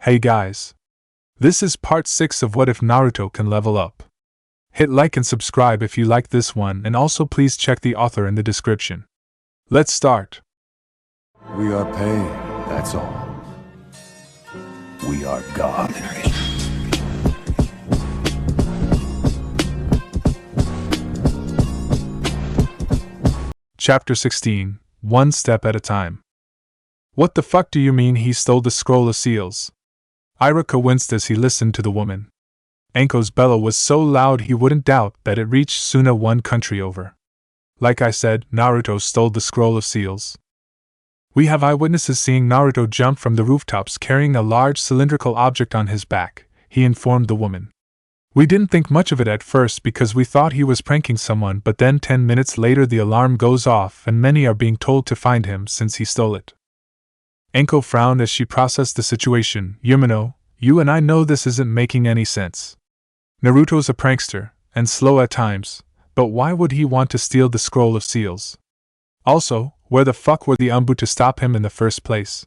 Hey guys. This is part 6 of What If Naruto Can Level Up. Hit like and subscribe if you like this one, and also please check the author in the description. Let's start. We are pain, that's all. We are God. Chapter 16, One Step at a Time. What the fuck do you mean he stole the scroll of seals? Iruka winced as he listened to the woman. Anko's bellow was so loud he wouldn't doubt that it reached Suna one country over. Like I said, Naruto stole the scroll of seals. We have eyewitnesses seeing Naruto jump from the rooftops carrying a large cylindrical object on his back, he informed the woman. We didn't think much of it at first because we thought he was pranking someone, but then 10 minutes later the alarm goes off and many are being told to find him since he stole it. Anko frowned as she processed the situation. Yumino, you and I know this isn't making any sense. Naruto's a prankster, and slow at times, but why would he want to steal the scroll of seals? Also, where the fuck were the Anbu to stop him in the first place?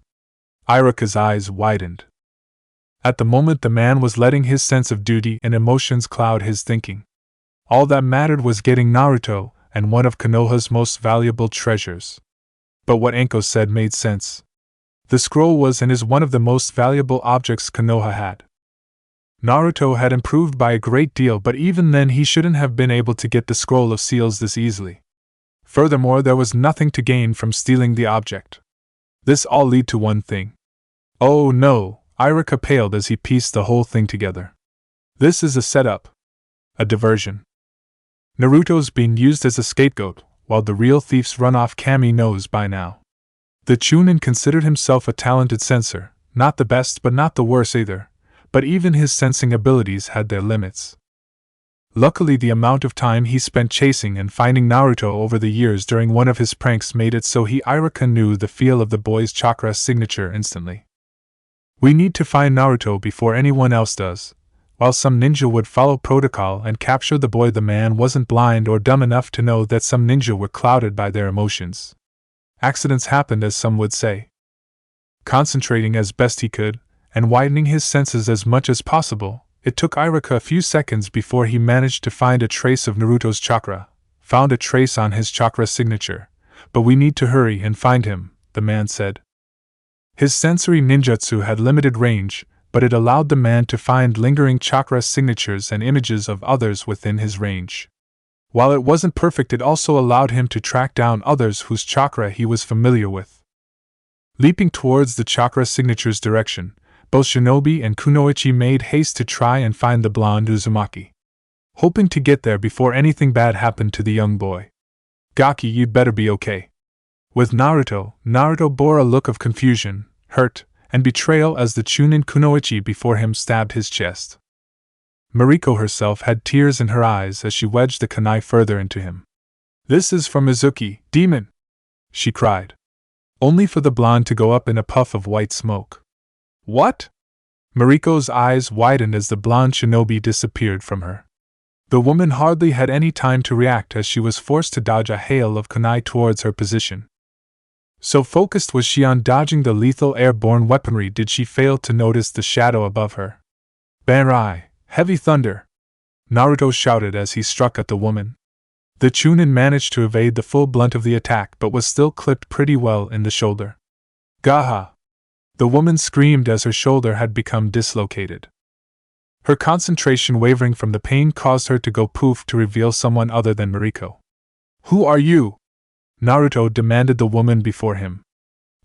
Iruka's eyes widened. At the moment the man was letting his sense of duty and emotions cloud his thinking. All that mattered was getting Naruto, and one of Konoha's most valuable treasures. But what Anko said made sense. The scroll was and is one of the most valuable objects Konoha had. Naruto had improved by a great deal, but even then he shouldn't have been able to get the scroll of seals this easily. Furthermore, there was nothing to gain from stealing the object. This all led to one thing. Oh no, Iruka paled as he pieced the whole thing together. This is a setup. A diversion. Naruto's being used as a scapegoat, while the real thief's run off. Kami knows by now. The Chunin considered himself a talented censor, not the best but not the worst either, but even his sensing abilities had their limits. Luckily, the amount of time he spent chasing and finding Naruto over the years during one of his pranks made it so Iruka knew the feel of the boy's chakra signature instantly. We need to find Naruto before anyone else does. While some ninja would follow protocol and capture the boy, the man wasn't blind or dumb enough to know that some ninja were clouded by their emotions. Accidents happened, as some would say. Concentrating as best he could, and widening his senses as much as possible, it took Iruka a few seconds before he managed to find a trace of Naruto's chakra, found a trace on his chakra signature. But we need to hurry and find him, the man said. His sensory ninjutsu had limited range, but it allowed the man to find lingering chakra signatures and images of others within his range. While it wasn't perfect, it also allowed him to track down others whose chakra he was familiar with. Leaping towards the chakra signature's direction, both Shinobi and Kunoichi made haste to try and find the blonde Uzumaki, hoping to get there before anything bad happened to the young boy. Gaki, you'd better be okay. With Naruto bore a look of confusion, hurt, and betrayal as the Chunin Kunoichi before him stabbed his chest. Mariko herself had tears in her eyes as she wedged the kunai further into him. This is for Mizuki, demon! She cried. Only for the blonde to go up in a puff of white smoke. What? Mariko's eyes widened as the blonde shinobi disappeared from her. The woman hardly had any time to react as she was forced to dodge a hail of kunai towards her position. So focused was she on dodging the lethal airborne weaponry did she fail to notice the shadow above her. Banrai! Heavy thunder! Naruto shouted as he struck at the woman. The Chunin managed to evade the full blunt of the attack but was still clipped pretty well in the shoulder. Gaha! The woman screamed as her shoulder had become dislocated. Her concentration wavering from the pain caused her to go poof to reveal someone other than Mariko. Who are you? Naruto demanded the woman before him.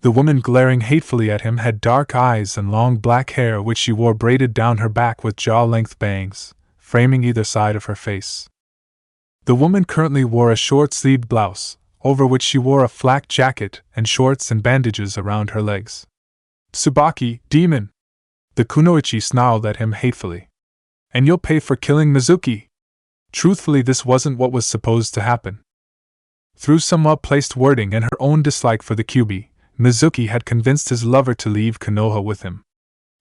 The woman, glaring hatefully at him, had dark eyes and long black hair which she wore braided down her back with jaw-length bangs, framing either side of her face. The woman currently wore a short-sleeved blouse, over which she wore a flak jacket and shorts and bandages around her legs. Tsubaki, demon! The Kunoichi snarled at him hatefully. And you'll pay for killing Mizuki! Truthfully, this wasn't what was supposed to happen. Through some well-placed wording and her own dislike for the Kyuubi, Mizuki had convinced his lover to leave Konoha with him.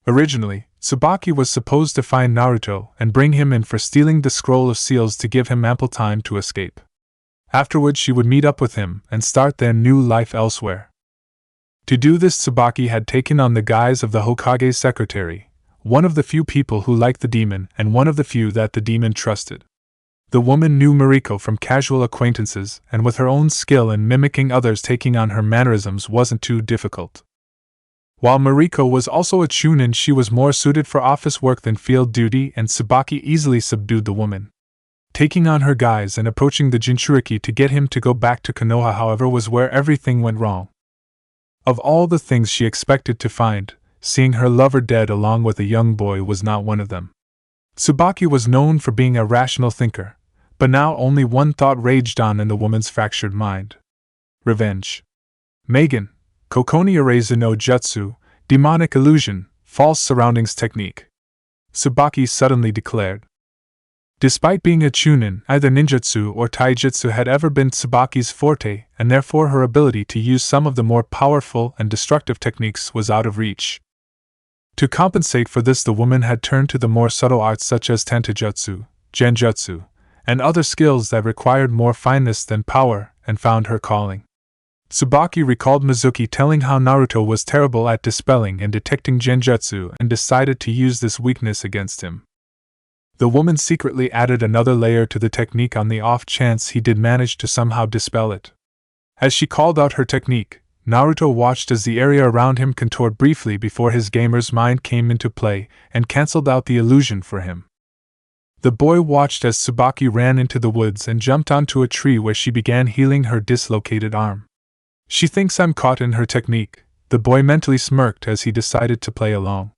Originally, Tsubaki was supposed to find Naruto and bring him in for stealing the scroll of seals to give him ample time to escape. Afterwards she would meet up with him and start their new life elsewhere. To do this, Tsubaki had taken on the guise of the Hokage's secretary, one of the few people who liked the demon and one of the few that the demon trusted. The woman knew Mariko from casual acquaintances, and with her own skill in mimicking others, taking on her mannerisms wasn't too difficult. While Mariko was also a chunin, she was more suited for office work than field duty, and Tsubaki easily subdued the woman. Taking on her guise and approaching the Jinchuriki to get him to go back to Konoha, however, was where everything went wrong. Of all the things she expected to find, seeing her lover dead along with a young boy was not one of them. Tsubaki was known for being a rational thinker, but now only one thought raged on in the woman's fractured mind. Revenge. Megan, Kokoni Erase no Jutsu, demonic illusion, false surroundings technique. Tsubaki suddenly declared. Despite being a chunin, neither ninjutsu or taijutsu had ever been Tsubaki's forte, and therefore her ability to use some of the more powerful and destructive techniques was out of reach. To compensate for this, the woman had turned to the more subtle arts such as tentojutsu, genjutsu, and other skills that required more fineness than power, and found her calling. Tsubaki recalled Mizuki telling how Naruto was terrible at dispelling and detecting genjutsu and decided to use this weakness against him. The woman secretly added another layer to the technique on the off chance he did manage to somehow dispel it. As she called out her technique, Naruto watched as the area around him contoured briefly before his gamer's mind came into play and cancelled out the illusion for him. The boy watched as Tsubaki ran into the woods and jumped onto a tree where she began healing her dislocated arm. She thinks I'm caught in her technique, the boy mentally smirked as he decided to play along.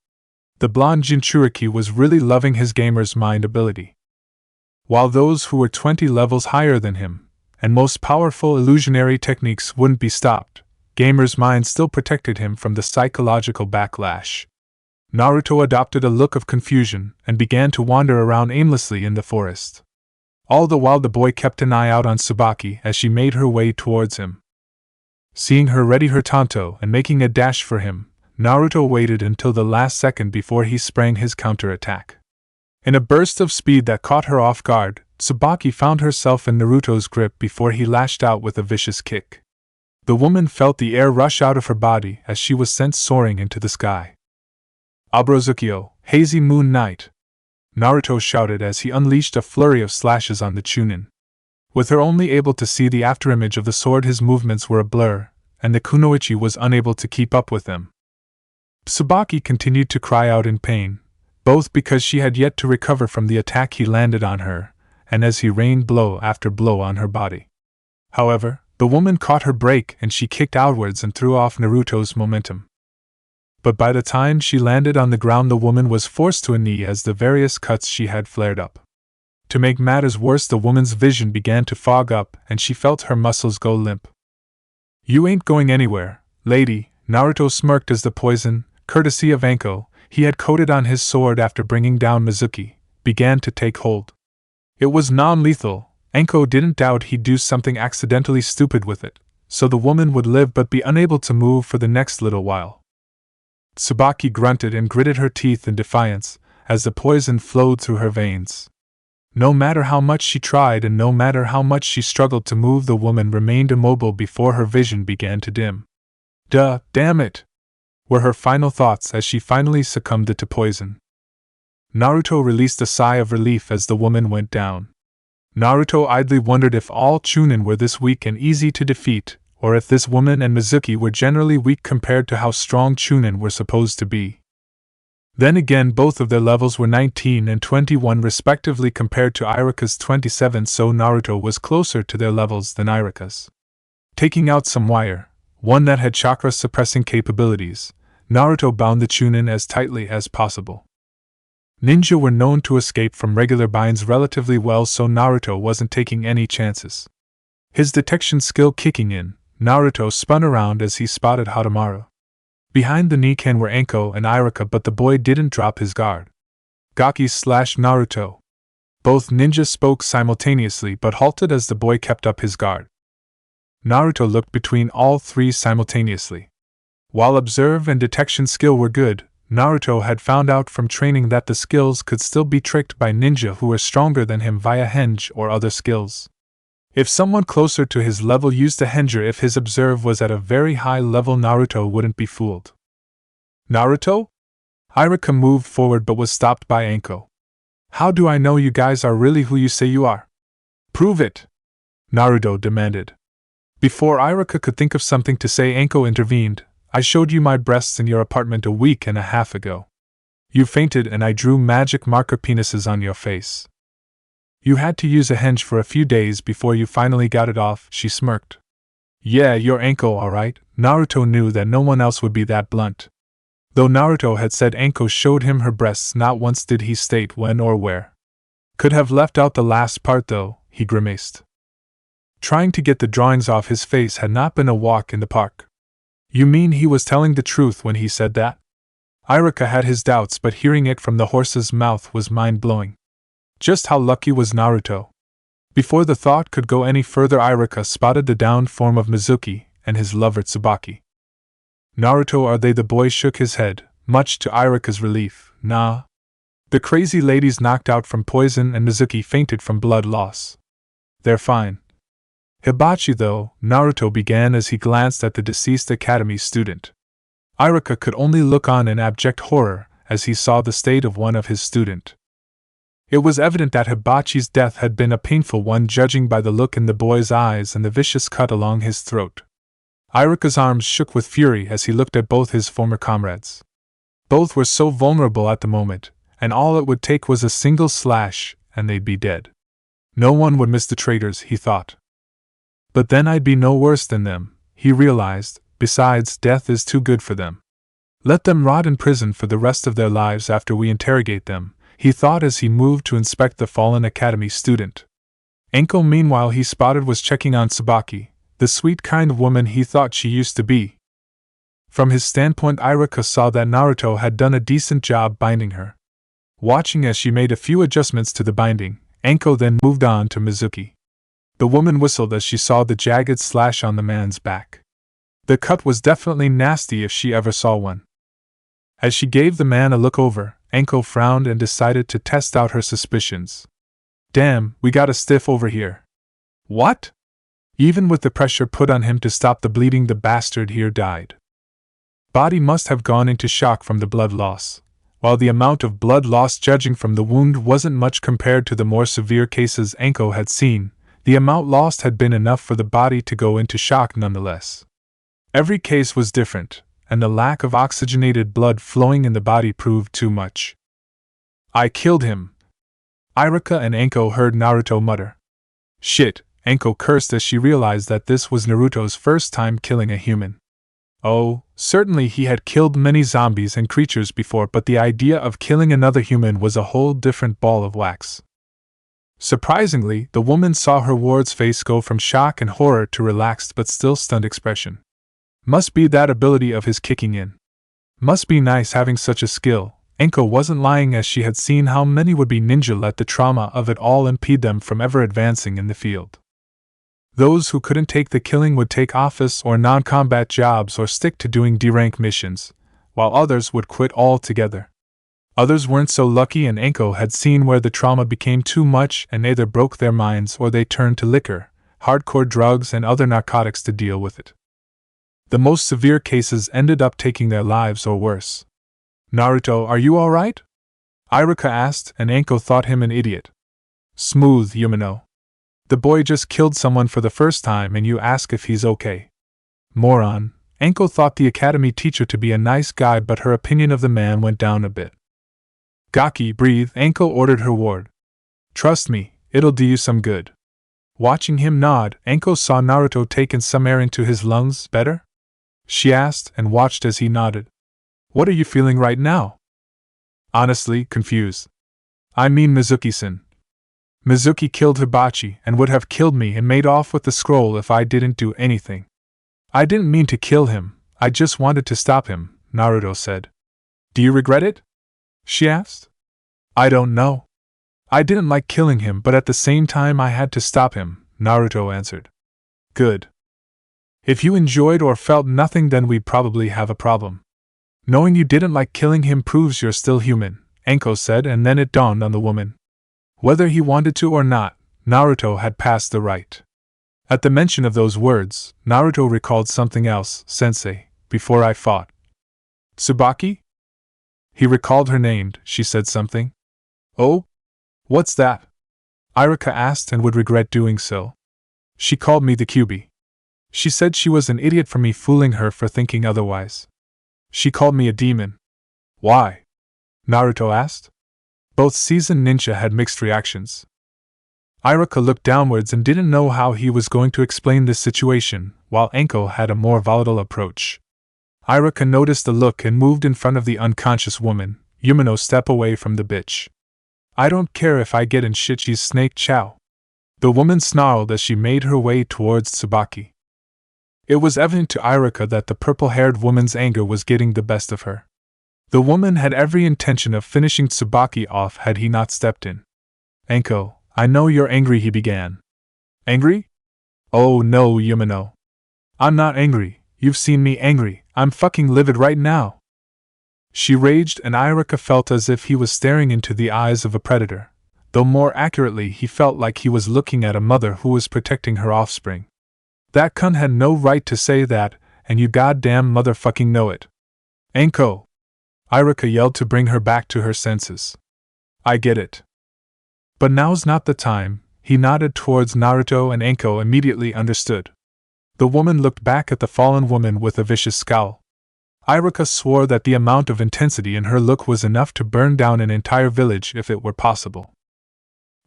The blonde Jinchuriki was really loving his gamer's mind ability. While those who were 20 levels higher than him, and most powerful illusionary techniques wouldn't be stopped, gamer's mind still protected him from the psychological backlash. Naruto adopted a look of confusion and began to wander around aimlessly in the forest. All the while the boy kept an eye out on Tsubaki as she made her way towards him. Seeing her ready her tanto and making a dash for him, Naruto waited until the last second before he sprang his counterattack. In a burst of speed that caught her off guard, Tsubaki found herself in Naruto's grip before he lashed out with a vicious kick. The woman felt the air rush out of her body as she was sent soaring into the sky. Abrozukyo, hazy moon night! Naruto shouted as he unleashed a flurry of slashes on the chunin. With her only able to see the afterimage of the sword, his movements were a blur, and the kunoichi was unable to keep up with them. Tsubaki continued to cry out in pain, both because she had yet to recover from the attack he landed on her, and as he rained blow after blow on her body. However, the woman caught her break and she kicked outwards and threw off Naruto's momentum. But by the time she landed on the ground, the woman was forced to a knee as the various cuts she had flared up. To make matters worse, the woman's vision began to fog up and she felt her muscles go limp. You ain't going anywhere, lady, Naruto smirked as the poison, courtesy of Anko, he had coated on his sword after bringing down Mizuki, began to take hold. It was non-lethal. Anko didn't doubt he'd do something accidentally stupid with it, so the woman would live but be unable to move for the next little while. Tsubaki grunted and gritted her teeth in defiance, as the poison flowed through her veins. No matter how much she tried and no matter how much she struggled to move, the woman remained immobile before her vision began to dim. Damn it! Were her final thoughts as she finally succumbed to poison. Naruto released a sigh of relief as the woman went down. Naruto idly wondered if all chunin were this weak and easy to defeat, or if this woman and Mizuki were generally weak compared to how strong chunin were supposed to be. Then again, both of their levels were 19 and 21 respectively compared to Iruka's 27, so Naruto was closer to their levels than Iruka's. Taking out some wire, one that had chakra-suppressing capabilities, Naruto bound the chunin as tightly as possible. Ninja were known to escape from regular binds relatively well, so Naruto wasn't taking any chances. His detection skill kicking in, Naruto spun around as he spotted Hadamaru. Behind the Nikan were Anko and Iruka, but the boy didn't drop his guard. Gaki/Naruto. Both ninjas spoke simultaneously but halted as the boy kept up his guard. Naruto looked between all three simultaneously. While observe and detection skill were good, Naruto had found out from training that the skills could still be tricked by ninja who were stronger than him via henge or other skills. If someone closer to his level used a henja if his observe was at a very high level, Naruto wouldn't be fooled. Naruto? Iruka moved forward but was stopped by Anko. How do I know you guys are really who you say you are? Prove it! Naruto demanded. Before Iruka could think of something to say, Anko intervened. I showed you my breasts in your apartment a week and a half ago. You fainted and I drew magic marker penises on your face. You had to use a henge for a few days before you finally got it off, she smirked. Yeah, you're Anko, alright. Naruto knew that no one else would be that blunt. Though Naruto had said Anko showed him her breasts, not once did he state when or where. Could have left out the last part though, he grimaced. Trying to get the drawings off his face had not been a walk in the park. You mean he was telling the truth when he said that? Iruka had his doubts, but hearing it from the horse's mouth was mind-blowing. Just how lucky was Naruto? Before the thought could go any further, Iruka spotted the downed form of Mizuki and his lover Tsubaki. Naruto, are they? The boy shook his head, much to Iruka's relief. Nah. The crazy lady's knocked out from poison and Mizuki fainted from blood loss. They're fine. Hibachi though, Naruto began as he glanced at the deceased academy student. Iruka could only look on in abject horror as he saw the state of one of his student. It was evident that Hibachi's death had been a painful one, judging by the look in the boy's eyes and the vicious cut along his throat. Iruka's arms shook with fury as he looked at both his former comrades. Both were so vulnerable at the moment, and all it would take was a single slash, and they'd be dead. No one would miss the traitors, he thought. But then I'd be no worse than them, he realized. Besides, death is too good for them. Let them rot in prison for the rest of their lives after we interrogate them, he thought as he moved to inspect the fallen academy student. Anko, meanwhile, he spotted, was checking on Tsubaki, the sweet kind of woman he thought she used to be. From his standpoint, Iruka saw that Naruto had done a decent job binding her. Watching as she made a few adjustments to the binding, Anko then moved on to Mizuki. The woman whistled as she saw the jagged slash on the man's back. The cut was definitely nasty if she ever saw one. As she gave the man a look over, Anko frowned and decided to test out her suspicions. Damn, we got a stiff over here. What? Even with the pressure put on him to stop the bleeding, the bastard here died. Body must have gone into shock from the blood loss. While the amount of blood loss, judging from the wound, wasn't much compared to the more severe cases Anko had seen, the amount lost had been enough for the body to go into shock nonetheless. Every case was different, and the lack of oxygenated blood flowing in the body proved too much. I killed him. Iruka and Anko heard Naruto mutter. Shit, Anko cursed as she realized that this was Naruto's first time killing a human. Oh, certainly he had killed many zombies and creatures before, but the idea of killing another human was a whole different ball of wax. Surprisingly, the woman saw her ward's face go from shock and horror to relaxed but still stunned expression. Must be that ability of his kicking in. Must be nice having such a skill. Anko wasn't lying, as she had seen how many would-be ninja let the trauma of it all impede them from ever advancing in the field. Those who couldn't take the killing would take office or non-combat jobs or stick to doing D-rank missions, while others would quit altogether. Others weren't so lucky, and Anko had seen where the trauma became too much and either broke their minds or they turned to liquor, hardcore drugs and other narcotics to deal with it. The most severe cases ended up taking their lives or worse. Naruto, are you alright? Iruka asked, and Anko thought him an idiot. Smooth, Yumino. The boy just killed someone for the first time and you ask if he's okay. Moron. Anko thought the academy teacher to be a nice guy, but her opinion of the man went down a bit. Gaki, breathe, Anko ordered her ward. Trust me, it'll do you some good. Watching him nod, Anko saw Naruto taking some air into his lungs. Better? She asked, and watched as he nodded. What are you feeling right now? Honestly, confused. I mean Mizuki-san. Mizuki killed Hibachi and would have killed me and made off with the scroll if I didn't do anything. I didn't mean to kill him, I just wanted to stop him, Naruto said. Do you regret it? She asked. I don't know. I didn't like killing him, but at the same time I had to stop him, Naruto answered. Good. If you enjoyed or felt nothing, then we'd probably have a problem. Knowing you didn't like killing him proves you're still human, Anko said, and then it dawned on the woman. Whether he wanted to or not, Naruto had passed the rite. At the mention of those words, Naruto recalled something else. Sensei, before I fought Tsubaki? He recalled her name. She said something. Oh? What's that? Iruka asked and would regret doing so. She called me the Kyuubi. She said she was an idiot for me fooling her for thinking otherwise. She called me a demon. Why? Naruto asked. Both seasoned ninja had mixed reactions. Iruka looked downwards and didn't know how he was going to explain this situation, while Anko had a more volatile approach. Iruka noticed the look and moved in front of the unconscious woman. Yumino, step away from the bitch. I don't care if I get in shit, she's snake chow. The woman snarled as she made her way towards Tsubaki. It was evident to Iruka that the purple-haired woman's anger was getting the best of her. The woman had every intention of finishing Tsubaki off had he not stepped in. Anko, I know you're angry, he began. Angry? Oh no, Yumino. I'm not angry, you've seen me angry, I'm fucking livid right now. She raged, and Iruka felt as if he was staring into the eyes of a predator, though more accurately he felt like he was looking at a mother who was protecting her offspring. That cunt had no right to say that, and you goddamn motherfucking know it. Anko! Iruka yelled to bring her back to her senses. I get it. But now's not the time, he nodded towards Naruto, and Anko immediately understood. The woman looked back at the fallen woman with a vicious scowl. Iruka swore that the amount of intensity in her look was enough to burn down an entire village if it were possible.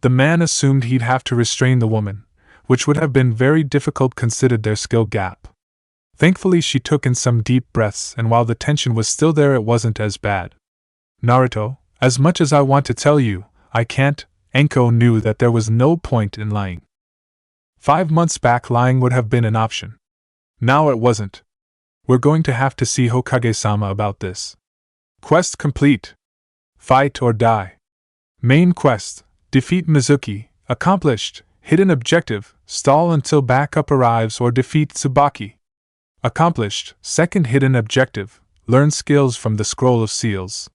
The man assumed he'd have to restrain the woman, which would have been very difficult considered their skill gap. Thankfully she took in some deep breaths, and while the tension was still there it wasn't as bad. Naruto, as much as I want to tell you, I can't. Anko knew that there was no point in lying. 5 months back lying would have been an option. Now it wasn't. We're going to have to see Hokage-sama about this. Quest complete. Fight or die. Main quest, defeat Mizuki, accomplished. Hidden objective, stall until backup arrives or defeat Tsubaki. Accomplished. Second hidden objective, learn skills from the Scroll of Seals.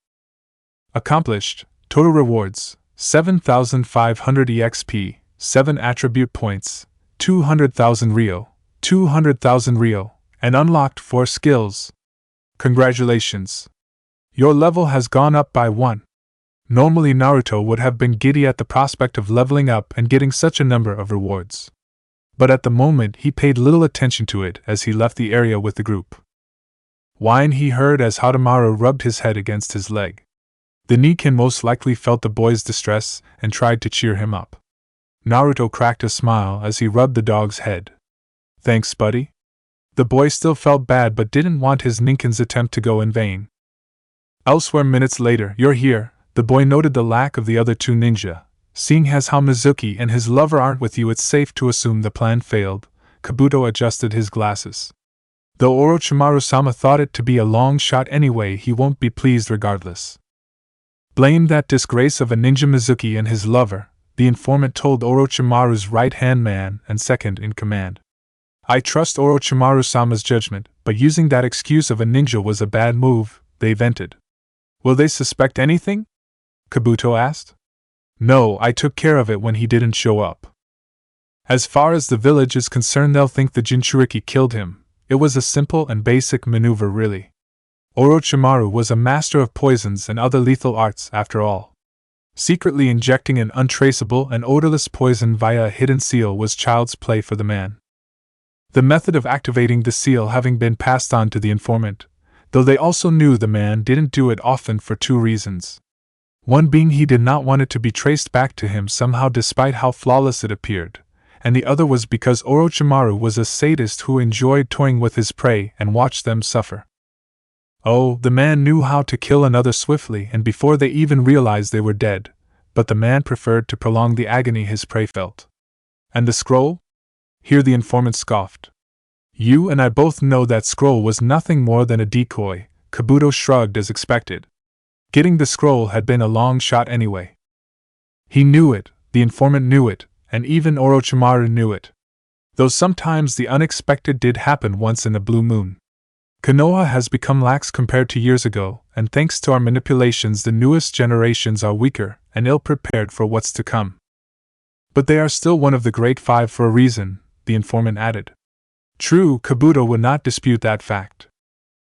Accomplished. Total rewards, 7,500 EXP, 7 attribute points, 200,000 Ryo, 200,000 Ryo, and unlocked 4 skills. Congratulations! Your level has gone up by 1. Normally Naruto would have been giddy at the prospect of leveling up and getting such a number of rewards. But at the moment he paid little attention to it as he left the area with the group. Whine he heard as Hadamaru rubbed his head against his leg. The Nikin most likely felt the boy's distress and tried to cheer him up. Naruto cracked a smile as he rubbed the dog's head. Thanks, buddy. The boy still felt bad but didn't want his Ninkin's attempt to go in vain. Elsewhere minutes later, you're here. The boy noted the lack of the other 2 ninja. Seeing as how Mizuki and his lover aren't with you, it's safe to assume the plan failed. Kabuto adjusted his glasses. Though Orochimaru-sama thought it to be a long shot anyway, he won't be pleased regardless. Blame that disgrace of a ninja Mizuki and his lover, the informant told Orochimaru's right-hand man and second in command. I trust Orochimaru-sama's judgment, but using that excuse of a ninja was a bad move, they vented. Will they suspect anything? Kabuto asked. No, I took care of it when he didn't show up. As far as the village is concerned, they'll think the Jinchuriki killed him. It was a simple and basic maneuver, really. Orochimaru was a master of poisons and other lethal arts, after all. Secretly injecting an untraceable and odorless poison via a hidden seal was child's play for the man. The method of activating the seal having been passed on to the informant, though they also knew the man didn't do it often for 2 reasons. One being he did not want it to be traced back to him somehow despite how flawless it appeared, and the other was because Orochimaru was a sadist who enjoyed toying with his prey and watched them suffer. Oh, the man knew how to kill another swiftly and before they even realized they were dead, but the man preferred to prolong the agony his prey felt. And the scroll? Here the informant scoffed. You and I both know that scroll was nothing more than a decoy. Kabuto shrugged as expected. Getting the scroll had been a long shot anyway. He knew it, the informant knew it, and even Orochimaru knew it. Though sometimes the unexpected did happen once in a blue moon. Konoha has become lax compared to years ago, and thanks to our manipulations the newest generations are weaker and ill-prepared for what's to come. But they are still one of the Great Five for a reason, the informant added. True, Kabuto would not dispute that fact.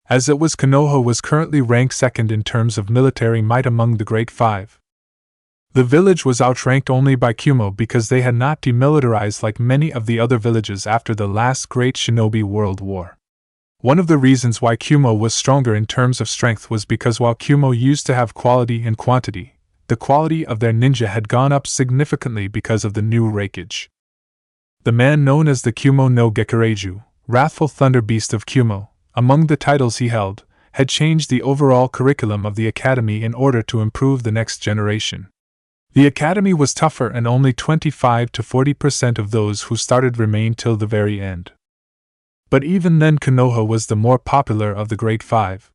As it was, Konoha was currently ranked second in terms of military might among the Great Five. The village was outranked only by Kyuubi because they had not demilitarized like many of the other villages after the last Great Shinobi World War. One of the reasons why Kyuubi was stronger in terms of strength was because while Kyuubi used to have quality and quantity, the quality of their ninja had gone up significantly because of the new raikage. The man known as the Kyuubi no Gekureiju, Wrathful Thunder Beast of Kyuubi, among the titles he held, had changed the overall curriculum of the academy in order to improve the next generation. The academy was tougher and only 25 to 40% of those who started remained till the very end. But even then Konoha was the more popular of the Great Five.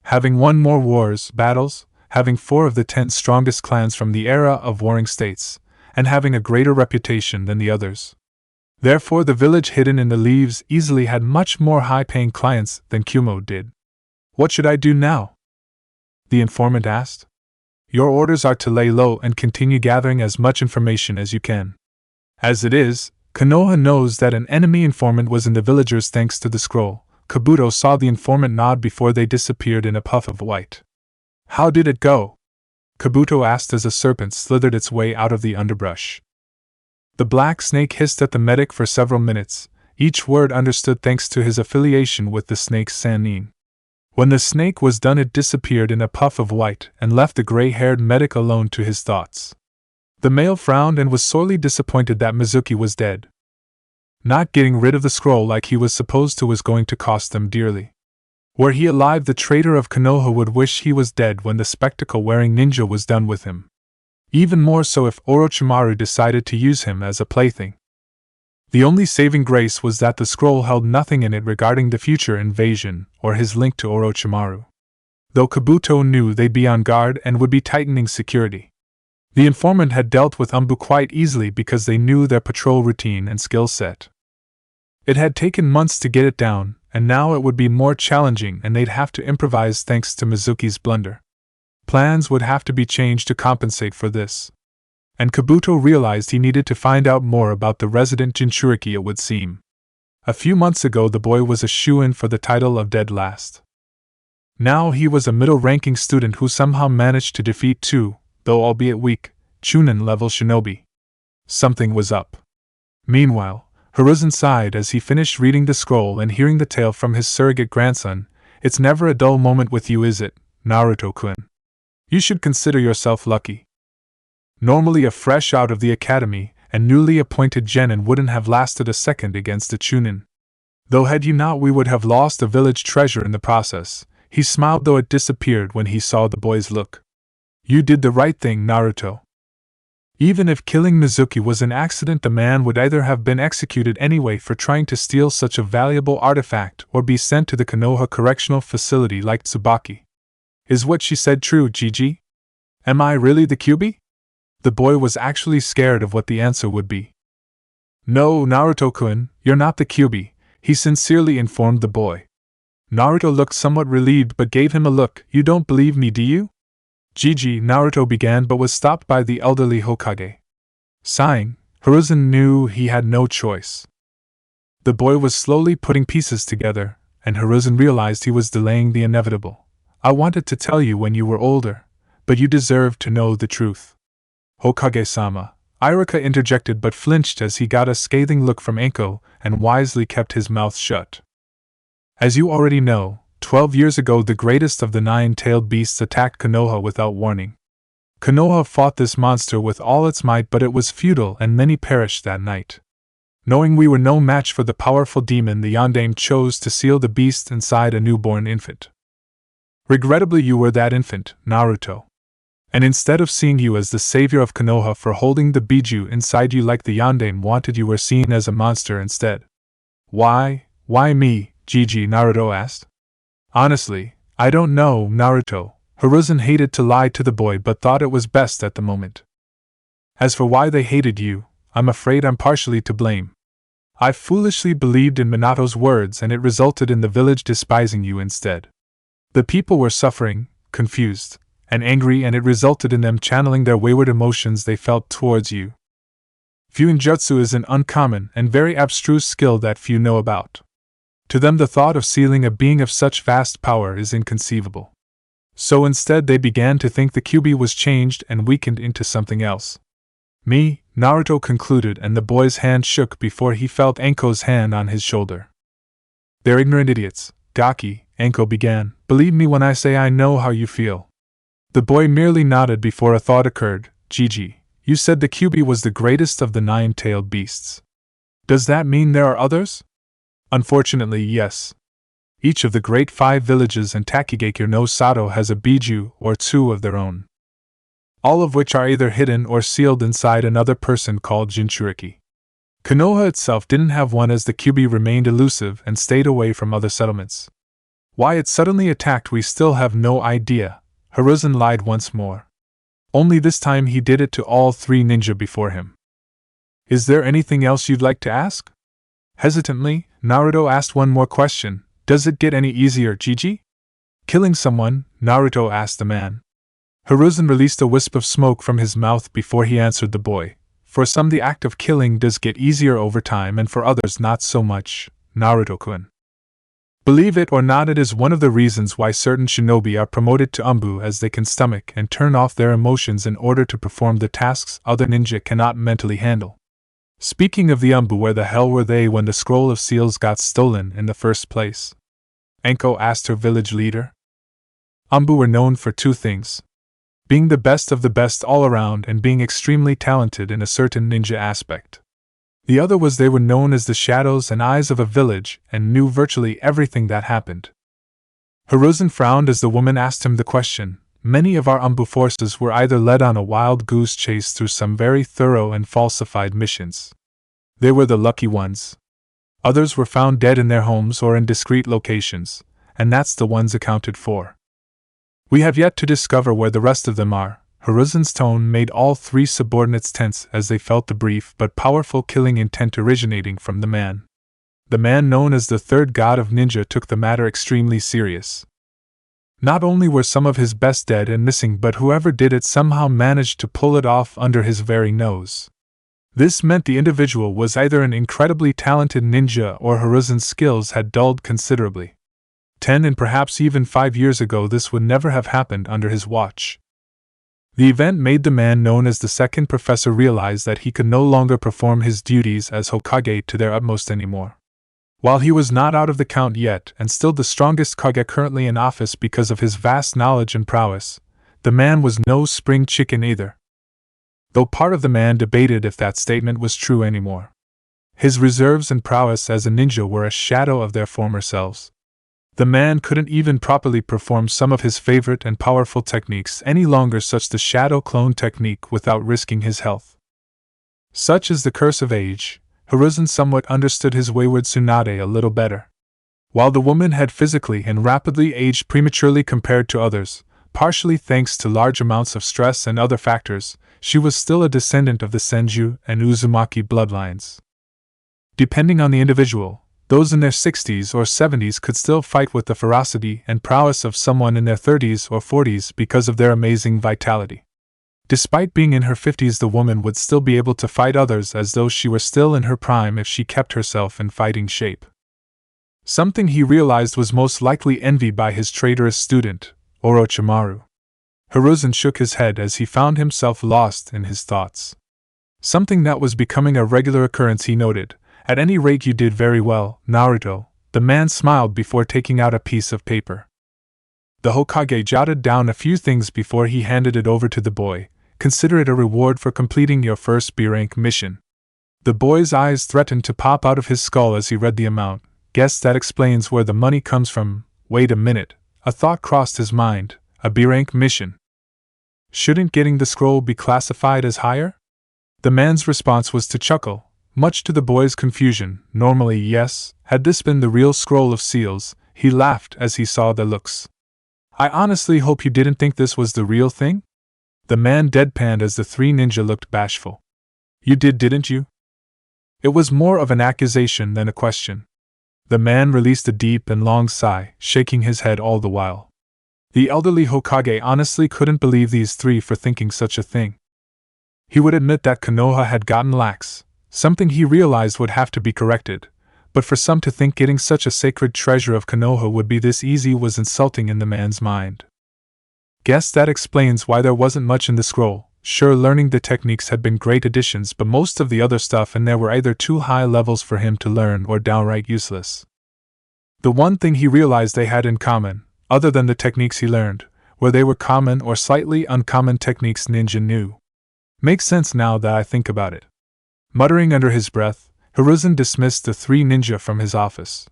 Having won more battles, having 4 of the 10 strongest clans from the era of warring states, and having a greater reputation than the others. Therefore the village hidden in the leaves easily had much more high-paying clients than Kyuubi did. What should I do now? The informant asked. Your orders are to lay low and continue gathering as much information as you can. As it is, Konoha knows that an enemy informant was in the villagers thanks to the scroll. Kabuto saw the informant nod before they disappeared in a puff of white. How did it go? Kabuto asked as a serpent slithered its way out of the underbrush. The black snake hissed at the medic for several minutes, each word understood thanks to his affiliation with the snake's Sannin. When the snake was done it disappeared in a puff of white and left the gray-haired medic alone to his thoughts. The male frowned and was sorely disappointed that Mizuki was dead. Not getting rid of the scroll like he was supposed to was going to cost them dearly. Were he alive, the traitor of Konoha would wish he was dead when the spectacle-wearing ninja was done with him. Even more so if Orochimaru decided to use him as a plaything. The only saving grace was that the scroll held nothing in it regarding the future invasion or his link to Orochimaru. Though Kabuto knew they'd be on guard and would be tightening security. The informant had dealt with Umbu quite easily because they knew their patrol routine and skill set. It had taken months to get it down, and now it would be more challenging and they'd have to improvise thanks to Mizuki's blunder. Plans would have to be changed to compensate for this. And Kabuto realized he needed to find out more about the resident Jinchuriki, it would seem. A few months ago the boy was a shoo-in for the title of Dead Last. Now he was a middle-ranking student who somehow managed to defeat 2, though albeit weak, Chunin-level shinobi. Something was up. Meanwhile, Hiruzen sighed as he finished reading the scroll and hearing the tale from his surrogate grandson. It's never a dull moment with you, is it, Naruto-kun? You should consider yourself lucky. Normally a fresh out of the academy and newly appointed genin wouldn't have lasted a second against a Chunin. Though had you not, we would have lost a village treasure in the process. He smiled though it disappeared when he saw the boy's look. You did the right thing, Naruto. Even if killing Mizuki was an accident, the man would either have been executed anyway for trying to steal such a valuable artifact or be sent to the Konoha Correctional Facility like Tsubaki. Is what she said true, Gigi? Am I really the Kyuubi? The boy was actually scared of what the answer would be. No, Naruto-kun, you're not the Kyuubi, he sincerely informed the boy. Naruto looked somewhat relieved but gave him a look. You don't believe me, do you? Gigi, Naruto began but was stopped by the elderly Hokage. Sighing, Hiruzen knew he had no choice. The boy was slowly putting pieces together, and Hiruzen realized he was delaying the inevitable. I wanted to tell you when you were older, but you deserve to know the truth. Hokage-sama, Iruka interjected but flinched as he got a scathing look from Anko and wisely kept his mouth shut. As you already know, 12 years ago the greatest of the 9-tailed beasts attacked Konoha without warning. Konoha fought this monster with all its might but it was futile and many perished that night. Knowing we were no match for the powerful demon, the Yondaime chose to seal the beast inside a newborn infant. Regrettably you were that infant, Naruto. And instead of seeing you as the savior of Konoha for holding the Biju inside you like the Yondaime wanted, you were seen as a monster instead. Why me, Gigi? Naruto asked. Honestly, I don't know, Naruto. Hiruzen hated to lie to the boy but thought it was best at the moment. As for why they hated you, I'm afraid I'm partially to blame. I foolishly believed in Minato's words and it resulted in the village despising you instead. The people were suffering, confused, and angry, and it resulted in them channeling their wayward emotions they felt towards you. Fuinjutsu is an uncommon and very abstruse skill that few know about. To them, the thought of sealing a being of such vast power is inconceivable. So instead, they began to think the Kyuubi was changed and weakened into something else. Me, Naruto concluded, and the boy's hand shook before he felt Anko's hand on his shoulder. They're ignorant idiots, Gaki, Anko began. Believe me when I say I know how you feel. The boy merely nodded before a thought occurred. Gigi, you said the Kyuubi was the greatest of the nine-tailed beasts. Does that mean there are others? Unfortunately, yes. Each of the great 5 villages in Takigakure no Sato has a biju or 2 of their own, all of which are either hidden or sealed inside another person called Jinchuriki. Konoha itself didn't have one, as the Kyuubi remained elusive and stayed away from other settlements. Why it suddenly attacked we still have no idea. Hiruzen lied once more. Only this time he did it to all 3 ninja before him. Is there anything else you'd like to ask? Hesitantly, Naruto asked one more question. Does it get any easier, Gigi? Killing someone? Naruto asked the man. Hiruzen released a wisp of smoke from his mouth before he answered the boy. For some the act of killing does get easier over time, and for others not so much, Naruto-kun. Believe it or not, it is one of the reasons why certain shinobi are promoted to Umbu, as they can stomach and turn off their emotions in order to perform the tasks other ninja cannot mentally handle. Speaking of the Umbu, where the hell were they when the scroll of seals got stolen in the first place? Anko asked her village leader. Umbu were known for 2 things: being the best of the best all around and being extremely talented in a certain ninja aspect. The other was they were known as the shadows and eyes of a village and knew virtually everything that happened. Hiruzen frowned as the woman asked him the question. Many of our Umbu forces were either led on a wild goose chase through some very thorough and falsified missions. They were the lucky ones. Others were found dead in their homes or in discreet locations, and that's the ones accounted for. We have yet to discover where the rest of them are. Hiruzen's tone made all 3 subordinates tense as they felt the brief but powerful killing intent originating from the man. The man known as the 3rd god of ninja took the matter extremely serious. Not only were some of his best dead and missing, but whoever did it somehow managed to pull it off under his very nose. This meant the individual was either an incredibly talented ninja or Hiruzen's skills had dulled considerably. 10 and perhaps even 5 years ago this would never have happened under his watch. The event made the man known as the 2nd professor realize that he could no longer perform his duties as Hokage to their utmost anymore. While he was not out of the count yet, and still the strongest Kage currently in office because of his vast knowledge and prowess, the man was no spring chicken either. Though part of the man debated if that statement was true anymore. His reserves and prowess as a ninja were a shadow of their former selves. The man couldn't even properly perform some of his favorite and powerful techniques any longer, such the shadow clone technique, without risking his health. Such is the curse of age. Hiruzen somewhat understood his wayward Tsunade a little better. While the woman had physically and rapidly aged prematurely compared to others, partially thanks to large amounts of stress and other factors, she was still a descendant of the Senju and Uzumaki bloodlines. Depending on the individual, those in their 60s or 70s could still fight with the ferocity and prowess of someone in their 30s or 40s because of their amazing vitality. Despite being in her 50s, the woman would still be able to fight others as though she were still in her prime if she kept herself in fighting shape. Something he realized was most likely envied by his traitorous student, Orochimaru. Hiruzen shook his head as he found himself lost in his thoughts. Something that was becoming a regular occurrence, he noted. At any rate, you did very well, Naruto. The man smiled before taking out a piece of paper. The Hokage jotted down a few things before he handed it over to the boy. Consider it a reward for completing your first B-rank mission. The boy's eyes threatened to pop out of his skull as he read the amount. Guess that explains where the money comes from. Wait a minute, a thought crossed his mind. A B-rank mission. Shouldn't getting the scroll be classified as higher? The man's response was to chuckle, much to the boy's confusion. Normally, yes. Had this been the real scroll of seals, he laughed as he saw their looks. I honestly hope you didn't think this was the real thing? The man deadpanned as the 3 ninja looked bashful. You did, didn't you? It was more of an accusation than a question. The man released a deep and long sigh, shaking his head all the while. The elderly Hokage honestly couldn't believe these 3 for thinking such a thing. He would admit that Konoha had gotten lax, something he realized would have to be corrected, but for some to think getting such a sacred treasure of Konoha would be this easy was insulting in the man's mind. Guess that explains why there wasn't much in the scroll. Sure, learning the techniques had been great additions, but most of the other stuff in there were either too high levels for him to learn or downright useless. The one thing he realized they had in common, other than the techniques he learned, were they were common or slightly uncommon techniques ninja knew. Makes sense now that I think about it. Muttering under his breath, Hiruzen dismissed the 3 ninja from his office.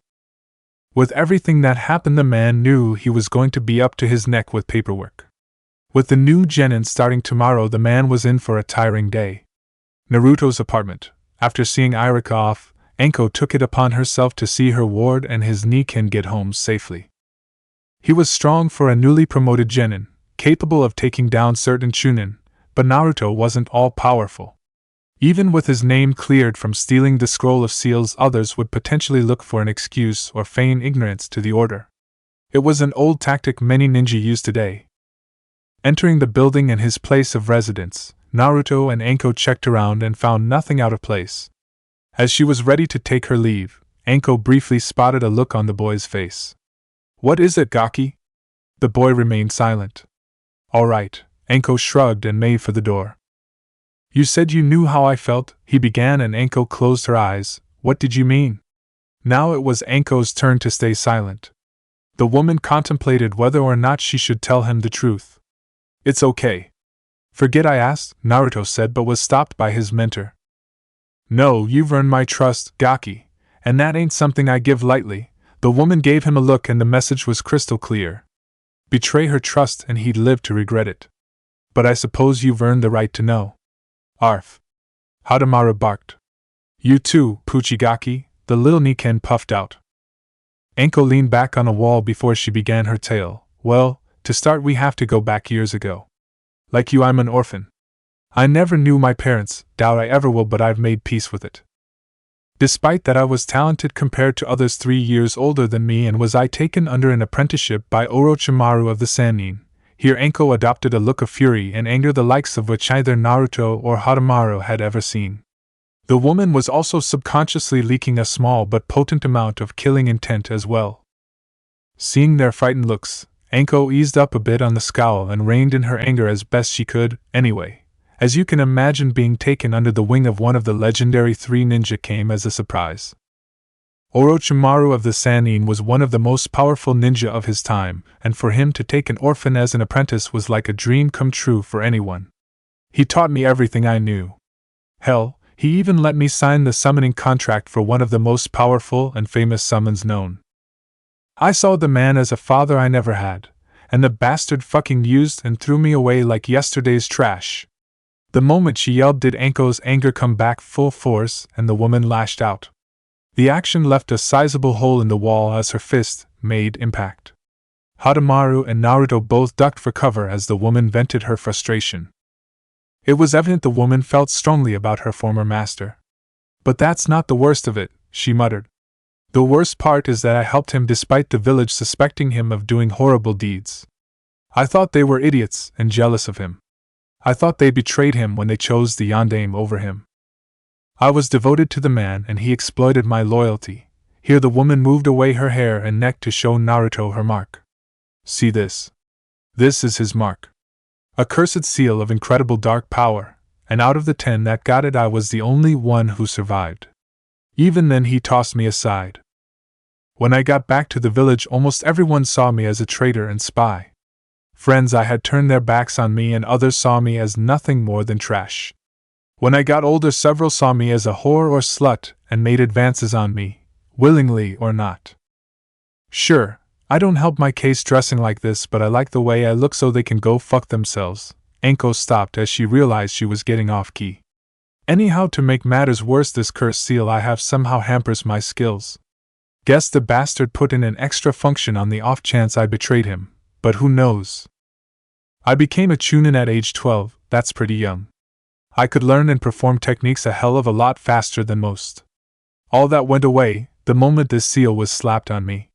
With everything that happened, the man knew he was going to be up to his neck with paperwork. With the new genin starting tomorrow, the man was in for a tiring day. Naruto's apartment. After seeing Irika off, Anko took it upon herself to see her ward and his Nikin get home safely. He was strong for a newly promoted genin, capable of taking down certain chunin, but Naruto wasn't all-powerful. Even with his name cleared from stealing the scroll of seals, others would potentially look for an excuse or feign ignorance to the order. It was an old tactic many ninja use today. Entering the building and his place of residence, Naruto and Anko checked around and found nothing out of place. As she was ready to take her leave, Anko briefly spotted a look on the boy's face. "What is it, Gaki?" The boy remained silent. "All right," Anko shrugged and made for the door. "You said you knew how I felt," he began, and Anko closed her eyes. "What did you mean?" Now it was Anko's turn to stay silent. The woman contemplated whether or not she should tell him the truth. "It's okay. Forget I asked," Naruto said, but was stopped by his mentor. "No, you've earned my trust, Gaki, and that ain't something I give lightly." The woman gave him a look and the message was crystal clear. Betray her trust and he'd live to regret it. "But I suppose you've earned the right to know." "Arf." Hadamaru barked. "You too, Puchigaki," the little Niken puffed out. Anko leaned back on a wall before she began her tale. "Well, to start we have to go back years ago. Like you, I'm an orphan. I never knew my parents, doubt I ever will, but I've made peace with it. Despite that, I was talented compared to others 3 years older than me, and was I taken under an apprenticeship by Orochimaru of the Sannin." Here Anko adopted a look of fury and anger the likes of which either Naruto or Hadamaru had ever seen. The woman was also subconsciously leaking a small but potent amount of killing intent as well. Seeing their frightened looks, Anko eased up a bit on the scowl and reined in her anger as best she could. "Anyway, as you can imagine, being taken under the wing of one of the legendary 3 ninja came as a surprise. Orochimaru of the Sannin was one of the most powerful ninja of his time, and for him to take an orphan as an apprentice was like a dream come true for anyone. He taught me everything I knew. Hell, he even let me sign the summoning contract for one of the most powerful and famous summons known. I saw the man as a father I never had, and the bastard fucking used and threw me away like yesterday's trash." The moment she yelled did Anko's anger come back full force, and the woman lashed out. The action left a sizable hole in the wall as her fist made impact. Hadamaru and Naruto both ducked for cover as the woman vented her frustration. It was evident the woman felt strongly about her former master. "But that's not the worst of it," she muttered. "The worst part is that I helped him despite the village suspecting him of doing horrible deeds. I thought they were idiots and jealous of him. I thought they betrayed him when they chose the Yondaime over him. I was devoted to the man and he exploited my loyalty." Here the woman moved away her hair and neck to show Naruto her mark. "See this? This is his mark. A cursed seal of incredible dark power, and out of the 10 that got it I was the only one who survived. Even then he tossed me aside. When I got back to the village, almost everyone saw me as a traitor and spy. Friends I had turned their backs on me, and others saw me as nothing more than trash. When I got older, several saw me as a whore or slut and made advances on me, willingly or not. Sure, I don't help my case dressing like this, but I like the way I look, so they can go fuck themselves." Anko stopped as she realized she was getting off key. "Anyhow, to make matters worse, this cursed seal I have somehow hampers my skills. Guess the bastard put in an extra function on the off chance I betrayed him, but who knows? I became a chunin at age 12, that's pretty young. I could learn and perform techniques a hell of a lot faster than most. All that went away the moment this seal was slapped on me.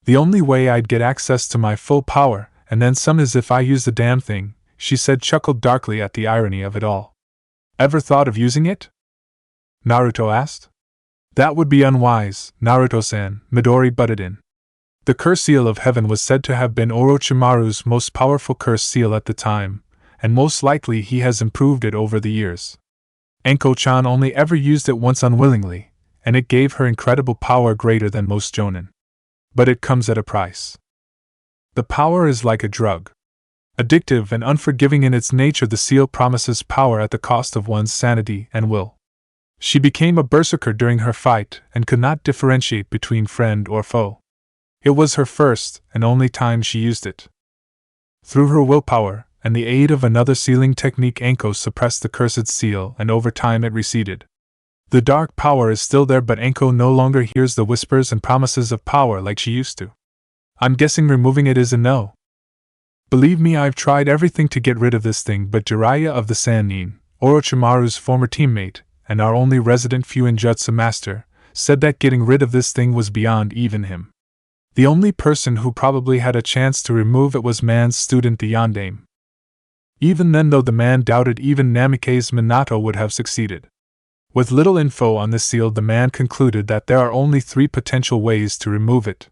The only way I'd get access to my full power, and then some, is if I use the damn thing," she said, chuckled darkly at the irony of it all. Ever thought of using it? Naruto asked. That would be unwise, Naruto-san, Midori butted in. The curse seal of heaven was said to have been Orochimaru's most powerful curse seal at the time, and most likely he has improved it over the years. Anko-chan only ever used it once unwillingly, and it gave her incredible power greater than most jonin. But it comes at a price. The power is like a drug. Addictive and unforgiving in its nature, the seal promises power at the cost of one's sanity and will. She became a berserker during her fight and could not differentiate between friend or foe. It was her first and only time she used it. Through her willpower and the aid of another sealing technique, Anko suppressed the cursed seal, and over time it receded. The dark power is still there, but Anko no longer hears the whispers and promises of power like she used to. I'm guessing removing it is a no. Believe me, I've tried everything to get rid of this thing, but Jiraiya of the Sannin, Orochimaru's former teammate, and our only resident Fuinjutsu master, said that getting rid of this thing was beyond even him. The only person who probably had a chance to remove it was man's student the Yondaime. Even then, though, the man doubted even Namikaze Minato would have succeeded. With little info on the seal, the man concluded that there are only 3 potential ways to remove it.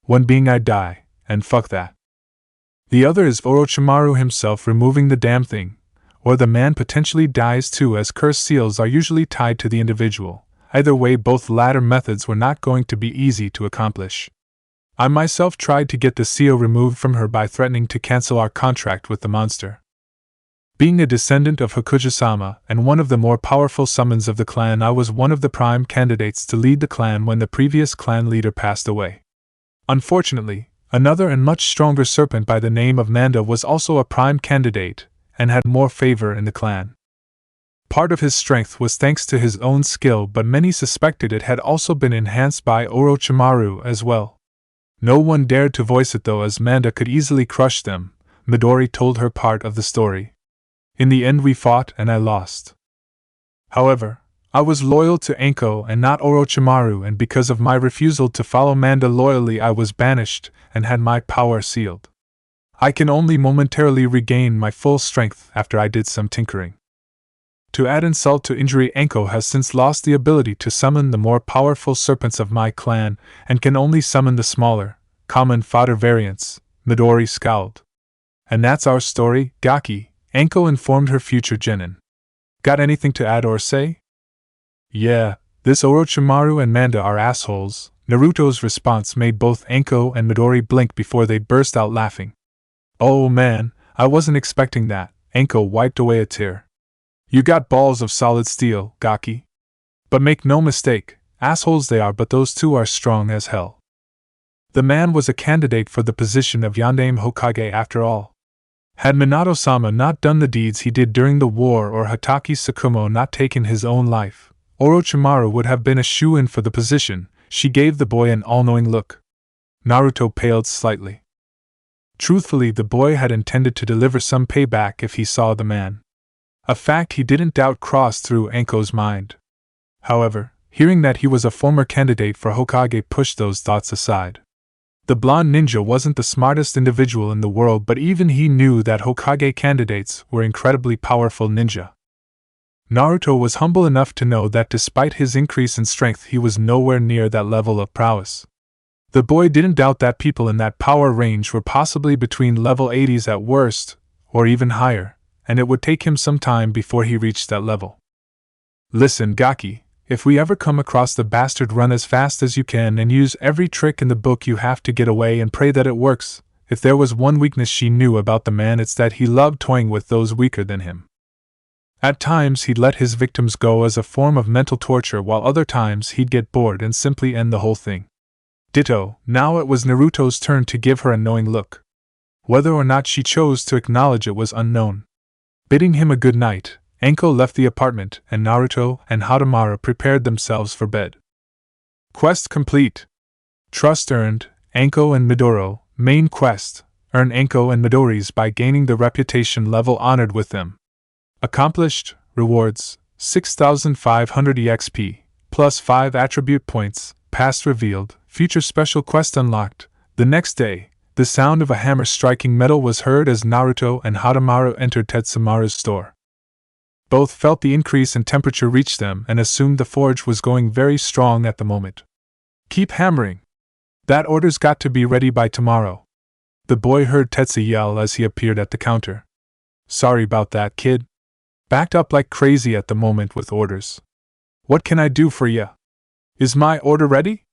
One being I die, and fuck that. The other is Orochimaru himself removing the damn thing, or the man potentially dies too, as cursed seals are usually tied to the individual. Either way, both latter methods were not going to be easy to accomplish. I myself tried to get the seal removed from her by threatening to cancel our contract with the monster. Being a descendant of Hokuji-sama and one of the more powerful summons of the clan, I was one of the prime candidates to lead the clan when the previous clan leader passed away. Unfortunately, another and much stronger serpent by the name of Manda was also a prime candidate and had more favor in the clan. Part of his strength was thanks to his own skill, but many suspected it had also been enhanced by Orochimaru as well. No one dared to voice it though, as Manda could easily crush them. Midori told her part of the story. In the end we fought and I lost. However, I was loyal to Anko and not Orochimaru, and because of my refusal to follow Manda loyally, I was banished and had my power sealed. I can only momentarily regain my full strength after I did some tinkering. To add insult to injury, Anko has since lost the ability to summon the more powerful serpents of my clan and can only summon the smaller, common fodder variants. Midori scowled. And that's our story, Gaki, Anko informed her future genin. Got anything to add or say? Yeah, this Orochimaru and Manda are assholes. Naruto's response made both Anko and Midori blink before they burst out laughing. Oh man, I wasn't expecting that. Anko wiped away a tear. You got balls of solid steel, Gaki. But make no mistake, assholes they are, but those two are strong as hell. The man was a candidate for the position of Yondaime Hokage after all. Had Minato-sama not done the deeds he did during the war, or Hatake Tsukumo not taken his own life, Orochimaru would have been a shoo-in for the position. She gave the boy an all-knowing look. Naruto paled slightly. Truthfully, the boy had intended to deliver some payback if he saw the man. A fact he didn't doubt crossed through Anko's mind. However, hearing that he was a former candidate for Hokage pushed those thoughts aside. The blonde ninja wasn't the smartest individual in the world, but even he knew that Hokage candidates were incredibly powerful ninja. Naruto was humble enough to know that despite his increase in strength, he was nowhere near that level of prowess. The boy didn't doubt that people in that power range were possibly between level 80s at worst, or even higher, and it would take him some time before he reached that level. Listen, Gaki, if we ever come across the bastard, run as fast as you can and use every trick in the book you have to get away and pray that it works. If there was one weakness she knew about the man, it's that he loved toying with those weaker than him. At times he'd let his victims go as a form of mental torture, while other times he'd get bored and simply end the whole thing. Ditto. Now it was Naruto's turn to give her a knowing look. Whether or not she chose to acknowledge it was unknown. Bidding him a good night, Anko left the apartment, and Naruto and Hadamara prepared themselves for bed. Quest complete. Trust earned. Anko and Midoro. Main quest. Earn Anko and Midori's by gaining the reputation level honored with them. Accomplished. Rewards. 6,500 EXP. Plus 5 attribute points. Past revealed. Future special quest unlocked. The next day, the sound of a hammer striking metal was heard as Naruto and Hadamara entered Tetsumara's store. Both felt the increase in temperature reach them and assumed the forge was going very strong at the moment. Keep hammering. That order's got to be ready by tomorrow. The boy heard Tetsu yell as he appeared at the counter. Sorry about that, kid. Backed up like crazy at the moment with orders. What can I do for ya? Is my order ready?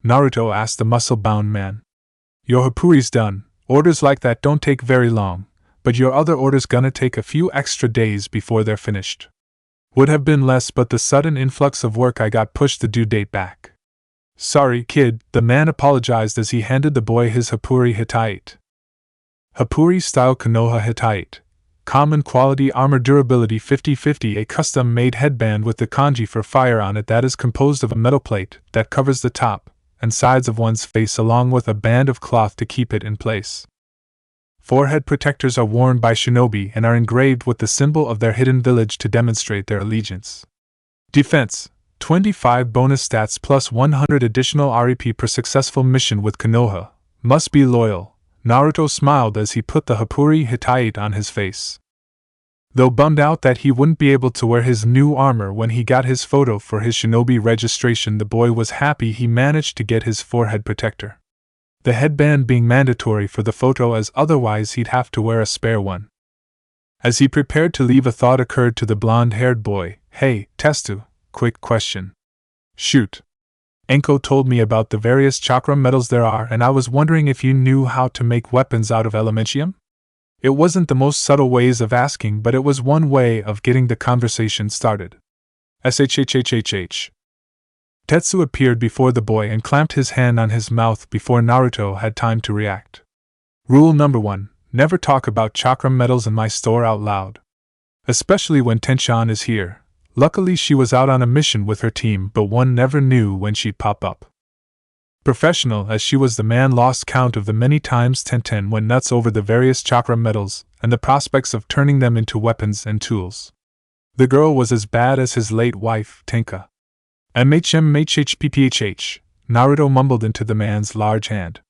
Naruto asked the muscle-bound man. Your happuri's done. Orders like that don't take very long, but your other order's gonna take a few extra days before they're finished. Would have been less, but the sudden influx of work I got pushed the due date back. Sorry, kid, the man apologized as he handed the boy his happuri Hittite. Happuri style Konoha Hittite. Common quality armor durability 50-50, a custom-made headband with the kanji for fire on it that is composed of a metal plate that covers the top and sides of one's face along with a band of cloth to keep it in place. Forehead protectors are worn by shinobi and are engraved with the symbol of their hidden village to demonstrate their allegiance. Defense: 25 bonus stats plus 100 additional REP per successful mission with Konoha. Must be loyal. Naruto smiled as he put the happuri Hittite on his face. Though bummed out that he wouldn't be able to wear his new armor when he got his photo for his shinobi registration, the boy was happy he managed to get his forehead protector. The headband being mandatory for the photo, as otherwise he'd have to wear a spare one. As he prepared to leave, a thought occurred to the blonde-haired boy. Hey, Testu, quick question. Shoot. Anko told me about the various chakra metals there are, and I was wondering if you knew how to make weapons out of elementium? It wasn't the most subtle ways of asking, but it was one way of getting the conversation started. SHHHHH. Tetsu appeared before the boy and clamped his hand on his mouth before Naruto had time to react. Rule number 1. Never talk about chakra metals in my store out loud. Especially when Tenchan is here. Luckily she was out on a mission with her team, but one never knew when she'd pop up. Professional as she was, the man lost count of the many times Tenten went nuts over the various chakra metals and the prospects of turning them into weapons and tools. The girl was as bad as his late wife, Tenka. MHMHHPPHH, Naruto mumbled into the man's large hand,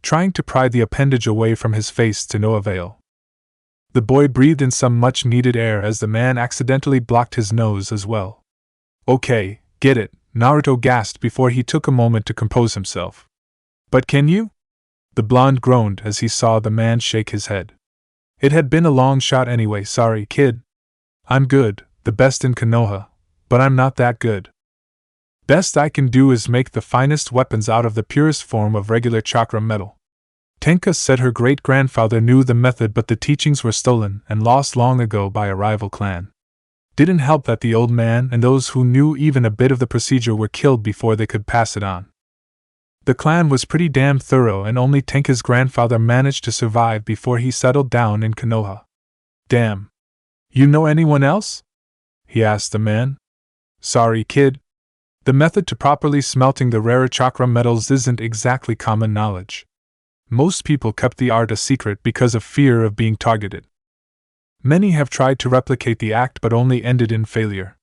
trying to pry the appendage away from his face to no avail. The boy breathed in some much-needed air as the man accidentally blocked his nose as well. Okay, get it, Naruto gasped before he took a moment to compose himself. But can you? The blonde groaned as he saw the man shake his head. It had been a long shot anyway. Sorry, kid. I'm good, the best in Konoha, but I'm not that good. Best I can do is make the finest weapons out of the purest form of regular chakra metal. Tenka said her great-grandfather knew the method, but the teachings were stolen and lost long ago by a rival clan. Didn't help that the old man and those who knew even a bit of the procedure were killed before they could pass it on. The clan was pretty damn thorough, and only Tenka's grandfather managed to survive before he settled down in Konoha. Damn. You know anyone else? He asked the man. Sorry, kid. The method to properly smelting the rarer chakra metals isn't exactly common knowledge. Most people kept the art a secret because of fear of being targeted. Many have tried to replicate the act but only ended in failure.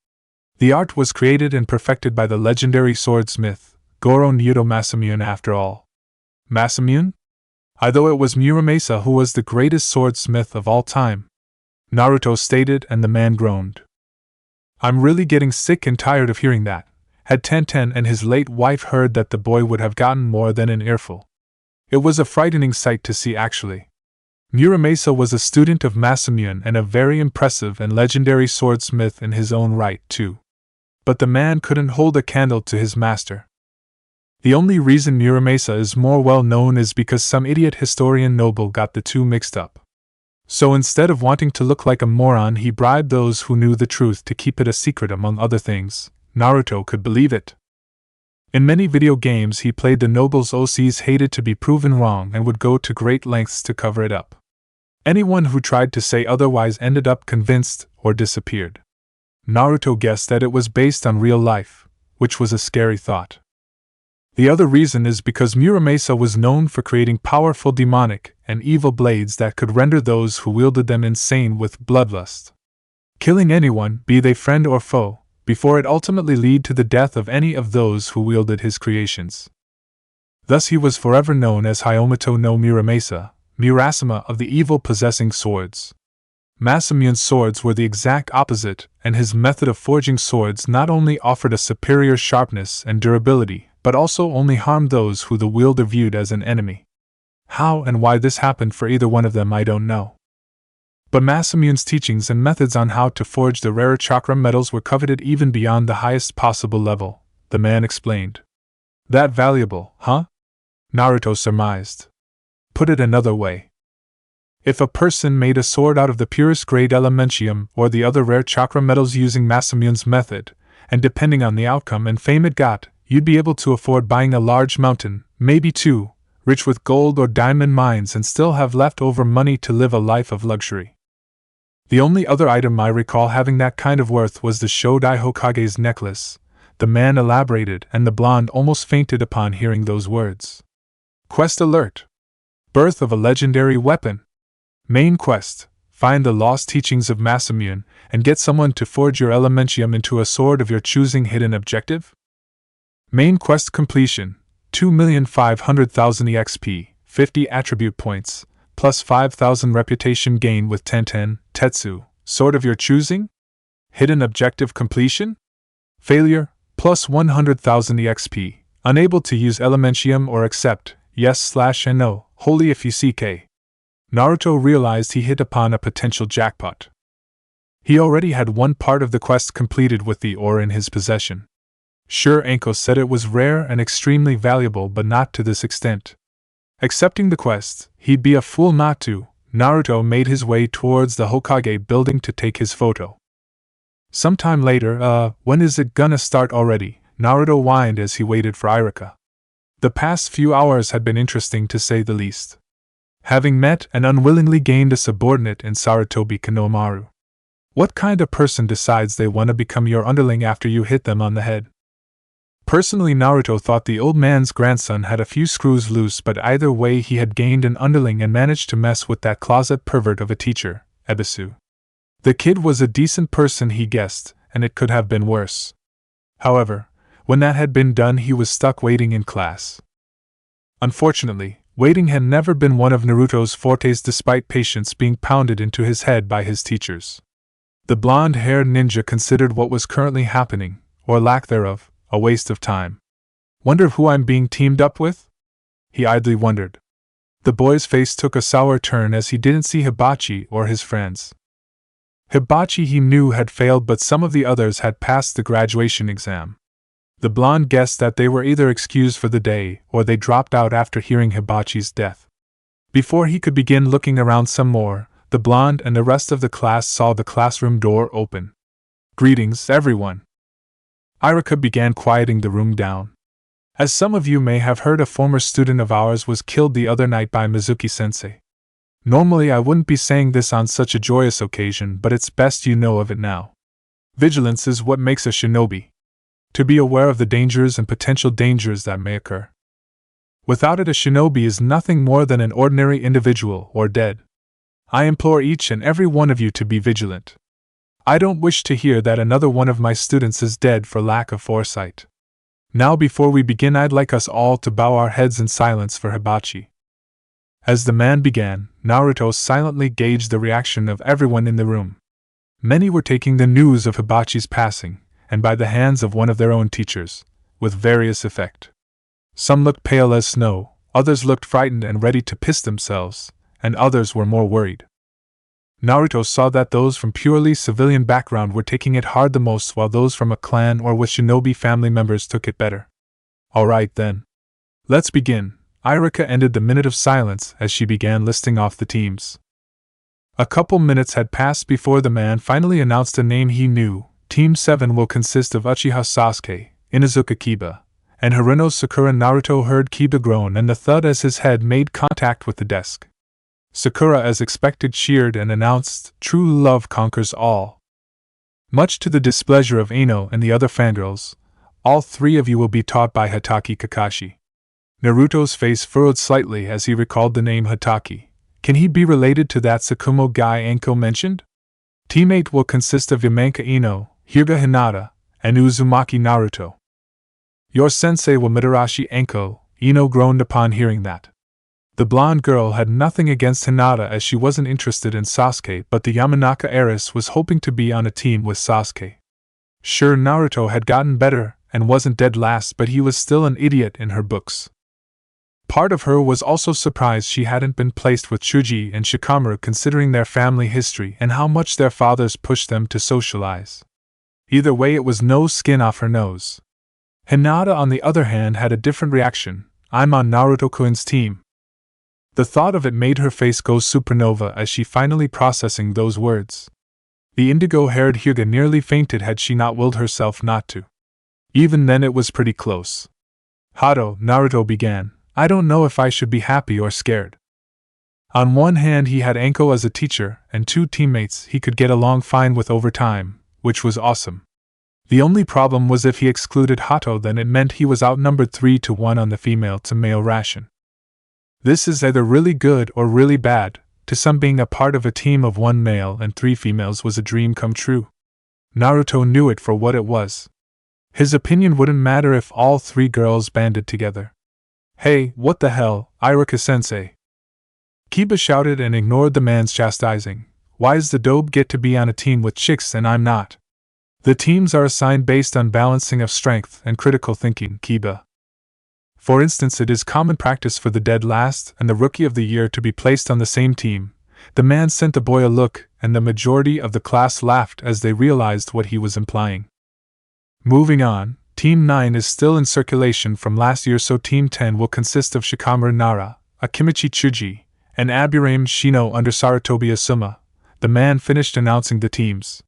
The art was created and perfected by the legendary swordsmith, Goro Nyuto Masamune after all. Masamune? Although it was Muramasa who was the greatest swordsmith of all time, Naruto stated, and the man groaned. I'm really getting sick and tired of hearing that. Had Tenten and his late wife heard that, the boy would have gotten more than an earful. It was a frightening sight to see, actually. Muramasa was a student of Masamune and a very impressive and legendary swordsmith in his own right, too. But the man couldn't hold a candle to his master. The only reason Muramasa is more well known is because some idiot historian noble got the two mixed up. So instead of wanting to look like a moron, he bribed those who knew the truth to keep it a secret, among other things. Naruto could believe it. In many video games he played the noble's OCs, hated to be proven wrong and would go to great lengths to cover it up. Anyone who tried to say otherwise ended up convinced or disappeared. Naruto guessed that it was based on real life, which was a scary thought. The other reason is because Muramasa was known for creating powerful demonic and evil blades that could render those who wielded them insane with bloodlust, killing anyone, be they friend or foe, before it ultimately lead to the death of any of those who wielded his creations. Thus he was forever known as Hyomato no Muramasa, Murasama of the evil possessing swords. Masamune's swords were the exact opposite, and his method of forging swords not only offered a superior sharpness and durability, but also only harmed those who the wielder viewed as an enemy. How and why this happened for either one of them I don't know. But Masamune's teachings and methods on how to forge the rarer chakra metals were coveted even beyond the highest possible level, the man explained. That valuable, huh? Naruto surmised. Put it another way. If a person made a sword out of the purest grade elementium or the other rare chakra metals using Masamune's method, and depending on the outcome and fame it got, you'd be able to afford buying a large mountain, maybe two, rich with gold or diamond mines and still have leftover money to live a life of luxury. The only other item I recall having that kind of worth was the Shodai Hokage's necklace, the man elaborated, and the blonde almost fainted upon hearing those words. Quest alert! Birth of a legendary weapon! Main quest: find the lost teachings of Masamune and get someone to forge your elementium into a sword of your choosing. Hidden objective? Main quest completion: 2,500,000 EXP, 50 attribute points, plus 5,000 reputation gain with Tenten, Tetsu, sword of your choosing? Hidden objective completion? Failure, plus 100,000 EXP, unable to use elementium or accept, yes/no, wholly if you CK. Naruto realized he hit upon a potential jackpot. He already had one part of the quest completed with the ore in his possession. Sure, Anko said it was rare and extremely valuable, but not to this extent. Accepting the quest, he'd be a fool not to. Naruto made his way towards the Hokage building to take his photo. Sometime later, when is it gonna start already? Naruto whined as he waited for Iruka. The past few hours had been interesting to say the least. Having met and unwillingly gained a subordinate in Sarutobi Kanomaru. What kind of person decides they want to become your underling after you hit them on the head? Personally, Naruto thought the old man's grandson had a few screws loose, but either way he had gained an underling and managed to mess with that closet pervert of a teacher, Ebisu. The kid was a decent person, he guessed, and it could have been worse. However, when that had been done, he was stuck waiting in class. Unfortunately, waiting had never been one of Naruto's fortes despite patience being pounded into his head by his teachers. The blonde-haired ninja considered what was currently happening, or lack thereof, a waste of time. Wonder who I'm being teamed up with? He idly wondered. The boy's face took a sour turn as he didn't see Hibachi or his friends. Hibachi he knew had failed, but some of the others had passed the graduation exam. The blonde guessed that they were either excused for the day or they dropped out after hearing Hibachi's death. Before he could begin looking around some more, the blonde and the rest of the class saw the classroom door open. Greetings, everyone. Iruka began quieting the room down. As some of you may have heard, a former student of ours was killed the other night by Mizuki-sensei. Normally I wouldn't be saying this on such a joyous occasion, but it's best you know of it now. Vigilance is what makes a shinobi. To be aware of the dangers and potential dangers that may occur. Without it, a shinobi is nothing more than an ordinary individual or dead. I implore each and every one of you to be vigilant. I don't wish to hear that another one of my students is dead for lack of foresight. Now, before we begin, I'd like us all to bow our heads in silence for Hibachi. As the man began, Naruto silently gauged the reaction of everyone in the room. Many were taking the news of Hibachi's passing, and by the hands of one of their own teachers, with various effect. Some looked pale as snow, others looked frightened and ready to piss themselves, and others were more worried. Naruto saw that those from purely civilian background were taking it hard the most, while those from a clan or with shinobi family members took it better. Alright then. Let's begin. Iruka ended the minute of silence as she began listing off the teams. A couple minutes had passed before the man finally announced a name he knew. Team 7 will consist of Uchiha Sasuke, Inuzuka Kiba, and Haruno Sakura. Naruto heard Kiba groan and the thud as his head made contact with the desk. Sakura, as expected, cheered and announced, "True love conquers all." Much to the displeasure of Ino and the other fangirls, all three of you will be taught by Hatake Kakashi. Naruto's face furrowed slightly as he recalled the name Hatake. Can he be related to that Tsukumo guy Anko mentioned? Team 8 will consist of Yamanka Ino, Hyuga Hinata, and Uzumaki Naruto. Your sensei will Mitarashi Anko. Ino groaned upon hearing that. The blonde girl had nothing against Hinata as she wasn't interested in Sasuke, but the Yamanaka heiress was hoping to be on a team with Sasuke. Sure, Naruto had gotten better and wasn't dead last, but he was still an idiot in her books. Part of her was also surprised she hadn't been placed with Chuji and Shikamaru, considering their family history and how much their fathers pushed them to socialize. Either way, it was no skin off her nose. Hinata, on the other hand, had a different reaction. I'm on Naruto-kun's team. The thought of it made her face go supernova as she finally processing those words. The indigo-haired Hyuga nearly fainted had she not willed herself not to. Even then it was pretty close. Hado, Naruto began, I don't know if I should be happy or scared. On one hand, he had Anko as a teacher and 2 teammates he could get along fine with over time, which was awesome. The only problem was if he excluded Hato, then it meant he was outnumbered 3-1 on the female-to-male ration. This is either really good or really bad. To some, being a part of a team of 1 male and 3 females was a dream come true. Naruto knew it for what it was. His opinion wouldn't matter if all 3 girls banded together. Hey, what the hell, Iruka-sensei? Kiba shouted and ignored the man's chastising. Why's the dope get to be on a team with chicks and I'm not? The teams are assigned based on balancing of strength and critical thinking, Kiba. For instance, it is common practice for the dead last and the rookie of the year to be placed on the same team. The man sent the boy a look, and the majority of the class laughed as they realized what he was implying. Moving on, Team 9 is still in circulation from last year, so Team 10 will consist of Shikamaru Nara, Akimichi Chuji, and Aburame Shino under Sarutobi Asuma. The man finished announcing the teams.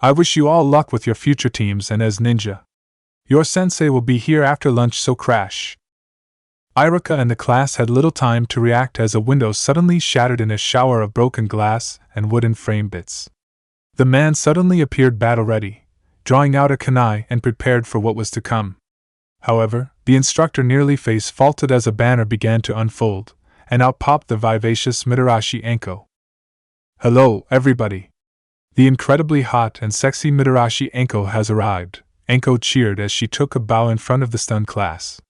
I wish you all luck with your future teams, and as ninja. Your sensei will be here after lunch, so crash. Iruka and the class had little time to react as a window suddenly shattered in a shower of broken glass and wooden frame bits. The man suddenly appeared battle-ready, drawing out a kunai and prepared for what was to come. However, the instructor nearly face-faulted as a banner began to unfold, and out popped the vivacious Mitarashi Anko. Hello, everybody! The incredibly hot and sexy Mitarashi Anko has arrived. Anko cheered as she took a bow in front of the stunned class.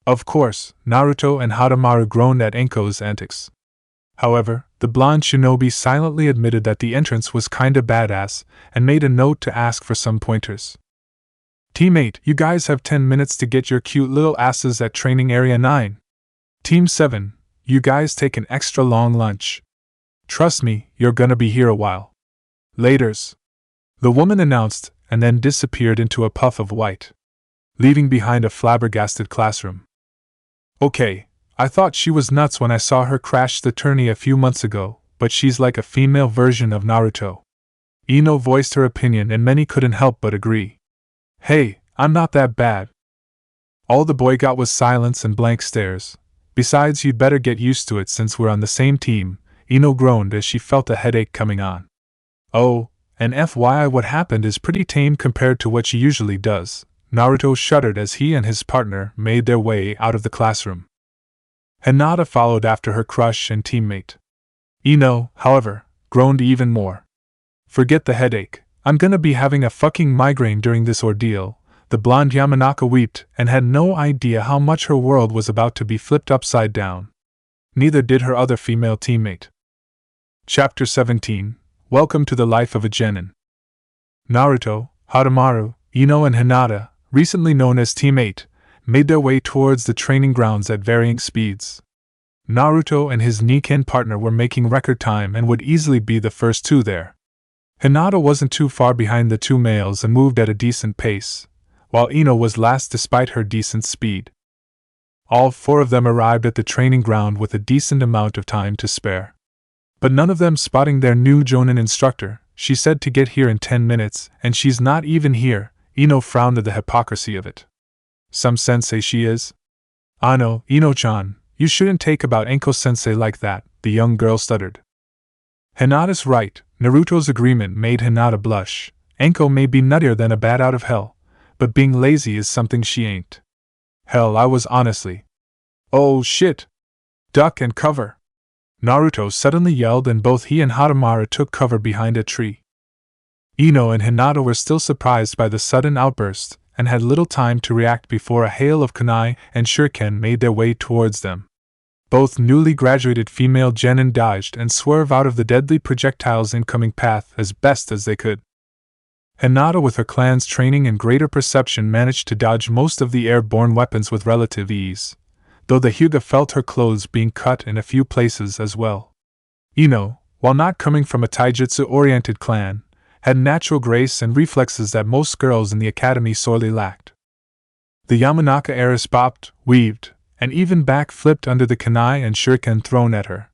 Of course, Naruto and Hadamaru groaned at Anko's antics. However, the blonde shinobi silently admitted that the entrance was kinda badass and made a note to ask for some pointers. Team 8, you guys have 10 minutes to get your cute little asses at training area 9. Team 7, you guys take an extra long lunch. Trust me, you're gonna be here a while. Laters. The woman announced, and then disappeared into a puff of white, leaving behind a flabbergasted classroom. Okay, I thought she was nuts when I saw her crash the tourney a few months ago, but she's like a female version of Naruto. Ino voiced her opinion and many couldn't help but agree. Hey, I'm not that bad. All the boy got was silence and blank stares. Besides, you'd better get used to it since we're on the same team, Ino groaned as she felt a headache coming on. Oh, and FYI, what happened is pretty tame compared to what she usually does. Naruto shuddered as he and his partner made their way out of the classroom. Hinata followed after her crush and teammate. Ino, however, groaned even more. Forget the headache, I'm gonna be having a fucking migraine during this ordeal. The blonde Yamanaka wept and had no idea how much her world was about to be flipped upside down. Neither did her other female teammate. Chapter 17. Welcome to the life of a genin. Naruto, Hadamaru, Ino and Hinata, recently known as Team 8, made their way towards the training grounds at varying speeds. Naruto and his Nikken partner were making record time and would easily be the first 2 there. Hinata wasn't too far behind the 2 males and moved at a decent pace, while Ino was last despite her decent speed. All 4 of them arrived at the training ground with a decent amount of time to spare. But none of them spotting their new Jonin instructor. She said to get here in 10 minutes, and she's not even here. Ino frowned at the hypocrisy of it. Some sensei she is. Ano, Ino-chan, you shouldn't take about Anko-sensei like that, the young girl stuttered. Hinata's right, Naruto's agreement made Hinata blush. Anko may be nuttier than a bat out of hell, but being lazy is something she ain't. Hell, I was honestly. Oh shit! Duck and cover! Naruto suddenly yelled and both he and Hadamaru took cover behind a tree. Ino and Hinata were still surprised by the sudden outburst, and had little time to react before a hail of kunai and shuriken made their way towards them. Both newly graduated female genin dodged and swerved out of the deadly projectile's incoming path as best as they could. Hinata, with her clan's training and greater perception, managed to dodge most of the airborne weapons with relative ease, though the Hyuga felt her clothes being cut in a few places as well. Ino, while not coming from a taijutsu-oriented clan, had natural grace and reflexes that most girls in the academy sorely lacked. The Yamanaka heiress bopped, weaved, and even back-flipped under the kunai and shuriken thrown at her.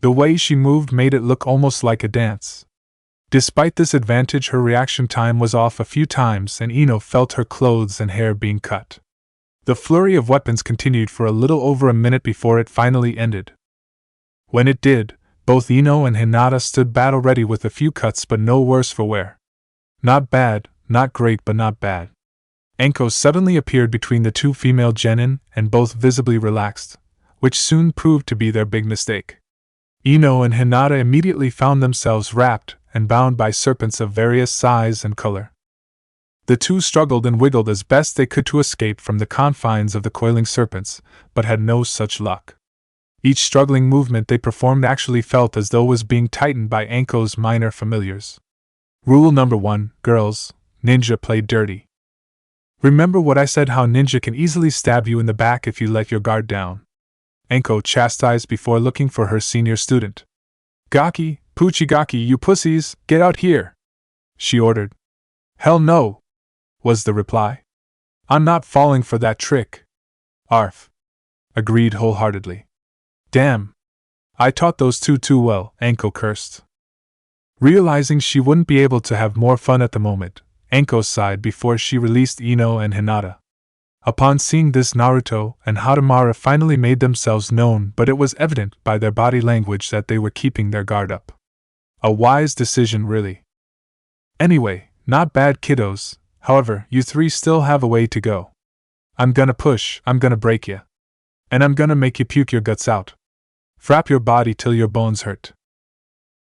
The way she moved made it look almost like a dance. Despite this advantage, her reaction time was off a few times and Ino felt her clothes and hair being cut. The flurry of weapons continued for a little over a minute before it finally ended. When it did, both Ino and Hinata stood battle-ready with a few cuts but no worse for wear. Not bad, not great, but not bad. Anko suddenly appeared between the two female genin and both visibly relaxed, which soon proved to be their big mistake. Ino and Hinata immediately found themselves wrapped and bound by serpents of various size and color. The two struggled and wiggled as best they could to escape from the confines of the coiling serpents, but had no such luck. Each struggling movement they performed actually felt as though it was being tightened by Anko's minor familiars. Rule number 1, girls, ninja play dirty. Remember what I said, how ninja can easily stab you in the back if you let your guard down. Anko chastised before looking for her senior student. Gaki, Puchigaki, you pussies, get out here! She ordered. Hell no! Was the reply. I'm not falling for that trick. Arf. Agreed wholeheartedly. Damn. I taught those two too well, Anko cursed. Realizing she wouldn't be able to have more fun at the moment, Anko sighed before she released Ino and Hinata. Upon seeing this, Naruto and Hadamara finally made themselves known, but it was evident by their body language that they were keeping their guard up. A wise decision, really. Anyway, not bad, kiddos. However, you three still have a way to go. I'm gonna push, I'm gonna break you. And I'm gonna make you puke your guts out. Frap your body till your bones hurt.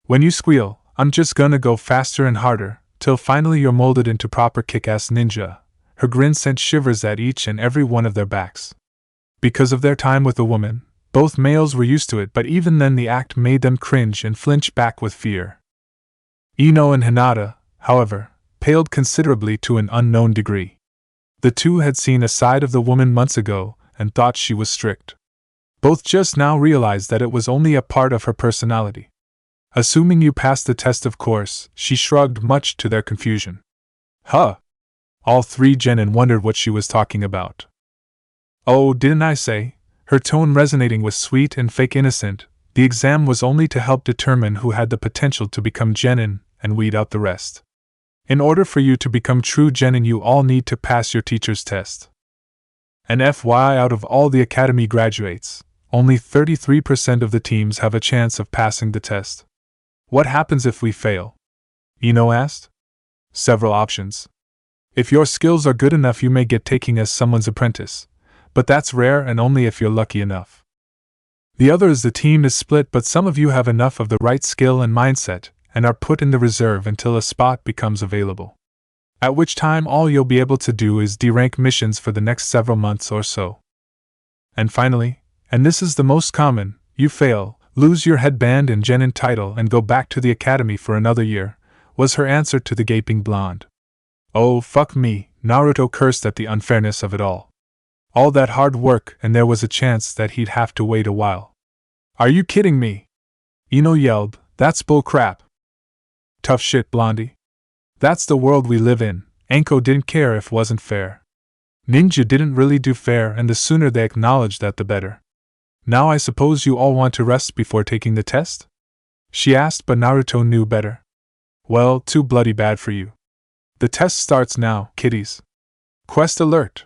When you squeal, I'm just gonna go faster and harder, till finally you're molded into proper kick-ass ninja. Her grin sent shivers at each and every one of their backs. Because of their time with the woman, both males were used to it, but even then the act made them cringe and flinch back with fear. Ino and Hinata, however, paled considerably to an unknown degree. The two had seen a side of the woman months ago and thought she was strict. Both just now realized that it was only a part of her personality. Assuming you passed the test, of course, she shrugged, much to their confusion. Huh! All three genin wondered what she was talking about. Oh, didn't I say? Her tone resonating with sweet and fake innocent. The exam was only to help determine who had the potential to become genin and weed out the rest. In order for you to become true genin, you all need to pass your teacher's test. And FYI, out of all the academy graduates, only 33% of the teams have a chance of passing the test. What happens if we fail? Ino asked. Several options. If your skills are good enough, you may get taken as someone's apprentice, but that's rare and only if you're lucky enough. The other is the team is split, but some of you have enough of the right skill and mindset and are put in the reserve until a spot becomes available. At which time all you'll be able to do is D-rank missions for the next several months or so. And finally, and this is the most common, you fail, lose your headband and genin title and go back to the academy for another year, was her answer to the gaping blonde. Oh, fuck me, Naruto cursed at the unfairness of it all. All that hard work, and there was a chance that he'd have to wait a while. Are you kidding me? Ino yelled, that's bull crap. Tough shit, Blondie. That's the world we live in. Anko didn't care if it wasn't fair. Ninja didn't really do fair, and the sooner they acknowledged that, the better. Now I suppose you all want to rest before taking the test? She asked, but Naruto knew better. Well, too bloody bad for you. The test starts now, kiddies. Quest alert.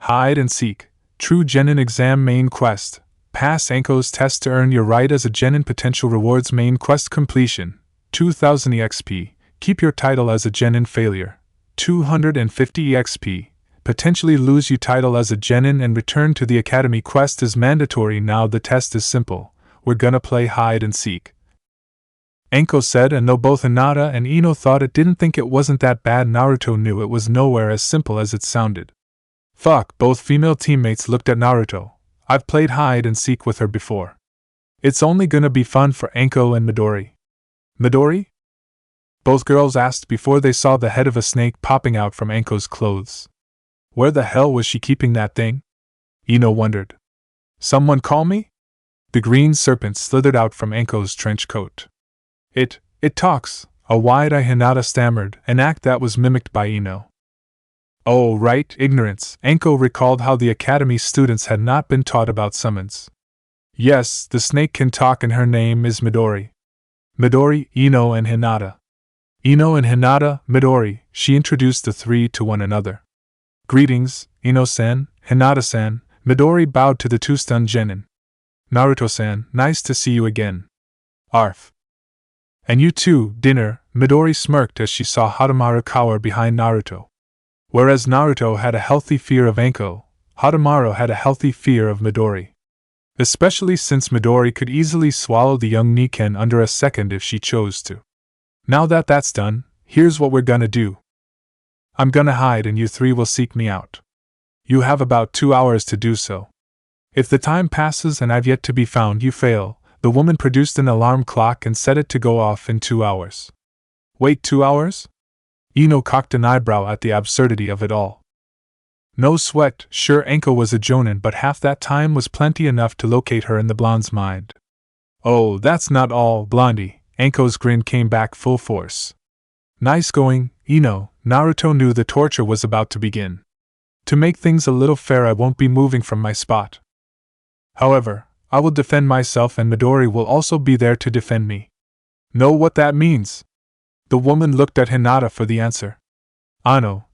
Hide and seek. True genin exam main quest. Pass Anko's test to earn your right as a genin. Potential rewards: main quest completion, 2000 EXP. Keep your title as a genin. Failure, 250 EXP. Potentially lose your title as a genin and return to the academy. Quest is mandatory now. The test is simple. We're gonna play hide and seek. Anko said, and though both Hinata and Ino thought it, didn't think it wasn't that bad, Naruto knew it was nowhere as simple as it sounded. Fuck, both female teammates looked at Naruto, I've played hide and seek with her before. It's only gonna be fun for Anko and Midori. Midori? Both girls asked before they saw the head of a snake popping out from Anko's clothes. Where the hell was she keeping that thing? Ino wondered. Someone call me? The green serpent slithered out from Anko's trench coat. It talks, a wide-eyed Hinata stammered, an act that was mimicked by Ino. Oh, right, ignorance. Anko recalled how the academy students had not been taught about summons. Yes, the snake can talk and her name is Midori. Midori, Ino, and Hinata. Ino and Hinata, Midori, she introduced the three to one another. Greetings, Ino-san, Hinata-san. Midori bowed to the two stunned genin. Naruto-san, nice to see you again. Arf. And you too, dinner, Midori smirked as she saw Hadamaru cower behind Naruto. Whereas Naruto had a healthy fear of Anko, Hadamaru had a healthy fear of Midori. Especially since Midori could easily swallow the young Niken under a second if she chose to. Now that that's done, here's what we're gonna do. I'm gonna hide and you three will seek me out. You have about 2 hours to do so. If the time passes and I've yet to be found, you fail. The woman produced an alarm clock and set it to go off in 2 hours. Wait, 2 hours? Ino cocked an eyebrow at the absurdity of it all. No sweat, sure Anko was a jonin, but half that time was plenty enough to locate her in the blonde's mind. Oh, that's not all, Blondie. Anko's grin came back full force. Nice going, Ino. Naruto knew the torture was about to begin. To make things a little fair, I won't be moving from my spot. However, I will defend myself and Midori will also be there to defend me. Know what that means? The woman looked at Hinata for the answer. Ano,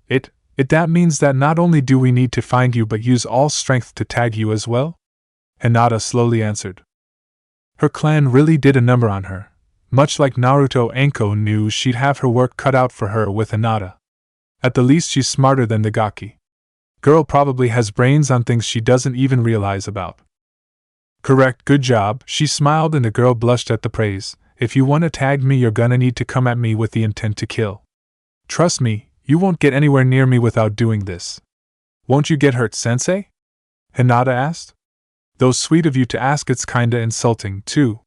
that means that not only do we need to find you but use all strength to tag you as well? Hinata slowly answered. Her clan really did a number on her. Much like Naruto, Anko knew she'd have her work cut out for her with Hinata. At the least she's smarter than the Gaki. Girl probably has brains on things she doesn't even realize about. Correct, good job, she smiled and the girl blushed at the praise. If you want to tag me, you're gonna need to come at me with the intent to kill. Trust me, you won't get anywhere near me without doing this. Won't you get hurt, sensei? Hinata asked. Though sweet of you to ask, it's kinda insulting, too.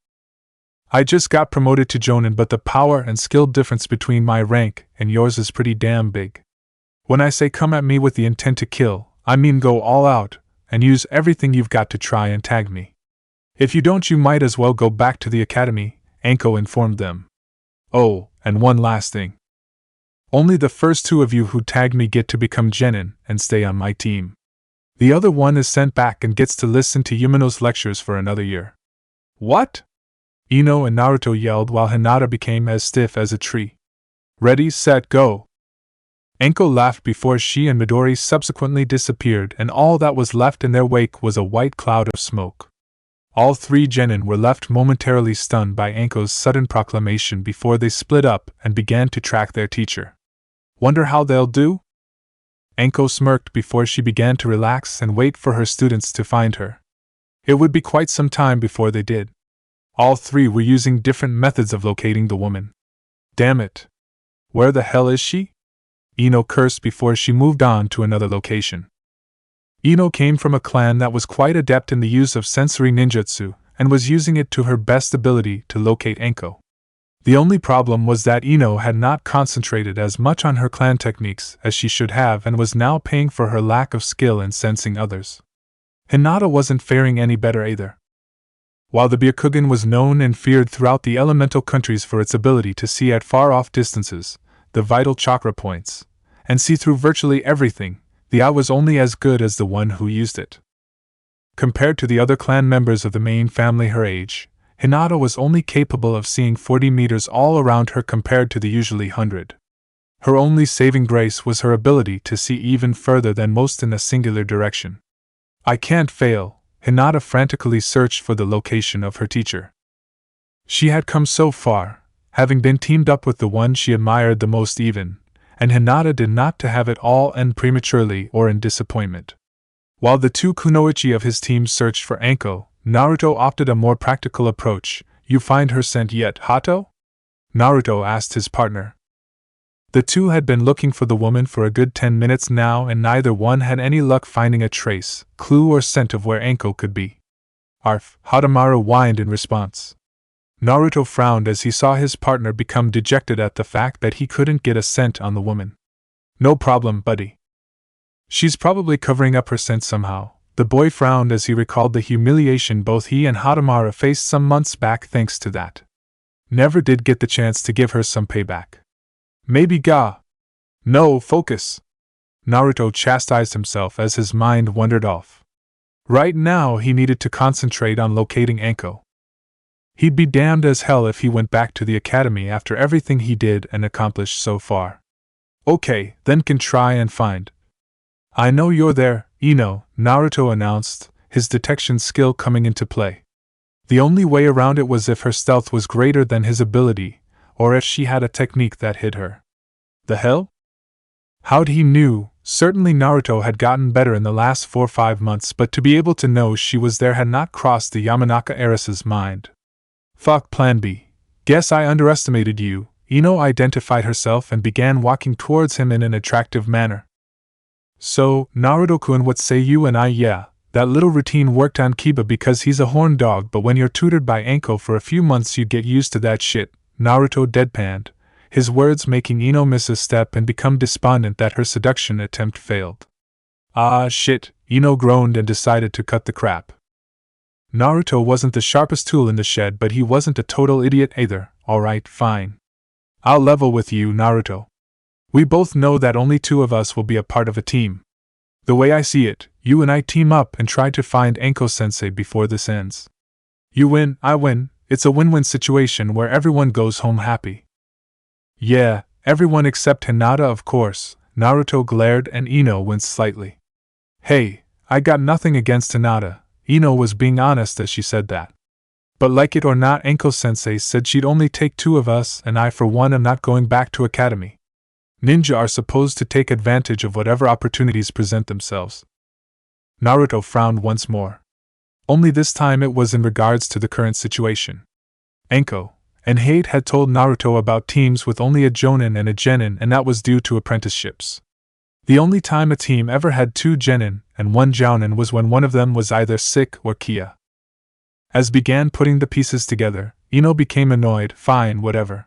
I just got promoted to jonin, but the power and skill difference between my rank and yours is pretty damn big. When I say come at me with the intent to kill, I mean go all out, and use everything you've got to try and tag me. If you don't, you might as well go back to the academy, Anko informed them. Oh, and one last thing. Only the first 2 of you who tag me get to become genin and stay on my team. The other one is sent back and gets to listen to Yumino's lectures for another year. What? Ino and Naruto yelled while Hinata became as stiff as a tree. Ready, set, go. Anko laughed before she and Midori subsequently disappeared, and all that was left in their wake was a white cloud of smoke. All 3 genin were left momentarily stunned by Anko's sudden proclamation before they split up and began to track their teacher. Wonder how they'll do? Anko smirked before she began to relax and wait for her students to find her. It would be quite some time before they did. All 3 were using different methods of locating the woman. Damn it! Where the hell is she? Ino cursed before she moved on to another location. Ino came from a clan that was quite adept in the use of sensory ninjutsu, and was using it to her best ability to locate Anko. The only problem was that Ino had not concentrated as much on her clan techniques as she should have and was now paying for her lack of skill in sensing others. Hinata wasn't faring any better either. While the Byakugan was known and feared throughout the elemental countries for its ability to see at far-off distances, the vital chakra points, and see through virtually everything, the eye was only as good as the one who used it. Compared to the other clan members of the main family her age, Hinata was only capable of seeing 40 meters all around her compared to the usually 100. Her only saving grace was her ability to see even further than most in a singular direction. I can't fail, Hinata frantically searched for the location of her teacher. She had come so far, having been teamed up with the one she admired the most even, and Hinata did not to have it all end prematurely or in disappointment. While the 2 kunoichi of his team searched for Anko, Naruto opted a more practical approach. You find her sent yet, Hato? Naruto asked his partner. The two had been looking for the woman for a good 10 minutes now, and neither one had any luck finding a trace, clue, or scent of where Anko could be. Arf, Hadamaru whined in response. Naruto frowned as he saw his partner become dejected at the fact that he couldn't get a scent on the woman. No problem, buddy. She's probably covering up her scent somehow. The boy frowned as he recalled the humiliation both he and Hadamaru faced some months back thanks to that. Never did get the chance to give her some payback. Maybe ga. No, focus. Naruto chastised himself as his mind wandered off. Right now he needed to concentrate on locating Anko. He'd be damned as hell if he went back to the academy after everything he did and accomplished so far. Okay, then can try and find. I know you're there, Ino, Naruto announced, his detection skill coming into play. The only way around it was if her stealth was greater than his ability, or if she had a technique that hid her. The hell? How'd he knew? Certainly Naruto had gotten better in the last 4 or 5 months, but to be able to know she was there had not crossed the Yamanaka heiress's mind. Fuck, plan B. Guess I underestimated you. Ino identified herself and began walking towards him in an attractive manner. So, Naruto-kun, what say you and I? Yeah, that little routine worked on Kiba because he's a horn dog, but when you're tutored by Anko for a few months you'd get used to that shit, Naruto deadpanned, his words making Ino miss a step and become despondent that her seduction attempt failed. Ah shit, Ino groaned and decided to cut the crap. Naruto wasn't the sharpest tool in the shed, but he wasn't a total idiot either. Alright, fine. I'll level with you, Naruto. We both know that only 2 of us will be a part of a team. The way I see it, you and I team up and try to find Anko-sensei before this ends. You win, I win, it's a win-win situation where everyone goes home happy. Yeah, everyone except Hinata, of course. Naruto glared and Ino winced slightly. Hey, I got nothing against Hinata. Ino was being honest as she said that. But like it or not, Anko-sensei said she'd only take 2 of us, and I for one am not going back to academy. Ninja are supposed to take advantage of whatever opportunities present themselves. Naruto frowned once more. Only this time it was in regards to the current situation. Anko and Hate had told Naruto about teams with only a Jonin and a Genin, and that was due to apprenticeships. The only time a team ever had 2 Genin and 1 Jounin was when one of them was either sick or Kia. As began putting the pieces together, Ino became annoyed. Fine, whatever.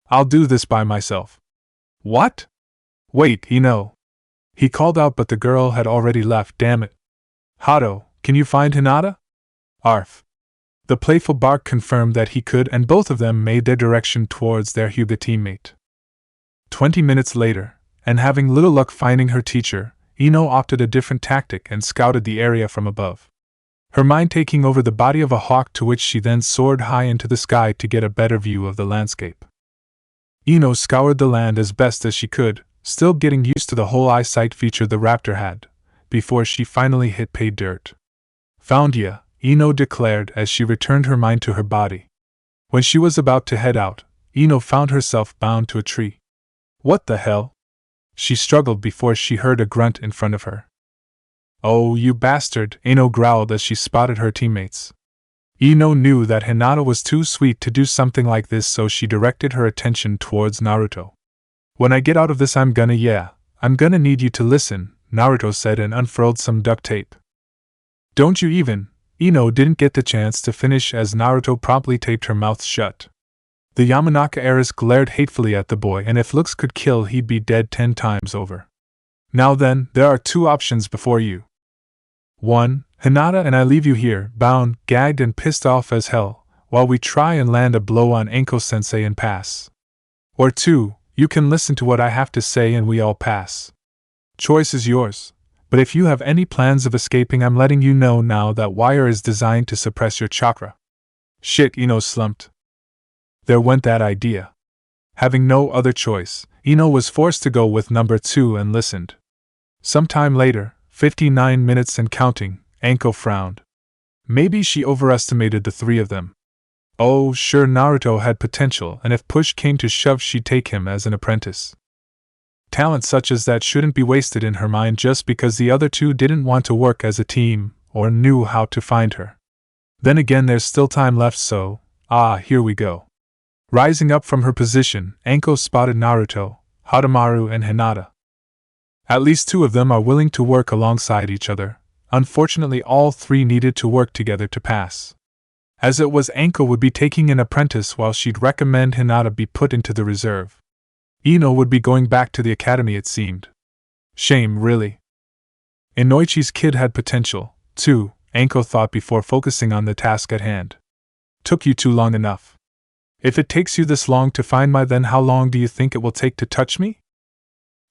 I'll do this by myself. What? Wait, Ino. He called out, but the girl had already left. Damn it. Hato, can you find Hinata? Arf. The playful bark confirmed that he could, and both of them made their direction towards their Hyuga teammate. 20 minutes later, and having little luck finding her teacher, Ino opted a different tactic and scouted the area from above. Her mind taking over the body of a hawk, to which she then soared high into the sky to get a better view of the landscape. Ino scoured the land as best as she could, still getting used to the whole eyesight feature the raptor had, before she finally hit pay dirt. Found ya, Ino declared as she returned her mind to her body. When she was about to head out, Ino found herself bound to a tree. What the hell? She struggled before she heard a grunt in front of her. Oh, you bastard, Ino growled as she spotted her teammates. Ino knew that Hinata was too sweet to do something like this, so she directed her attention towards Naruto. When I get out of this I'm gonna need you to listen, Naruto said and unfurled some duct tape. Don't you even? Ino didn't get the chance to finish as Naruto promptly taped her mouth shut. The Yamanaka heiress glared hatefully at the boy, and if looks could kill he'd be dead 10 times over. Now then, there are 2 options before you. 1. Hinata and I leave you here, bound, gagged and pissed off as hell, while we try and land a blow on Anko-sensei and pass. Or 2. You can listen to what I have to say and we all pass. Choice is yours, but if you have any plans of escaping I'm letting you know now that wire is designed to suppress your chakra. Shit, Ino slumped. There went that idea. Having no other choice, Ino was forced to go with number 2 and listened. Sometime later, 59 minutes and counting, Anko frowned. Maybe she overestimated the 3 of them. Oh, sure, Naruto had potential, and if push came to shove she'd take him as an apprentice. Talent such as that shouldn't be wasted in her mind just because the other 2 didn't want to work as a team, or knew how to find her. Then again, there's still time left, so, here we go. Rising up from her position, Anko spotted Naruto, Hadamaru and Hinata. At least two of them are willing to work alongside each other. Unfortunately, all three needed to work together to pass. As it was, Anko would be taking an apprentice while she'd recommend Hinata be put into the reserve. Ino would be going back to the academy, it seemed. Shame, really. Inoichi's kid had potential, too, Anko thought before focusing on the task at hand. Took you too long enough. If it takes you this long to find me, then how long do you think it will take to touch me?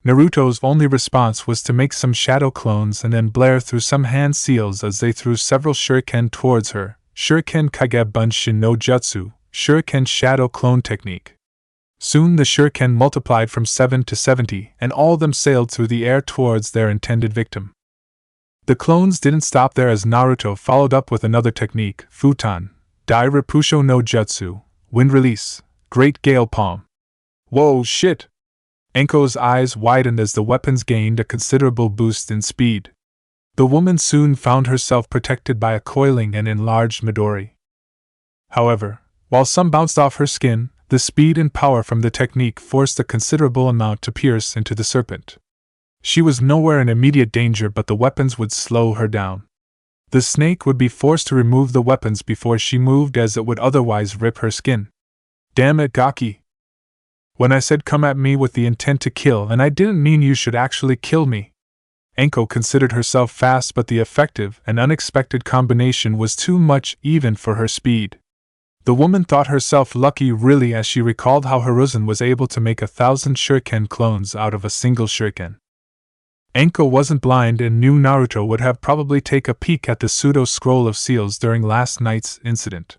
Naruto's only response was to make some shadow clones and then blare through some hand seals as they threw several shuriken towards her. Shuriken Kage Bunshin no Jutsu, Shuriken Shadow Clone Technique. Soon the shuriken multiplied from 7 to 70, and all of them sailed through the air towards their intended victim. The clones didn't stop there as Naruto followed up with another technique, Futon, Dai Repusho no Jutsu, Wind Release, Great Gale Palm. Whoa, shit! Anko's eyes widened as the weapons gained a considerable boost in speed. The woman soon found herself protected by a coiling and enlarged Midori. However, while some bounced off her skin, the speed and power from the technique forced a considerable amount to pierce into the serpent. She was nowhere in immediate danger, but the weapons would slow her down. The snake would be forced to remove the weapons before she moved, as it would otherwise rip her skin. Damn it, Gaki! When I said come at me with the intent to kill, and I didn't mean you should actually kill me. Anko considered herself fast, but the effective and unexpected combination was too much even for her speed. The woman thought herself lucky, really, as she recalled how Hiruzen was able to make 1,000 shuriken clones out of a single shuriken. Anko wasn't blind and knew Naruto would have probably taken a peek at the pseudo-scroll of seals during last night's incident.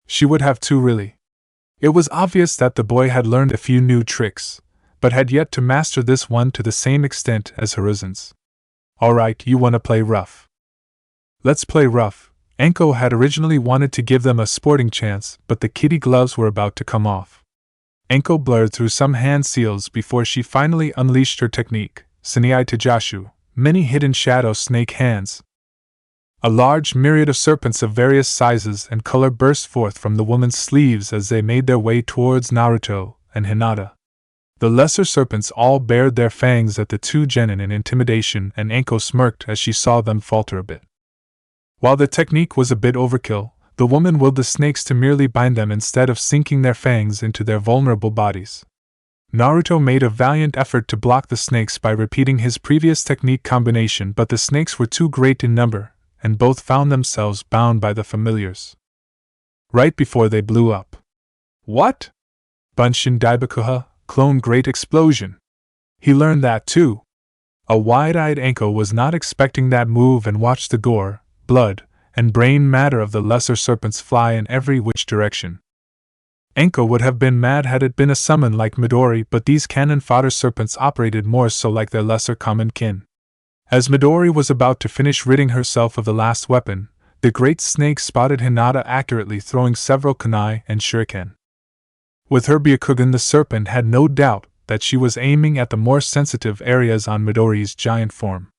She would have too, really. It was obvious that the boy had learned a few new tricks, but had yet to master this one to the same extent as Hiruzen's. Alright, you wanna play rough. Let's play rough. Anko had originally wanted to give them a sporting chance, but the kitty gloves were about to come off. Anko blurred through some hand seals before she finally unleashed her technique, Seniai Tajashu, many hidden shadow snake hands. A large myriad of serpents of various sizes and color burst forth from the woman's sleeves as they made their way towards Naruto and Hinata. The lesser serpents all bared their fangs at the two genin in intimidation, and Anko smirked as she saw them falter a bit. While the technique was a bit overkill, the woman willed the snakes to merely bind them instead of sinking their fangs into their vulnerable bodies. Naruto made a valiant effort to block the snakes by repeating his previous technique combination, but the snakes were too great in number, and both found themselves bound by the familiars. Right before they blew up. What? Bunshin Daibakuha, clone Great Explosion. He learned that too. A wide-eyed Anko was not expecting that move and watched the gore, blood, and brain matter of the lesser serpents fly in every which direction. Anko would have been mad had it been a summon like Midori, but these cannon fodder serpents operated more so like their lesser common kin. As Midori was about to finish ridding herself of the last weapon, the great snake spotted Hinata accurately throwing several kunai and shuriken. With her Byakugan, the serpent had no doubt that she was aiming at the more sensitive areas on Midori's giant form.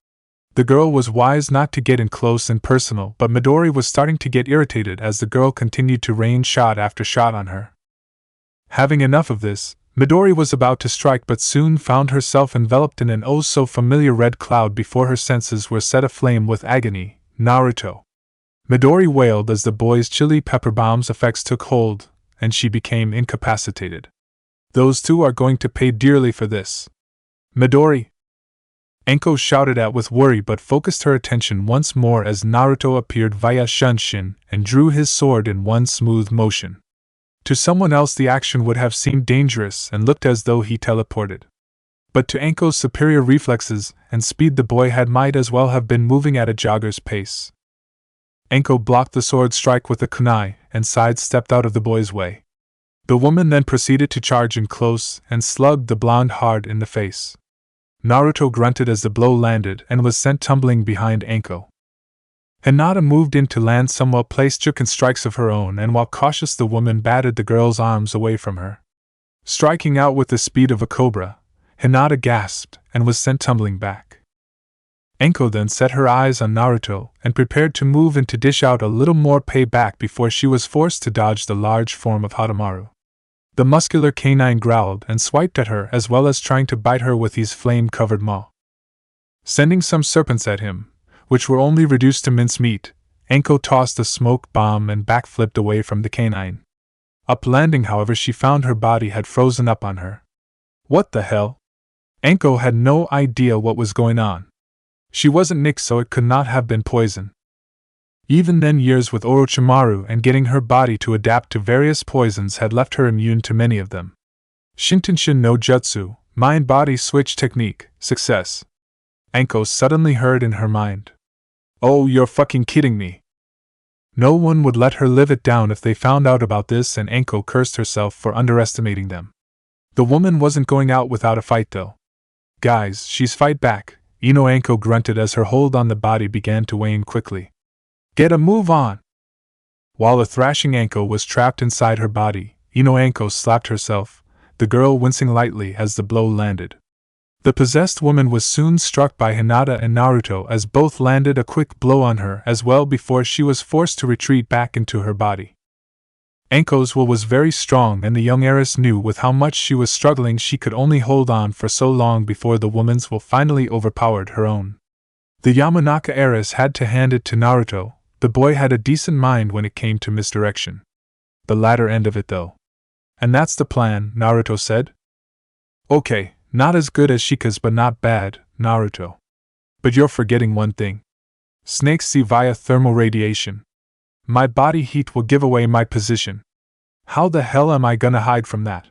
The girl was wise not to get in close and personal, but Midori was starting to get irritated as the girl continued to rain shot after shot on her. Having enough of this, Midori was about to strike, but soon found herself enveloped in an oh-so-familiar red cloud before her senses were set aflame with agony. Naruto! Midori wailed as the boy's chili pepper bomb's effects took hold, and she became incapacitated. Those two are going to pay dearly for this. Midori! Anko shouted at with worry, but focused her attention once more as Naruto appeared via Shunshin and drew his sword in one smooth motion. To someone else the action would have seemed dangerous and looked as though he teleported. But to Anko's superior reflexes and speed, the boy might as well have been moving at a jogger's pace. Anko blocked the sword strike with a kunai and sidestepped out of the boy's way. The woman then proceeded to charge in close and slugged the blonde hard in the face. Naruto grunted as the blow landed and was sent tumbling behind Anko. Hinata moved in to land some well-placed juken strikes of her own, and while cautious the woman batted the girl's arms away from her. Striking out with the speed of a cobra, Hinata gasped and was sent tumbling back. Anko then set her eyes on Naruto and prepared to move in to dish out a little more payback before she was forced to dodge the large form of Hadamaru. The muscular canine growled and swiped at her as well as trying to bite her with his flame-covered maw. Sending some serpents at him, which were only reduced to mincemeat, Anko tossed a smoke bomb and backflipped away from the canine. Up landing, however, she found her body had frozen up on her. What the hell? Anko had no idea what was going on. She wasn't Nick, so it could not have been poison. Even then, years with Orochimaru and getting her body to adapt to various poisons had left her immune to many of them. Shintenshin no Jutsu, mind-body switch technique, success. Anko suddenly heard in her mind. Oh, you're fucking kidding me. No one would let her live it down if they found out about this, and Anko cursed herself for underestimating them. The woman wasn't going out without a fight though. Guys, she's fight back, Anko grunted as her hold on the body began to wane quickly. Get a move on! While the thrashing Anko was trapped inside her body, Anko slapped herself, the girl wincing lightly as the blow landed. The possessed woman was soon struck by Hinata and Naruto as both landed a quick blow on her as well before she was forced to retreat back into her body. Anko's will was very strong, and the young heiress knew with how much she was struggling she could only hold on for so long before the woman's will finally overpowered her own. The Yamanaka heiress had to hand it to Naruto. The boy had a decent mind when it came to misdirection. The latter end of it though. And that's the plan, Naruto said. Okay, not as good as Shika's but not bad, Naruto. But you're forgetting one thing. Snakes see via thermal radiation. My body heat will give away my position. How the hell am I gonna hide from that?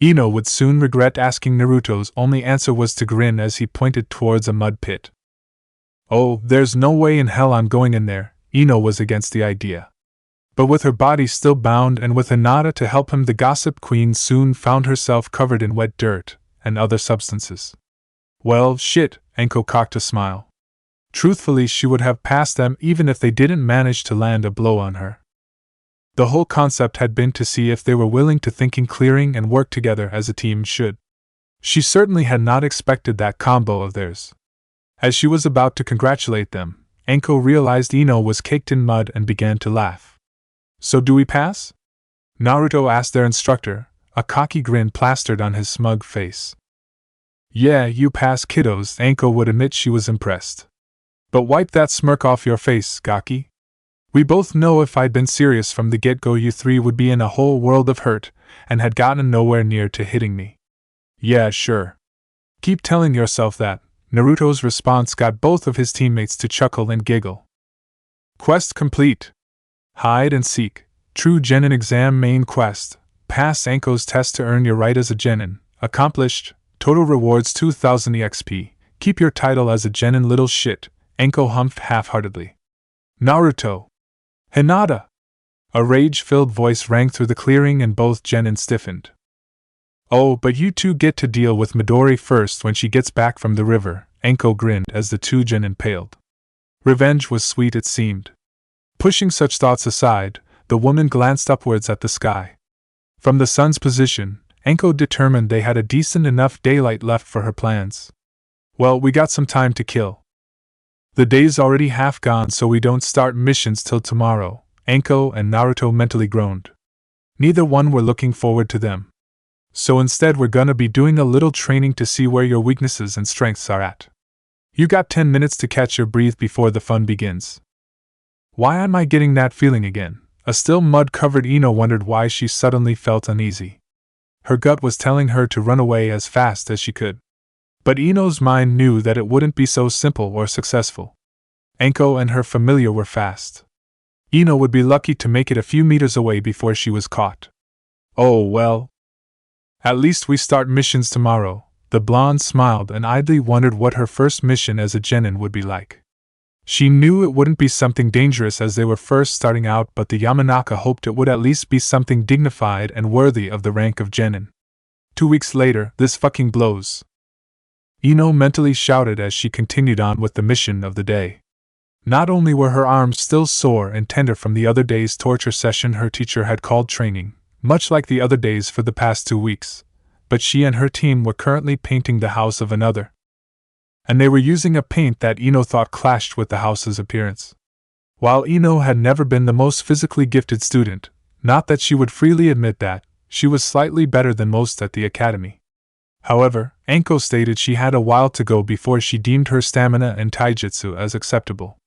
Ino would soon regret asking. Naruto's only answer was to grin as he pointed towards a mud pit. Oh, there's no way in hell I'm going in there. Ino was against the idea. But with her body still bound and with Hinata to help him, the gossip queen soon found herself covered in wet dirt and other substances. Well, shit, Anko cocked a smile. Truthfully, she would have passed them even if they didn't manage to land a blow on her. The whole concept had been to see if they were willing to think in clearing and work together as a team should. She certainly had not expected that combo of theirs. As she was about to congratulate them, Anko realized Ino was caked in mud and began to laugh. So do we pass? Naruto asked their instructor, a cocky grin plastered on his smug face. Yeah, you pass, kiddos. Anko would admit she was impressed. But wipe that smirk off your face, Gaki. We both know if I'd been serious from the get-go you three would be in a whole world of hurt, and had gotten nowhere near to hitting me. Yeah, sure. Keep telling yourself that. Naruto's response got both of his teammates to chuckle and giggle. Quest complete. Hide and seek. True Genin exam main quest. Pass Anko's test to earn your right as a Genin. Accomplished. Total rewards 2000 EXP. Keep your title as a Genin, little shit. Anko humphed half-heartedly. Naruto! Hinata! A rage-filled voice rang through the clearing and both Genin stiffened. Oh, but you two get to deal with Midori first when she gets back from the river, Anko grinned as the two Genin paled. Revenge was sweet, it seemed. Pushing such thoughts aside, the woman glanced upwards at the sky. From the sun's position, Anko determined they had a decent enough daylight left for her plans. Well, we got some time to kill. The day's already half gone, so we don't start missions till tomorrow, Anko and Naruto mentally groaned. Neither one were looking forward to them. So instead we're gonna be doing a little training to see where your weaknesses and strengths are at. You got 10 minutes to catch your breath before the fun begins. Why am I getting that feeling again? A still mud-covered Ino wondered why she suddenly felt uneasy. Her gut was telling her to run away as fast as she could. But Ino's mind knew that it wouldn't be so simple or successful. Anko and her familiar were fast. Ino would be lucky to make it a few meters away before she was caught. Oh well. At least we start missions tomorrow. The blonde smiled and idly wondered what her first mission as a Genin would be like. She knew it wouldn't be something dangerous as they were first starting out, but the Yamanaka hoped it would at least be something dignified and worthy of the rank of Genin. 2 weeks later, this fucking blows. Ino mentally shouted as she continued on with the mission of the day. Not only were her arms still sore and tender from the other day's torture session her teacher had called training, much like the other days for the past 2 weeks, but she and her team were currently painting the house of another. And they were using a paint that Ino thought clashed with the house's appearance. While Ino had never been the most physically gifted student, not that she would freely admit that, she was slightly better than most at the academy. However, Anko stated she had a while to go before she deemed her stamina and taijutsu as acceptable.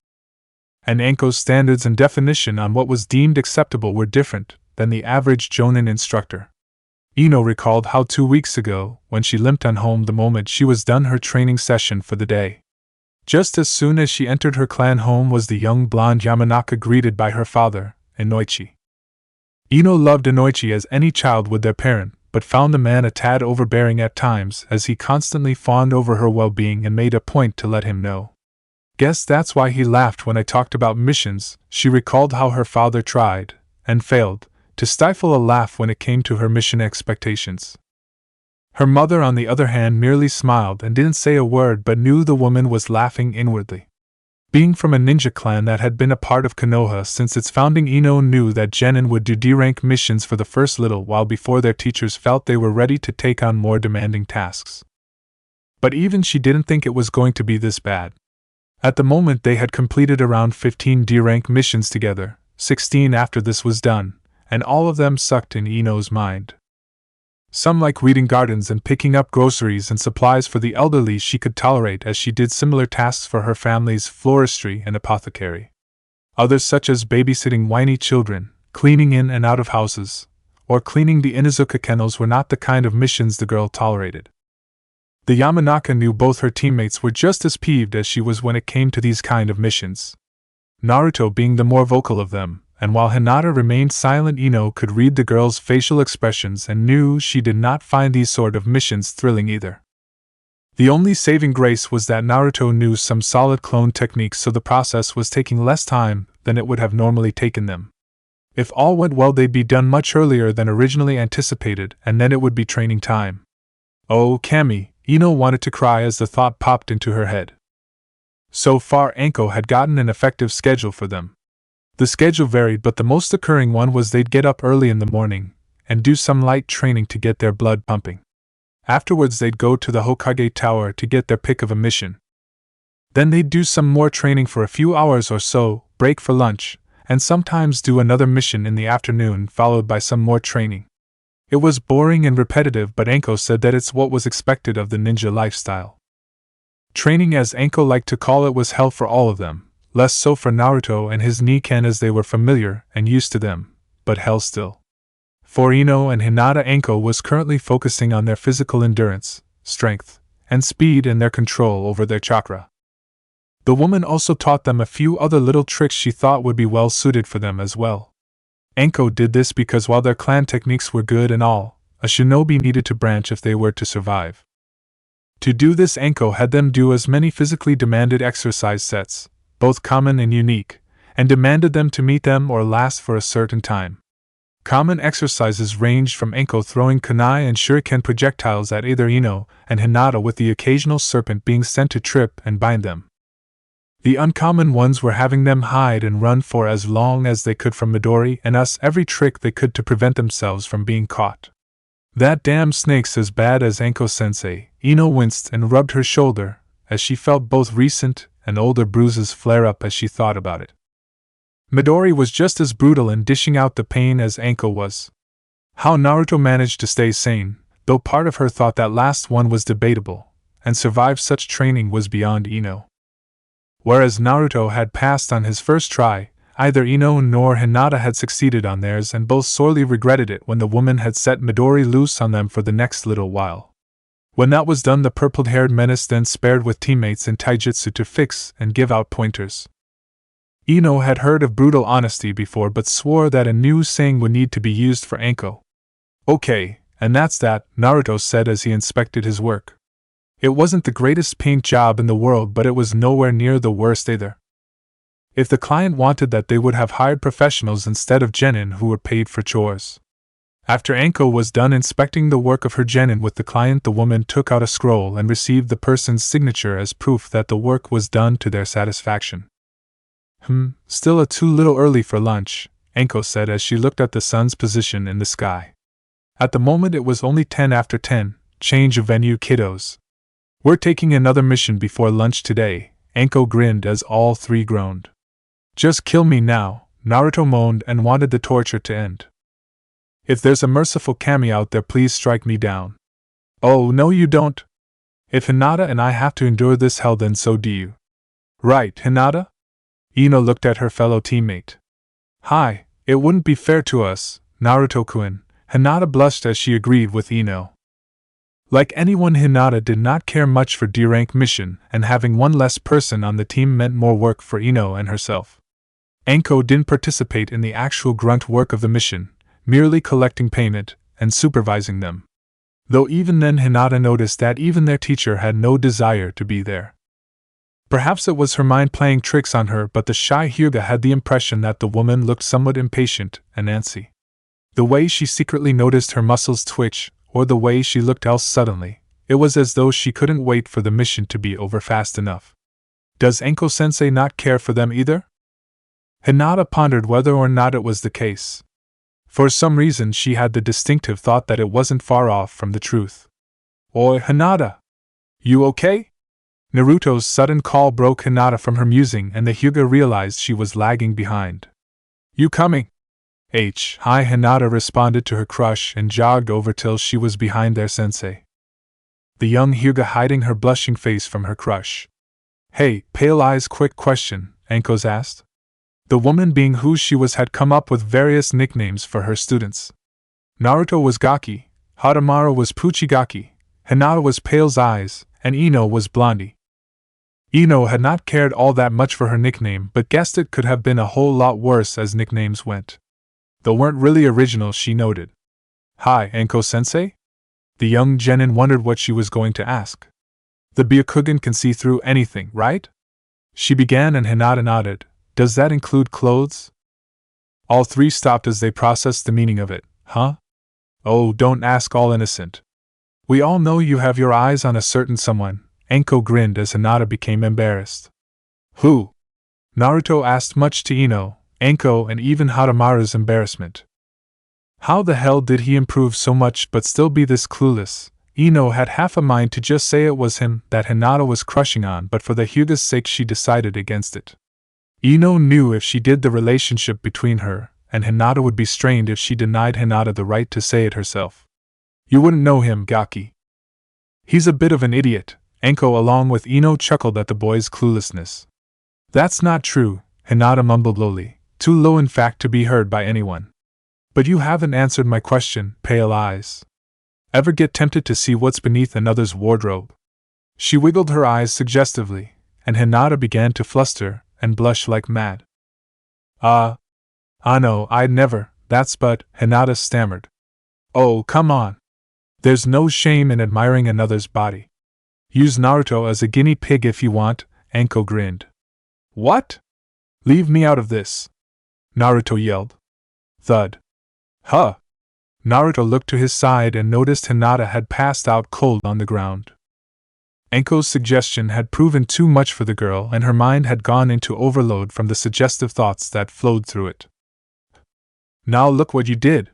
And Anko's standards and definition on what was deemed acceptable were different than the average Jonin instructor. Ino recalled how 2 weeks ago, when she limped on home the moment she was done her training session for the day. Just as soon as she entered her clan home was the young blonde Yamanaka greeted by her father, Inoichi. Ino loved Inoichi as any child would their parent, but found the man a tad overbearing at times as he constantly fawned over her well-being and made a point to let him know. Guess that's why he laughed when I talked about missions. She recalled how her father tried, and failed, to stifle a laugh when it came to her mission expectations. Her mother, on the other hand, merely smiled and didn't say a word but knew the woman was laughing inwardly. Being from a ninja clan that had been a part of Konoha since its founding, Ino knew that genin would do D-rank missions for the first little while before their teachers felt they were ready to take on more demanding tasks. But even she didn't think it was going to be this bad. At the moment they had completed around 15 D-rank missions together, 16 after this was done, and all of them sucked in Ino's mind. Some like weeding gardens and picking up groceries and supplies for the elderly she could tolerate, as she did similar tasks for her family's floristry and apothecary. Others, such as babysitting whiny children, cleaning in and out of houses, or cleaning the Inuzuka kennels, were not the kind of missions the girl tolerated. The Yamanaka knew both her teammates were just as peeved as she was when it came to these kind of missions, Naruto being the more vocal of them. And while Hinata remained silent, Ino could read the girl's facial expressions and knew she did not find these sort of missions thrilling either. The only saving grace was that Naruto knew some solid clone techniques, so the process was taking less time than it would have normally taken them. If all went well, they'd be done much earlier than originally anticipated, and then it would be training time. Oh, Kami, Ino wanted to cry as the thought popped into her head. So far, Anko had gotten an effective schedule for them. The schedule varied, but the most occurring one was they'd get up early in the morning and do some light training to get their blood pumping. Afterwards they'd go to the Hokage Tower to get their pick of a mission. Then they'd do some more training for a few hours or so, break for lunch, and sometimes do another mission in the afternoon followed by some more training. It was boring and repetitive, but Anko said that it's what was expected of the ninja lifestyle. Training, as Anko liked to call it, was hell for all of them. Less so for Naruto and his Nikan, as they were familiar and used to them, but hell still. For Ino and Hinata, Anko was currently focusing on their physical endurance, strength, and speed, and their control over their chakra. The woman also taught them a few other little tricks she thought would be well suited for them as well. Anko did this because while their clan techniques were good and all, a shinobi needed to branch if they were to survive. To do this, Anko had them do as many physically demanded exercise sets, both common and unique, and demanded them to meet them or last for a certain time. Common exercises ranged from Anko throwing kunai and shuriken projectiles at either Ino and Hinata, with the occasional serpent being sent to trip and bind them. The uncommon ones were having them hide and run for as long as they could from Midori and us, every trick they could to prevent themselves from being caught. That damn snake's as bad as Anko-sensei. Ino winced and rubbed her shoulder, as she felt both recent and older bruises flare up as she thought about it. Midori was just as brutal in dishing out the pain as Anko was. How Naruto managed to stay sane, though part of her thought that last one was debatable, and survive such training was beyond Ino. Whereas Naruto had passed on his first try, either Ino nor Hinata had succeeded on theirs, and both sorely regretted it when the woman had set Midori loose on them for the next little while. When that was done, the purple-haired menace then spared with teammates in taijutsu to fix and give out pointers. Ino had heard of brutal honesty before, but swore that a new saying would need to be used for Anko. Okay, and that's that, Naruto said as he inspected his work. It wasn't the greatest paint job in the world, but it was nowhere near the worst either. If the client wanted that, they would have hired professionals instead of genin who were paid for chores. After Anko was done inspecting the work of her genin with the client, the woman took out a scroll and received the person's signature as proof that the work was done to their satisfaction. Still too little early for lunch, Anko said as she looked at the sun's position in the sky. At the moment it was only 10 after 10, change of venue, kiddos. We're taking another mission before lunch today, Anko grinned as all three groaned. Just kill me now, Naruto moaned and wanted the torture to end. If there's a merciful kami out there, please strike me down. Oh, no you don't. If Hinata and I have to endure this hell, then so do you. Right, Hinata? Ino looked at her fellow teammate. Hi, it wouldn't be fair to us, Naruto-kun. Hinata blushed as she agreed with Ino. Like anyone, Hinata did not care much for D-rank mission, and having one less person on the team meant more work for Ino and herself. Anko didn't participate in the actual grunt work of the mission, merely collecting payment and supervising them. Though even then Hinata noticed that even their teacher had no desire to be there. Perhaps it was her mind playing tricks on her, but the shy Hyuga had the impression that the woman looked somewhat impatient and antsy. The way she secretly noticed her muscles twitch, or the way she looked else suddenly, it was as though she couldn't wait for the mission to be over fast enough. Does Anko-sensei not care for them either? Hinata pondered whether or not it was the case. For some reason she had the distinctive thought that it wasn't far off from the truth. Oi, Hinata! You okay? Naruto's sudden call broke Hinata from her musing, and the Hyuga realized she was lagging behind. You coming? Hi, Hinata responded to her crush and jogged over till she was behind their sensei. The young Hyuga hiding her blushing face from her crush. Hey, Pale Eyes, quick question, Anko's asked. The woman being who she was had come up with various nicknames for her students. Naruto was Gaki, Hadamaru was Puchigaki, Hinata was Pale's Eyes, and Ino was Blondie. Ino had not cared all that much for her nickname, but guessed it could have been a whole lot worse as nicknames went. Though weren't really original, she noted. Hi, Anko-sensei? The young genin wondered what she was going to ask. The Byakugan can see through anything, right? She began, and Hinata nodded. Does that include clothes? All three stopped as they processed the meaning of it. Huh? Oh, don't ask, all innocent. We all know you have your eyes on a certain someone. Anko grinned as Hinata became embarrassed. Who? Naruto asked, much to Ino, Anko, and even Hadamaru's embarrassment. How the hell did he improve so much but still be this clueless? Ino had half a mind to just say it was him that Hinata was crushing on, but for the Hyuga's sake she decided against it. Ino knew if she did, the relationship between her and Hinata would be strained if she denied Hinata the right to say it herself. You wouldn't know him, Gaki. He's a bit of an idiot. Anko along with Ino chuckled at the boy's cluelessness. That's not true, Hinata mumbled lowly, too low in fact to be heard by anyone. But you haven't answered my question, Pale Eyes. Ever get tempted to see what's beneath another's wardrobe? She wiggled her eyes suggestively, and Hinata began to fluster and blush like mad. No, I'd never, that's but, Hinata stammered. Oh, come on. There's no shame in admiring another's body. Use Naruto as a guinea pig if you want, Anko grinned. What? Leave me out of this, Naruto yelled. Thud. Huh. Naruto looked to his side and noticed Hinata had passed out cold on the ground. Anko's suggestion had proven too much for the girl, and her mind had gone into overload from the suggestive thoughts that flowed through it. Now look what you did,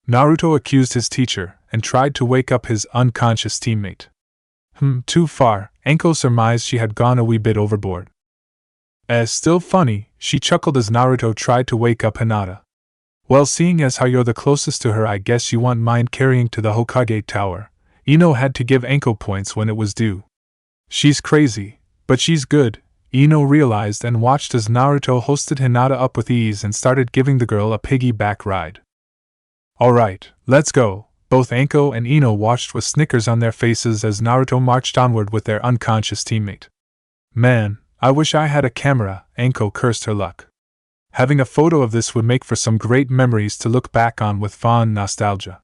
Naruto accused his teacher, and tried to wake up his unconscious teammate. Too far, Anko surmised she had gone a wee bit overboard. Still funny, she chuckled as Naruto tried to wake up Hinata. Well, seeing as how you're the closest to her, I guess you want mind carrying to the Hokage Tower. Ino had to give Anko points when it was due. She's crazy, but she's good, Ino realized, and watched as Naruto hosted Hinata up with ease and started giving the girl a piggyback ride. Alright, let's go. Both Anko and Ino watched with snickers on their faces as Naruto marched onward with their unconscious teammate. Man, I wish I had a camera, Anko cursed her luck. Having a photo of this would make for some great memories to look back on with fond nostalgia.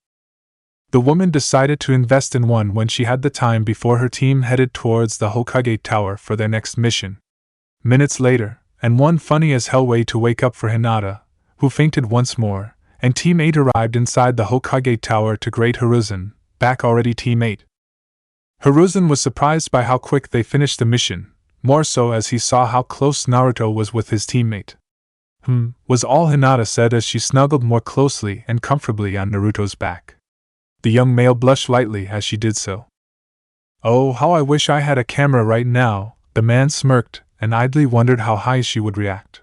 The woman decided to invest in one when she had the time before her team headed towards the Hokage Tower for their next mission. Minutes later, and one funny as hell way to wake up for Hinata, who fainted once more, and Team 8 arrived inside the Hokage Tower to greet Hiruzen, back already Team 8. Hiruzen was surprised by how quick they finished the mission, more so as he saw how close Naruto was with his teammate. Was all Hinata said as she snuggled more closely and comfortably on Naruto's back. The young male blushed lightly as she did so. Oh, how I wish I had a camera right now, the man smirked, and idly wondered how high she would react.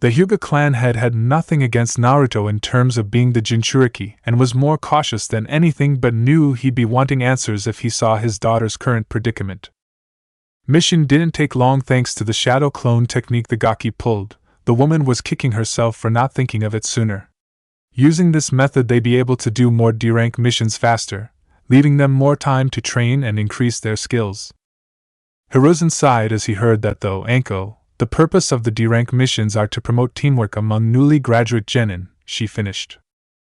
The Hyuga clan head had nothing against Naruto in terms of being the Jinchuriki and was more cautious than anything but knew he'd be wanting answers if he saw his daughter's current predicament. Mission didn't take long thanks to the shadow clone technique the Gaki pulled. The woman was kicking herself for not thinking of it sooner. Using this method they'd be able to do more D-rank missions faster, leaving them more time to train and increase their skills. Hiruzen sighed as he heard that though Anko, the purpose of the D-rank missions are to promote teamwork among newly graduate genin, she finished.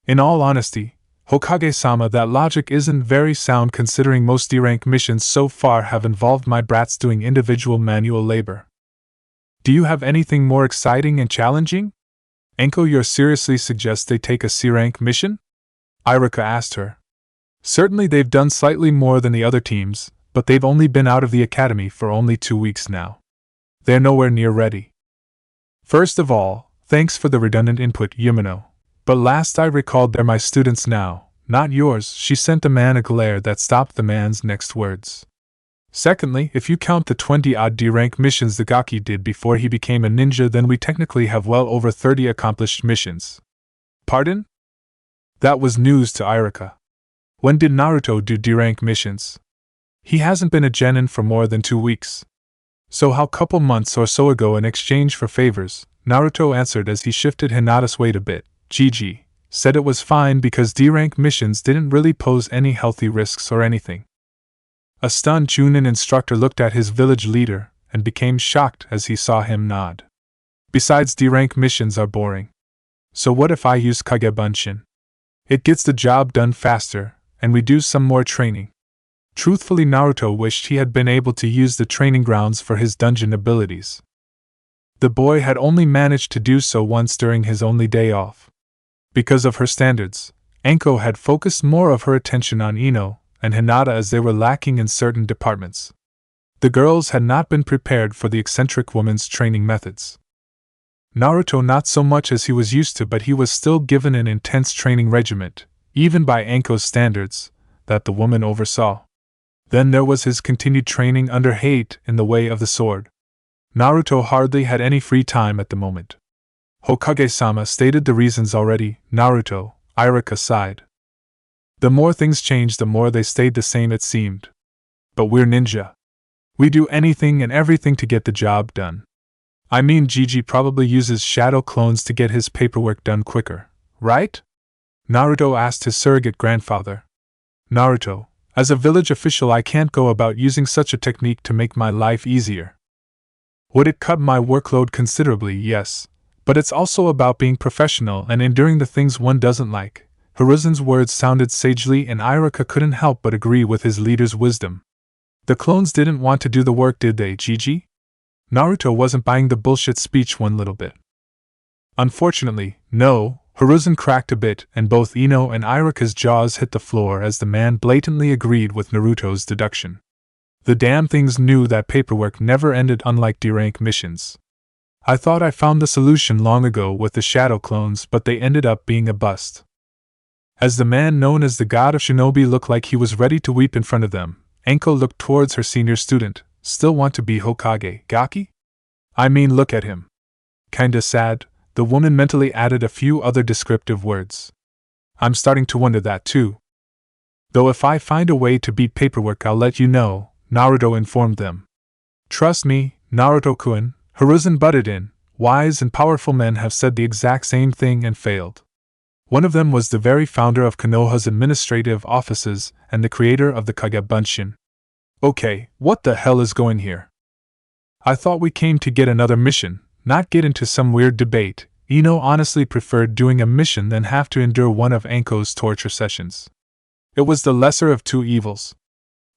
In all honesty, Hokage-sama, that logic isn't very sound considering most D-rank missions so far have involved my brats doing individual manual labor. Do you have anything more exciting and challenging? Anko, you seriously suggest they take a C-rank mission? Iruka asked her. Certainly they've done slightly more than the other teams, but they've only been out of the academy for only 2 weeks now. They're nowhere near ready. First of all, thanks for the redundant input, Yumino. But last I recalled they're my students now, not yours. She sent the man a glare that stopped the man's next words. Secondly, if you count the 20-odd D-rank missions the Gaki did before he became a ninja, then we technically have well over 30 accomplished missions. Pardon? That was news to Iruka. When did Naruto do D-rank missions? He hasn't been a genin for more than 2 weeks. So how couple months or so ago in exchange for favors, Naruto answered as he shifted Hinata's weight a bit. Gigi said it was fine because D-rank missions didn't really pose any healthy risks or anything. A stunned Chunin instructor looked at his village leader and became shocked as he saw him nod. Besides, D-rank missions are boring. So what if I use Kagebunshin? It gets the job done faster, and we do some more training. Truthfully, Naruto wished he had been able to use the training grounds for his dungeon abilities. The boy had only managed to do so once during his only day off. Because of her standards, Anko had focused more of her attention on Ino and Hinata as they were lacking in certain departments. The girls had not been prepared for the eccentric woman's training methods. Naruto not so much as he was used to, but he was still given an intense training regiment, even by Anko's standards, that the woman oversaw. Then there was his continued training under hate in the way of the sword. Naruto hardly had any free time at the moment. Hokage-sama stated the reasons already. Naruto, Iruka sighed. The more things changed, the more they stayed the same, it seemed. But we're ninja. We do anything and everything to get the job done. I mean, Gigi probably uses shadow clones to get his paperwork done quicker, right? Naruto asked his surrogate grandfather. Naruto, as a village official, I can't go about using such a technique to make my life easier. Would it cut my workload considerably? Yes. But it's also about being professional and enduring the things one doesn't like. Hiruzen's words sounded sagely, and Iruka couldn't help but agree with his leader's wisdom. The clones didn't want to do the work, did they, Gigi? Naruto wasn't buying the bullshit speech one little bit. Unfortunately, no. Hiruzen cracked a bit, and both Ino and Iruka's jaws hit the floor as the man blatantly agreed with Naruto's deduction. The damn things knew that paperwork never ended, unlike D-rank missions. I thought I found the solution long ago with the shadow clones, but they ended up being a bust. As the man known as the god of shinobi looked like he was ready to weep in front of them, Anko looked towards her senior student. Still want to be Hokage, Gaki? I mean, look at him. Kinda sad. The woman mentally added a few other descriptive words. I'm starting to wonder that too. Though if I find a way to beat paperwork, I'll let you know, Naruto informed them. Trust me, Naruto-kun, Hiruzen butted in. Wise and powerful men have said the exact same thing and failed. One of them was the very founder of Konoha's administrative offices and the creator of the Kagebunshin. Okay, what the hell is going here? I thought we came to get another mission, not get into some weird debate. Ino honestly preferred doing a mission than have to endure one of Anko's torture sessions. It was the lesser of two evils.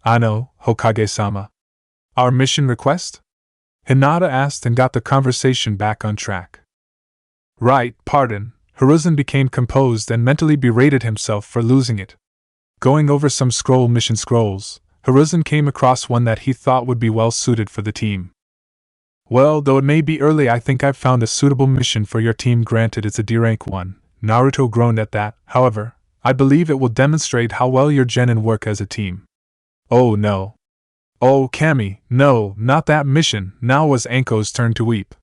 Ano, Hokage-sama. Our mission request? Hinata asked and got the conversation back on track. Right, pardon. Hiruzen became composed and mentally berated himself for losing it. Going over some scroll mission scrolls, Hiruzen came across one that he thought would be well suited for the team. Well, though it may be early, I think I've found a suitable mission for your team. Granted, it's a D-rank one. Naruto groaned at that. However, I believe it will demonstrate how well your genin work as a team. Oh no. Oh, Kami, no, not that mission. Now was Anko's turn to weep.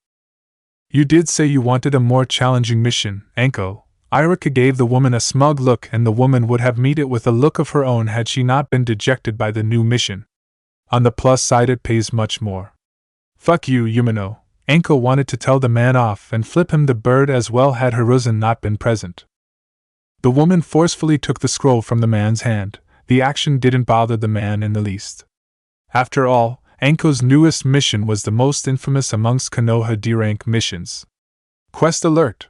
You did say you wanted a more challenging mission, Anko. Iruka gave the woman a smug look, and the woman would have met it with a look of her own had she not been dejected by the new mission. On the plus side, it pays much more. Fuck you, Yumino. Anko wanted to tell the man off and flip him the bird as well had Hiruzen not been present. The woman forcefully took the scroll from the man's hand. The action didn't bother the man in the least. After all, Anko's newest mission was the most infamous amongst Konoha D-rank missions. Quest alert!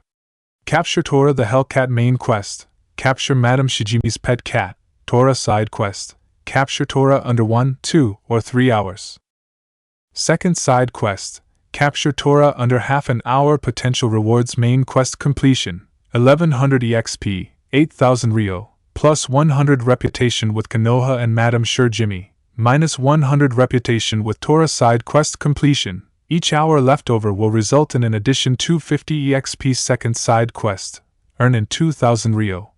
Capture Torah the Hellcat main quest. Capture Madame Shijimi's pet cat. Torah side quest. Capture Torah under 1, 2, or 3 hours. Second side quest. Capture Torah under half an hour. Potential rewards: main quest completion, 1100 EXP, 8000 Ryo, plus 100 reputation with Konoha and Madame Shijimi, minus 100 reputation with Torah side quest completion. Each hour left over will result in an addition 250 EXP. Second side quest, earn in 2000 Ryo,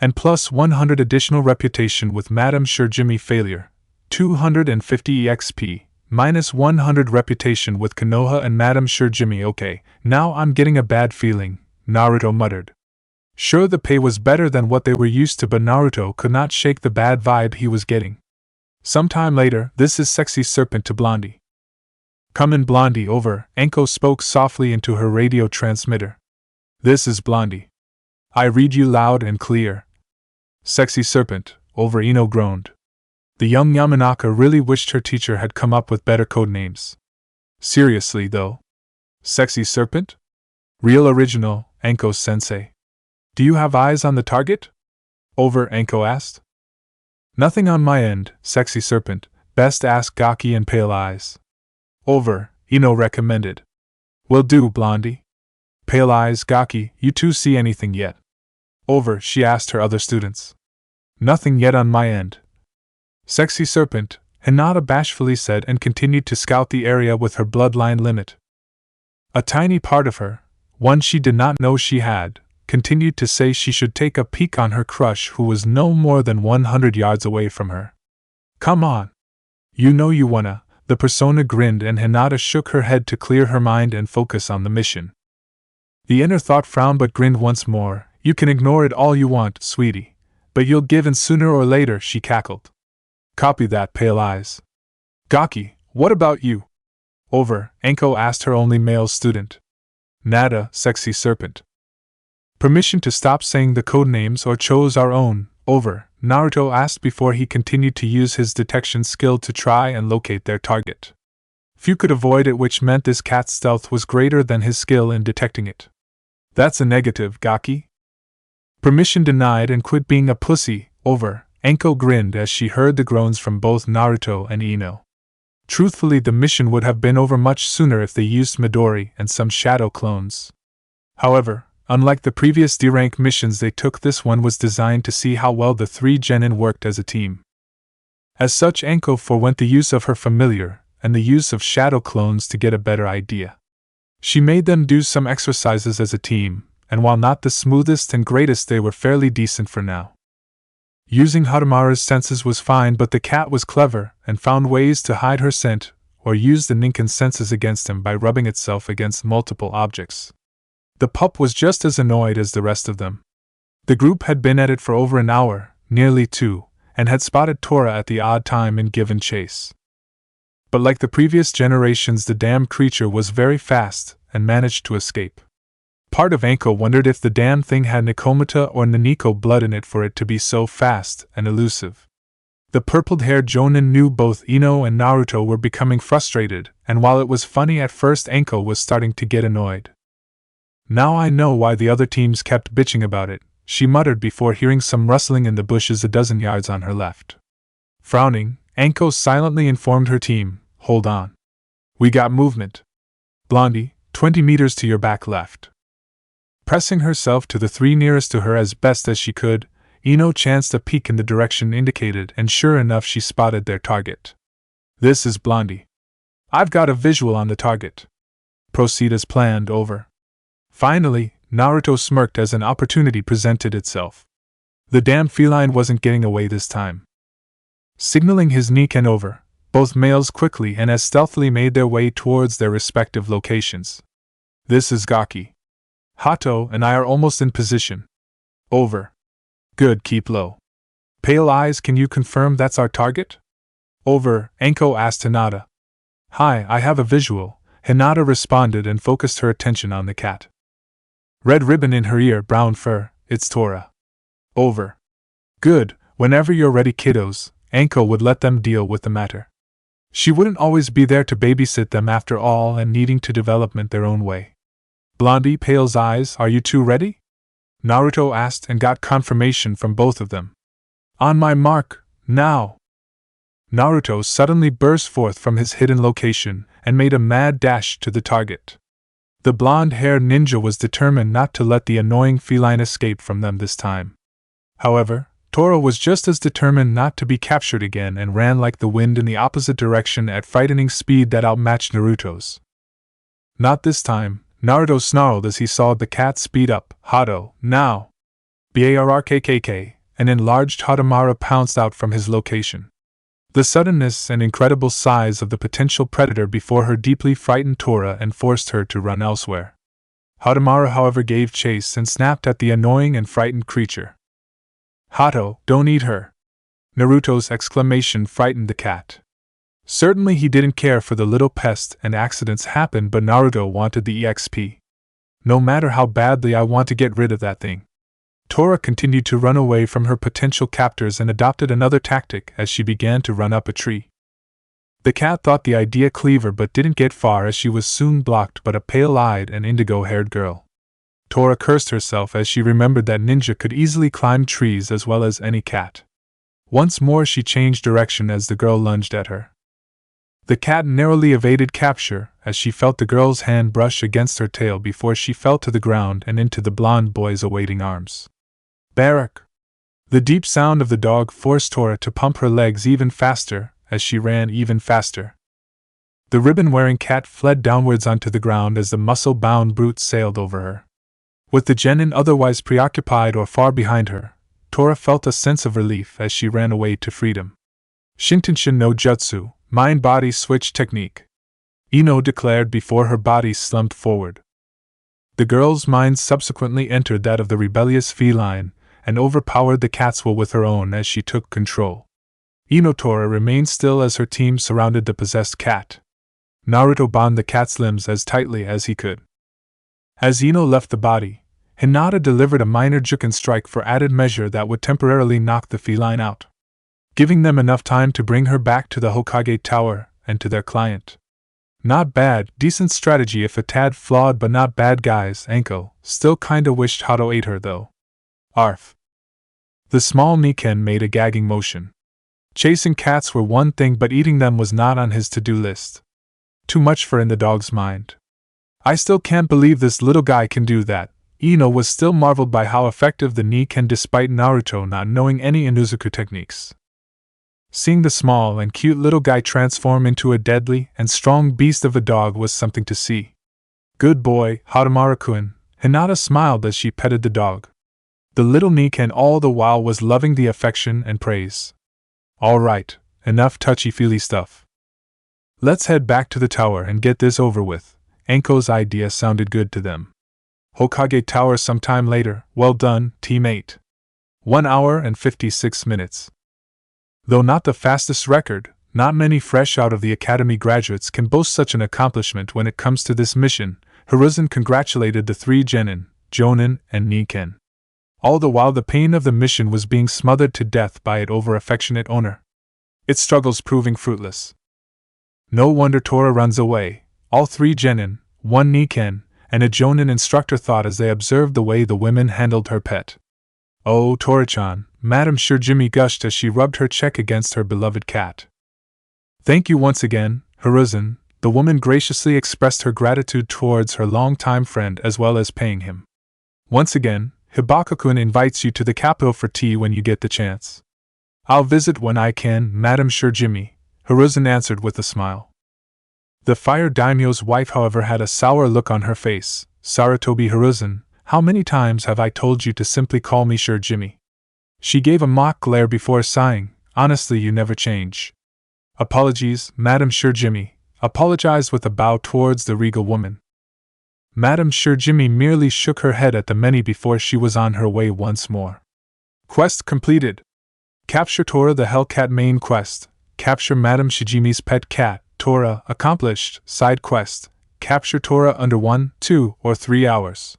and plus 100 additional reputation with Madame Shijimi. Failure, 250 EXP, minus 100 reputation with Konoha and Madame Shijimi. Okay, now I'm getting a bad feeling, Naruto muttered. Sure, the pay was better than what they were used to, but Naruto could not shake the bad vibe he was getting. Sometime later, this is Sexy Serpent to Blondie. Come in, Blondie, over. Anko spoke softly into her radio transmitter. This is Blondie. I read you loud and clear. Sexy Serpent, over. Ino groaned. The young Yamanaka really wished her teacher had come up with better code names. Seriously, though. Sexy Serpent? Real original, Anko-sensei. Do you have eyes on the target? Over, Anko asked. Nothing on my end, Sexy Serpent. Best ask Gaki and Pale Eyes. Over, Ino recommended. Will do, Blondie. Pale Eyes, Gaki, you two see anything yet? Over, she asked her other students. Nothing yet on my end. Sexy Serpent, Hinata bashfully said, and continued to scout the area with her bloodline limit. A tiny part of her, one she did not know she had, continued to say she should take a peek on her crush, who was no more than 100 yards away from her. Come on. You know you wanna. The persona grinned, and Hinata shook her head to clear her mind and focus on the mission. The inner thought frowned but grinned once more. You can ignore it all you want, sweetie, but you'll give in sooner or later, she cackled. Copy that, Pale Eyes. Gaki, what about you? Over, Anko asked her only male student. Nada, Sexy Serpent. Permission to stop saying the code names or chose our own, over, Naruto asked before he continued to use his detection skill to try and locate their target. Few could avoid it, which meant this cat's stealth was greater than his skill in detecting it. That's a negative, Gaki. Permission denied, and quit being a pussy, over, Anko grinned as she heard the groans from both Naruto and Ino. Truthfully, the mission would have been over much sooner if they used Midori and some shadow clones. However, unlike the previous D-rank missions they took, this one was designed to see how well the three genin worked as a team. As such, Anko forewent the use of her familiar and the use of shadow clones to get a better idea. She made them do some exercises as a team, and while not the smoothest and greatest, they were fairly decent for now. Using Harumaru's senses was fine, but the cat was clever and found ways to hide her scent or use the Ninken's senses against him by rubbing itself against multiple objects. The pup was just as annoyed as the rest of them. The group had been at it for over an hour, nearly 2, and had spotted Torah at the odd time and given chase. But like the previous generations, the damn creature was very fast and managed to escape. Part of Anko wondered if the damn thing had Nikomata or Naniko blood in it for it to be so fast and elusive. The purpled-haired Jonin knew both Ino and Naruto were becoming frustrated, and while it was funny at first, Anko was starting to get annoyed. Now I know why the other teams kept bitching about it, she muttered before hearing some rustling in the bushes a dozen yards on her left. Frowning, Anko silently informed her team, "Hold on. We got movement. Blondie, 20 meters to your back left." Pressing herself to the three nearest to her as best as she could, Ino chanced a peek in the direction indicated, and sure enough she spotted their target. This is Blondie. I've got a visual on the target. Proceed as planned, over. Finally, Naruto smirked as an opportunity presented itself. The damn feline wasn't getting away this time. Signaling his Niken over, both males quickly and as stealthily made their way towards their respective locations. This is Gaki. Hato and I are almost in position. Over. Good, keep low. Pale Eyes, can you confirm that's our target? Over, Anko asked Hinata. Hi, I have a visual, Hinata responded and focused her attention on the cat. Red ribbon in her ear, brown fur, it's Torah. Over. Good, whenever you're ready, kiddos, Anko would let them deal with the matter. She wouldn't always be there to babysit them after all and needing to development their own way. Blondie, Pale's Eyes, are you two ready? Naruto asked and got confirmation from both of them. On my mark, now! Naruto suddenly burst forth from his hidden location and made a mad dash to the target. The blonde-haired ninja was determined not to let the annoying feline escape from them this time. However, Torah was just as determined not to be captured again and ran like the wind in the opposite direction at frightening speed that outmatched Naruto's. Not this time, Naruto snarled as he saw the cat speed up. Hato, now! Barkkk, an enlarged Hadamara pounced out from his location. The suddenness and incredible size of the potential predator before her deeply frightened Torah and forced her to run elsewhere. Hadamara, however, gave chase and snapped at the annoying and frightened creature. Hato, don't eat her! Naruto's exclamation frightened the cat. Certainly he didn't care for the little pest and accidents happened, but Naruto wanted the EXP. No matter how badly I want to get rid of that thing. Torah continued to run away from her potential captors and adopted another tactic as she began to run up a tree. The cat thought the idea clever but didn't get far as she was soon blocked by a pale-eyed and indigo-haired girl. Torah cursed herself as she remembered that ninja could easily climb trees as well as any cat. Once more she changed direction as the girl lunged at her. The cat narrowly evaded capture as she felt the girl's hand brush against her tail before she fell to the ground and into the blonde boy's awaiting arms. Barrack! The deep sound of the dog forced Torah to pump her legs even faster as she ran even faster. The ribbon-wearing cat fled downwards onto the ground as the muscle-bound brute sailed over her. With the genin otherwise preoccupied or far behind her, Torah felt a sense of relief as she ran away to freedom. Shintenshin no Jutsu, mind-body switch technique. Ino declared before her body slumped forward. The girl's mind subsequently entered that of the rebellious feline and overpowered the cat's will with her own as she took control. Inotora remained still as her team surrounded the possessed cat. Naruto bound the cat's limbs as tightly as he could. As Ino left the body, Hinata delivered a minor juken strike for added measure that would temporarily knock the feline out, giving them enough time to bring her back to the Hokage Tower and to their client. Not bad, decent strategy if a tad flawed, but not bad, guys. Anko still kinda wished Hato ate her though. Arf. The small Niken made a gagging motion. Chasing cats were one thing, but eating them was not on his to-do list. Too much for in the dog's mind. I still can't believe this little guy can do that. Ino was still marveled by how effective the Niken despite Naruto not knowing any Inuzuka techniques. Seeing the small and cute little guy transform into a deadly and strong beast of a dog was something to see. Good boy, Hadamara-kun, Hinata smiled as she petted the dog. The little Niken all the while was loving the affection and praise. All right, enough touchy-feely stuff. Let's head back to the tower and get this over with. Anko's idea sounded good to them. Hokage Tower sometime later. Well done, teammate. 1 hour and 56 minutes. Though not the fastest record, not many fresh out of the academy graduates can boast such an accomplishment when it comes to this mission. Hiruzen congratulated the 3 genin, jonin, and Niken. All the while the pain of the mission was being smothered to death by its over-affectionate owner. Its struggles proving fruitless. No wonder Torah runs away. All 3 genin, 1 Niken, and a jonin instructor thought as they observed the way the women handled her pet. Oh, Torah-chan, Madame Shirjimi gushed as she rubbed her cheek against her beloved cat. Thank you once again, Hiruzen. The woman graciously expressed her gratitude towards her longtime friend as well as paying him. Once again, Hibaka-kun invites you to the capital for tea when you get the chance. I'll visit when I can, Madame Shirjimi, Hiruzen answered with a smile. The fire daimyo's wife, however, had a sour look on her face. Sarutobi Hiruzen, how many times have I told you to simply call me Shirjimi? She gave a mock glare before sighing. Honestly, you never change. Apologies, Madame Shirjimi, apologized with a bow towards the regal woman. Madame Jimmy merely shook her head at the many before she was on her way once more. Quest completed. Capture Torah the Hellcat main quest. Capture Madame Shijimi's pet cat, Torah, accomplished. Side quest. Capture Torah under 1, 2, or 3 hours.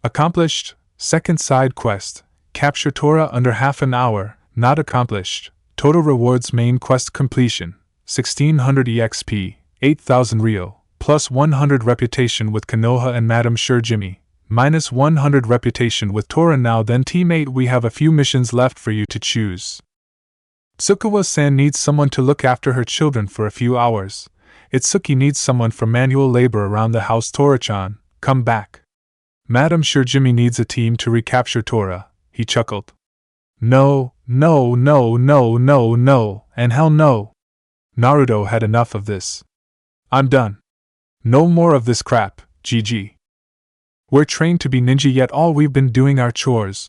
Accomplished. Second side quest. Capture Torah under half an hour, not accomplished. Total rewards main quest completion. 1600 EXP, 8000 Rio, plus 100 reputation with Konoha and Madame Jimmy, minus 100 reputation with Torah. Now then, teammate, we have a few missions left for you to choose. Tsukawa-san needs someone to look after her children for a few hours. Itsuki needs someone for manual labor around the house. Torah-chan, come back. Madame Jimmy needs a team to recapture Torah, he chuckled. No, no, no, no, no, no, and hell no. Naruto had enough of this. I'm done. No more of this crap, GG. We're trained to be ninja, yet all we've been doing are chores.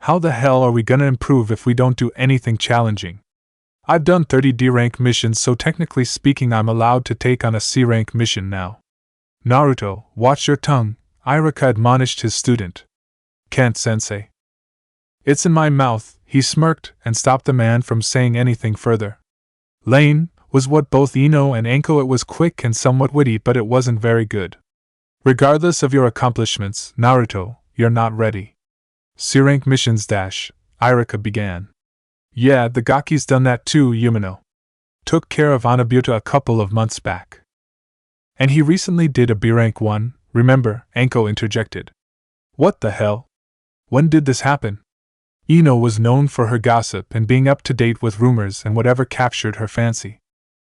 How the hell are we gonna improve if we don't do anything challenging? I've done 30 D-rank missions, so technically speaking I'm allowed to take on a C-rank mission now. Naruto, watch your tongue, Iruka admonished his student. Can't, sensei. It's in my mouth, he smirked and stopped the man from saying anything further. Lane was what both Ino and Anko. It was quick and somewhat witty, but it wasn't very good. Regardless of your accomplishments, Naruto, you're not ready. C-rank missions Iruka began. Yeah, the Gaki's done that too, Yumino. Took care of Anabuta a couple of months back. And he recently did a B-rank 1, remember, Anko interjected. What the hell? When did this happen? Ino was known for her gossip and being up to date with rumors and whatever captured her fancy.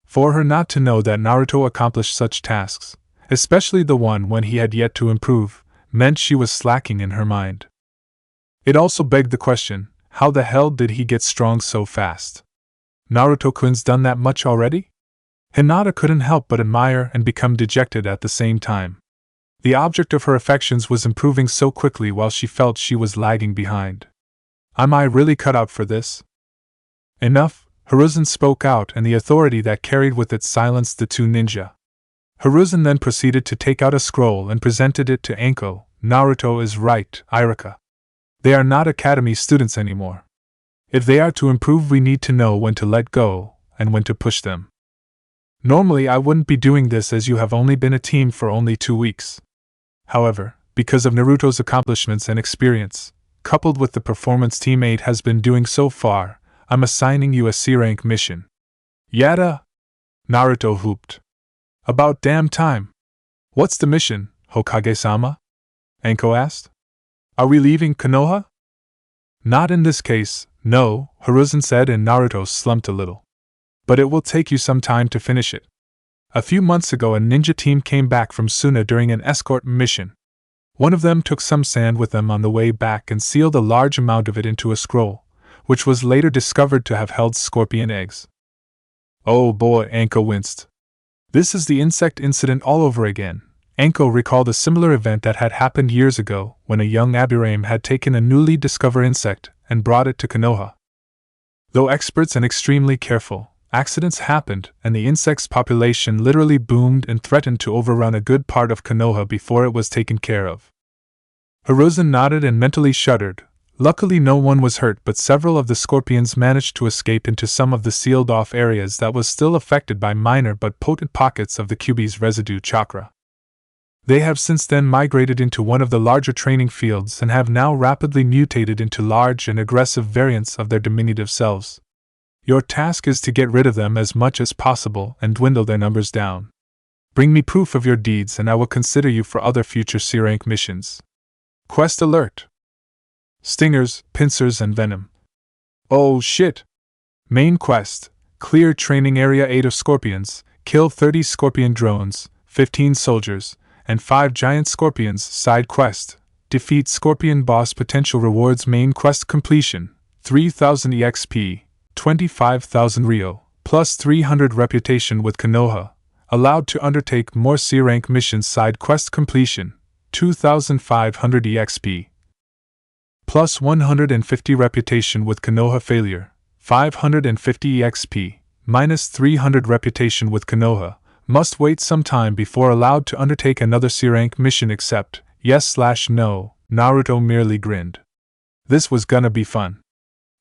For her not to know that Naruto accomplished such tasks, especially the one when he had yet to improve, meant she was slacking in her mind. It also begged the question, how the hell did he get strong so fast? Naruto-kun's done that much already? Hinata couldn't help but admire and become dejected at the same time. The object of her affections was improving so quickly while she felt she was lagging behind. Am I really cut out for this? Enough, Hiruzen spoke out, and the authority that carried with it silenced the two ninja. Hiruzen then proceeded to take out a scroll and presented it to Anko. Naruto is right, Iruka. They are not academy students anymore. If they are to improve, we need to know when to let go and when to push them. Normally I wouldn't be doing this, as you have only been a team for only 2 weeks. However, because of Naruto's accomplishments and experience, coupled with the performance Team 8 has been doing so far, I'm assigning you a C-rank mission. Yada! Naruto whooped. About damn time. What's the mission, Hokage-sama? Anko asked. Are we leaving Konoha? Not in this case, no, Hiruzen said, and Naruto slumped a little. But it will take you some time to finish it. A few months ago a ninja team came back from Suna during an escort mission. One of them took some sand with them on the way back and sealed a large amount of it into a scroll, which was later discovered to have held scorpion eggs. Oh boy, Anko winced. This is the insect incident all over again. Anko recalled a similar event that had happened years ago when a young Abirame had taken a newly discovered insect and brought it to Konoha. Though experts and extremely careful, accidents happened and the insect's population literally boomed and threatened to overrun a good part of Konoha before it was taken care of. Hiruzen nodded and mentally shuddered. Luckily no one was hurt, but several of the scorpions managed to escape into some of the sealed-off areas that was still affected by minor but potent pockets of the Kyuubi's residue chakra. They have since then migrated into one of the larger training fields and have now rapidly mutated into large and aggressive variants of their diminutive selves. Your task is to get rid of them as much as possible and dwindle their numbers down. Bring me proof of your deeds and I will consider you for other future C-rank missions. Quest alert! Stingers, pincers, and venom. Oh shit! Main quest: clear training area 8 of scorpions, kill 30 scorpion drones, 15 soldiers, and 5 giant scorpions. Side quest: defeat scorpion boss. Potential rewards: main quest completion, 3000 EXP, 25,000 Rio, plus 300 reputation with Konoha. Allowed to undertake more C-rank missions. Side quest completion, 2500 EXP, plus 150 reputation with Konoha. Failure, 550 EXP, minus 300 reputation with Konoha, Must wait some time before allowed to undertake another C-rank mission except, yes/no, Naruto merely grinned. This was gonna be fun.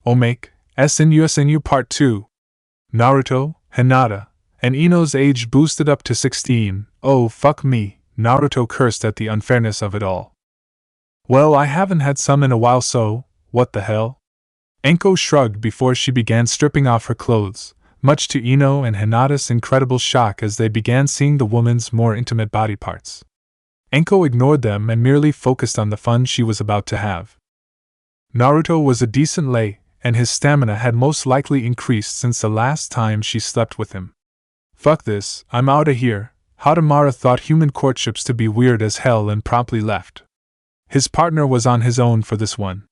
Omake, SNU Part 2. Naruto, Hinata, and Ino's age boosted up to 16. Oh fuck me, Naruto cursed at the unfairness of it all. Well, I haven't had some in a while, so, what the hell? Anko shrugged before she began stripping off her clothes, much to Ino and Hinata's incredible shock as they began seeing the woman's more intimate body parts. Anko ignored them and merely focused on the fun she was about to have. Naruto was a decent lay, and his stamina had most likely increased since the last time she slept with him. Fuck this, I'm outta here. Hadamara thought human courtships to be weird as hell and promptly left. His partner was on his own for this one.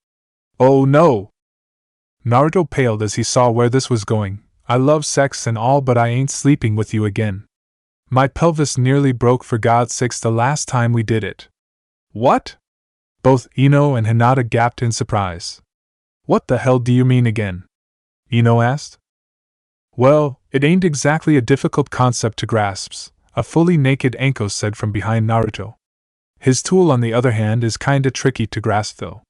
Oh no! Naruto paled as he saw where this was going. I love sex and all, but I ain't sleeping with you again. My pelvis nearly broke, for God's sakes, the last time we did it. What? Both Ino and Hinata gasped in surprise. What the hell do you mean again? Ino asked. Well, it ain't exactly a difficult concept to grasp, a fully naked Anko said from behind Naruto. His tool, on the other hand, is kinda tricky to grasp though.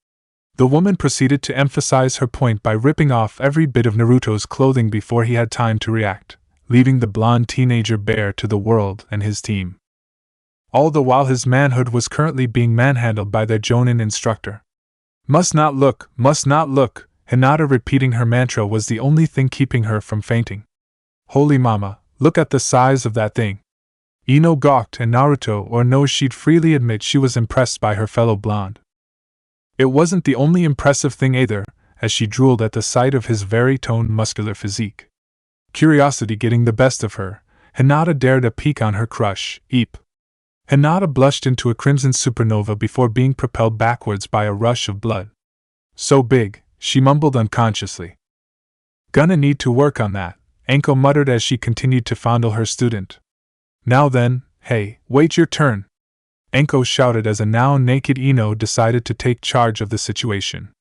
The woman proceeded to emphasize her point by ripping off every bit of Naruto's clothing before he had time to react, leaving the blonde teenager bare to the world and his team. All the while his manhood was currently being manhandled by their Jonin instructor. Must not look, Hinata repeating her mantra was the only thing keeping her from fainting. Holy mama, look at the size of that thing. Ino gawked, and Naruto, or no, she'd freely admit she was impressed by her fellow blonde. It wasn't the only impressive thing either, as she drooled at the sight of his very toned muscular physique. Curiosity getting the best of her, Hinata dared a peek on her crush, Eep. Hinata blushed into a crimson supernova before being propelled backwards by a rush of blood. So big, she mumbled unconsciously. Gonna need to work on that, Anko muttered as she continued to fondle her student. Now then, hey, wait your turn, Anko shouted as a now naked Ino decided to take charge of the situation.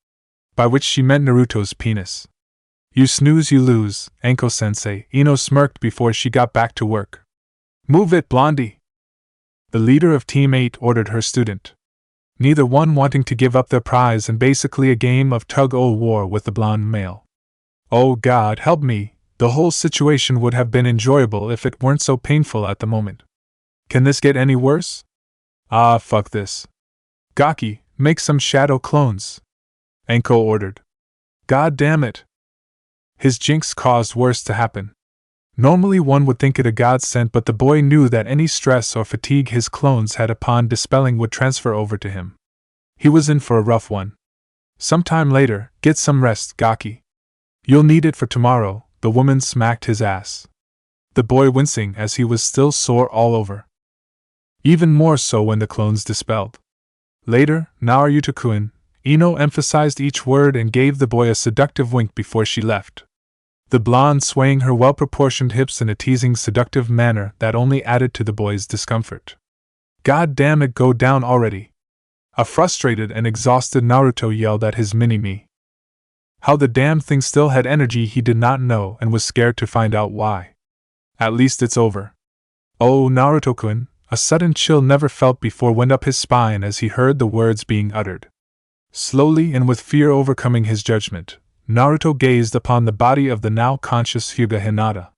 By which she meant Naruto's penis. You snooze you lose, Anko-sensei, Ino smirked before she got back to work. Move it, Blondie! The leader of Team 8 ordered her student. Neither one wanting to give up their prize and basically a game of tug-o-war with the blonde male. Oh God help me, the whole situation would have been enjoyable if it weren't so painful at the moment. Can this get any worse? Ah, fuck this. Gaki, make some shadow clones, Anko ordered. God damn it. His jinx caused worse to happen. Normally one would think it a godsend, but the boy knew that any stress or fatigue his clones had upon dispelling would transfer over to him. He was in for a rough one. Sometime later, get some rest, Gaki. You'll need it for tomorrow, the woman smacked his ass. The boy wincing as he was still sore all over. Even more so when the clones dispelled. Later, Naruto-kun, Ino emphasized each word and gave the boy a seductive wink before she left. The blonde swaying her well-proportioned hips in a teasing, seductive manner that only added to the boy's discomfort. God damn it, go down already! A frustrated and exhausted Naruto yelled at his mini-me. How the damn thing still had energy he did not know and was scared to find out why. At least it's over. Oh, Naruto-kun, a sudden chill never felt before went up his spine as he heard the words being uttered. Slowly and with fear overcoming his judgment, Naruto gazed upon the body of the now conscious Hyuga Hinata.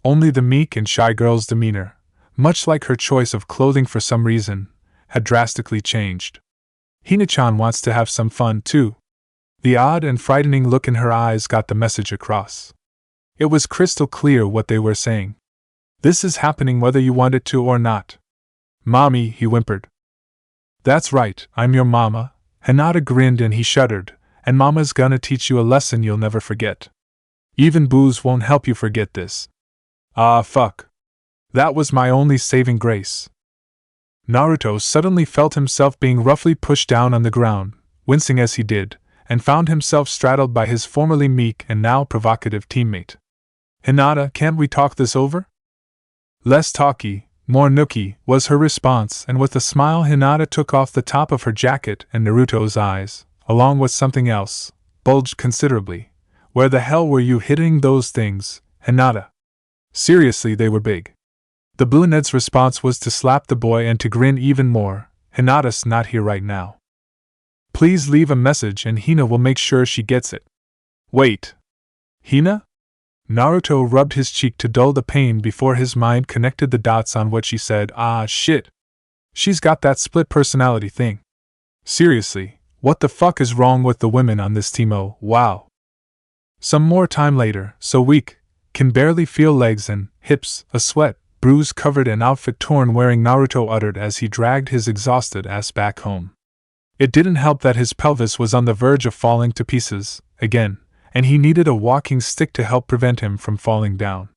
Only the meek and shy girl's demeanor, much like her choice of clothing for some reason, had drastically changed. Hina-chan wants to have some fun too. The odd and frightening look in her eyes got the message across. It was crystal clear what they were saying. This is happening whether you want it to or not. Mommy, he whimpered. That's right, I'm your mama. Hinata grinned and he shuddered, and Mama's gonna teach you a lesson you'll never forget. Even booze won't help you forget this. Ah, fuck. That was my only saving grace. Naruto suddenly felt himself being roughly pushed down on the ground, wincing as he did, and found himself straddled by his formerly meek and now provocative teammate. Hinata, can't we talk this over? Less talky, more nookie, was her response, and with a smile Hinata took off the top of her jacket and Naruto's eyes, along with something else, bulged considerably. Where the hell were you hiding those things, Hinata? Seriously, they were big. The brunette's response was to slap the boy and to grin even more. Hinata's not here right now. Please leave a message and Hina will make sure she gets it. Wait. Hina? Naruto rubbed his cheek to dull the pain before his mind connected the dots on what she said. Ah, shit. She's got that split personality thing. Seriously, what the fuck is wrong with the women on this team? Oh, wow. Some more time later, so weak, can barely feel legs and hips, a sweat, bruise covered and outfit torn wearing, Naruto uttered as he dragged his exhausted ass back home. It didn't help that his pelvis was on the verge of falling to pieces, again, and he needed a walking stick to help prevent him from falling down.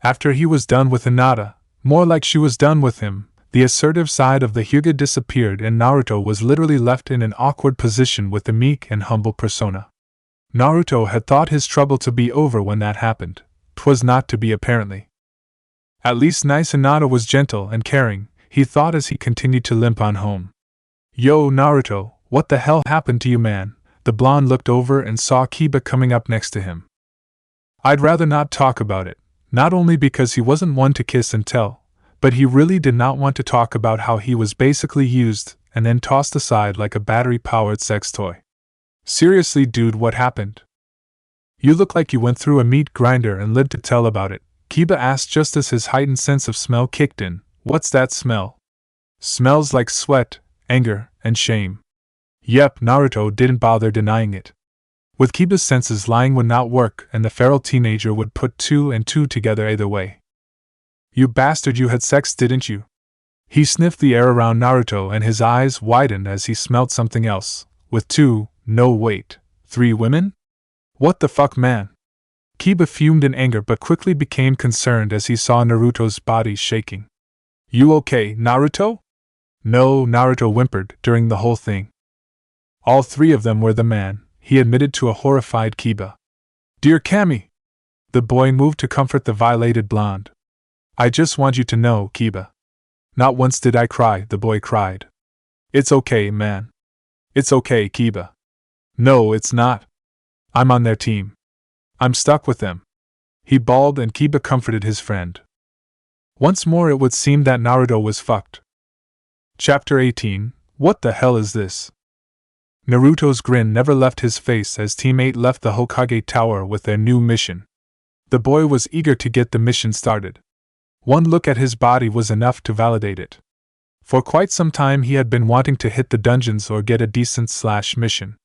After he was done with Hinata, more like she was done with him, the assertive side of the Hyuga disappeared and Naruto was literally left in an awkward position with the meek and humble persona. Naruto had thought his trouble to be over when that happened. 'Twas not to be apparently. At least nice Hinata was gentle and caring, he thought as he continued to limp on home. Yo, Naruto, what the hell happened to you, man? The blonde looked over and saw Kiba coming up next to him. I'd rather not talk about it, not only because he wasn't one to kiss and tell, but he really did not want to talk about how he was basically used and then tossed aside like a battery-powered sex toy. Seriously, dude, what happened? You look like you went through a meat grinder and lived to tell about it, Kiba asked just as his heightened sense of smell kicked in. What's that smell? Smells like sweat, anger, and shame. Yep, Naruto didn't bother denying it. With Kiba's senses, lying would not work and the feral teenager would put 2 and 2 together either way. You bastard, you had sex, didn't you? He sniffed the air around Naruto and his eyes widened as he smelled something else. With 2, no wait, 3 women? What the fuck, man? Kiba fumed in anger but quickly became concerned as he saw Naruto's body shaking. You okay, Naruto? No, Naruto whimpered during the whole thing. All 3 of them were the man, he admitted to a horrified Kiba. Dear Kami! The boy moved to comfort the violated blonde. I just want you to know, Kiba. Not once did I cry, the boy cried. It's okay, man. It's okay, Kiba. No, it's not. I'm on their team. I'm stuck with them. He bawled and Kiba comforted his friend. Once more it would seem that Naruto was fucked. Chapter 18. What the hell is this? Naruto's grin never left his face as Team 8 left the Hokage Tower with their new mission. The boy was eager to get the mission started. One look at his body was enough to validate it. For quite some time he had been wanting to hit the dungeons or get a decent /mission.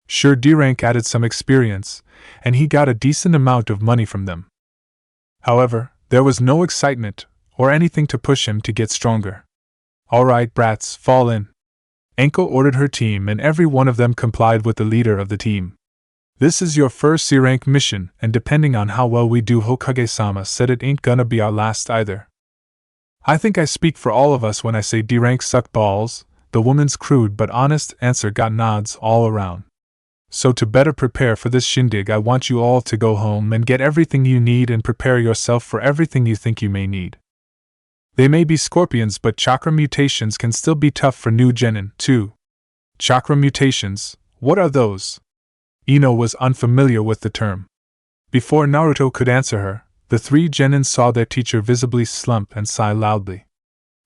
Sure, D rank added some experience, and he got a decent amount of money from them. However, there was no excitement, or anything to push him to get stronger. Alright, brats, fall in. Anko ordered her team and every one of them complied with the leader of the team. This is your first C-rank mission, and depending on how well we do, Hokage-sama said it ain't gonna be our last either. I think I speak for all of us when I say D-rank suck balls, the woman's crude but honest answer got nods all around. So to better prepare for this shindig, I want you all to go home and get everything you need and prepare yourself for everything you think you may need. They may be scorpions, but chakra mutations can still be tough for new genin, too. Chakra mutations, what are those? Ino was unfamiliar with the term. Before Naruto could answer her, the 3 genin saw their teacher visibly slump and sigh loudly.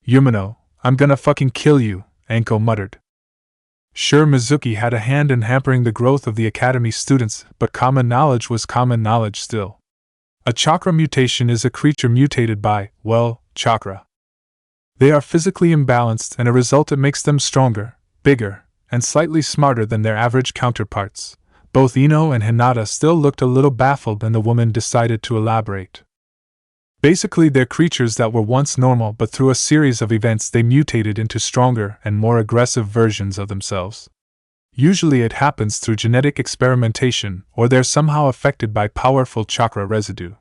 Yumino, I'm gonna fucking kill you, Anko muttered. Sure, Mizuki had a hand in hampering the growth of the academy students, but common knowledge was common knowledge still. A chakra mutation is a creature mutated by, well, chakra. They are physically imbalanced and as a result it makes them stronger, bigger, and slightly smarter than their average counterparts. Both Ino and Hinata still looked a little baffled and the woman decided to elaborate. Basically, they're creatures that were once normal, but through a series of events they mutated into stronger and more aggressive versions of themselves. Usually it happens through genetic experimentation, or they're somehow affected by powerful chakra residue.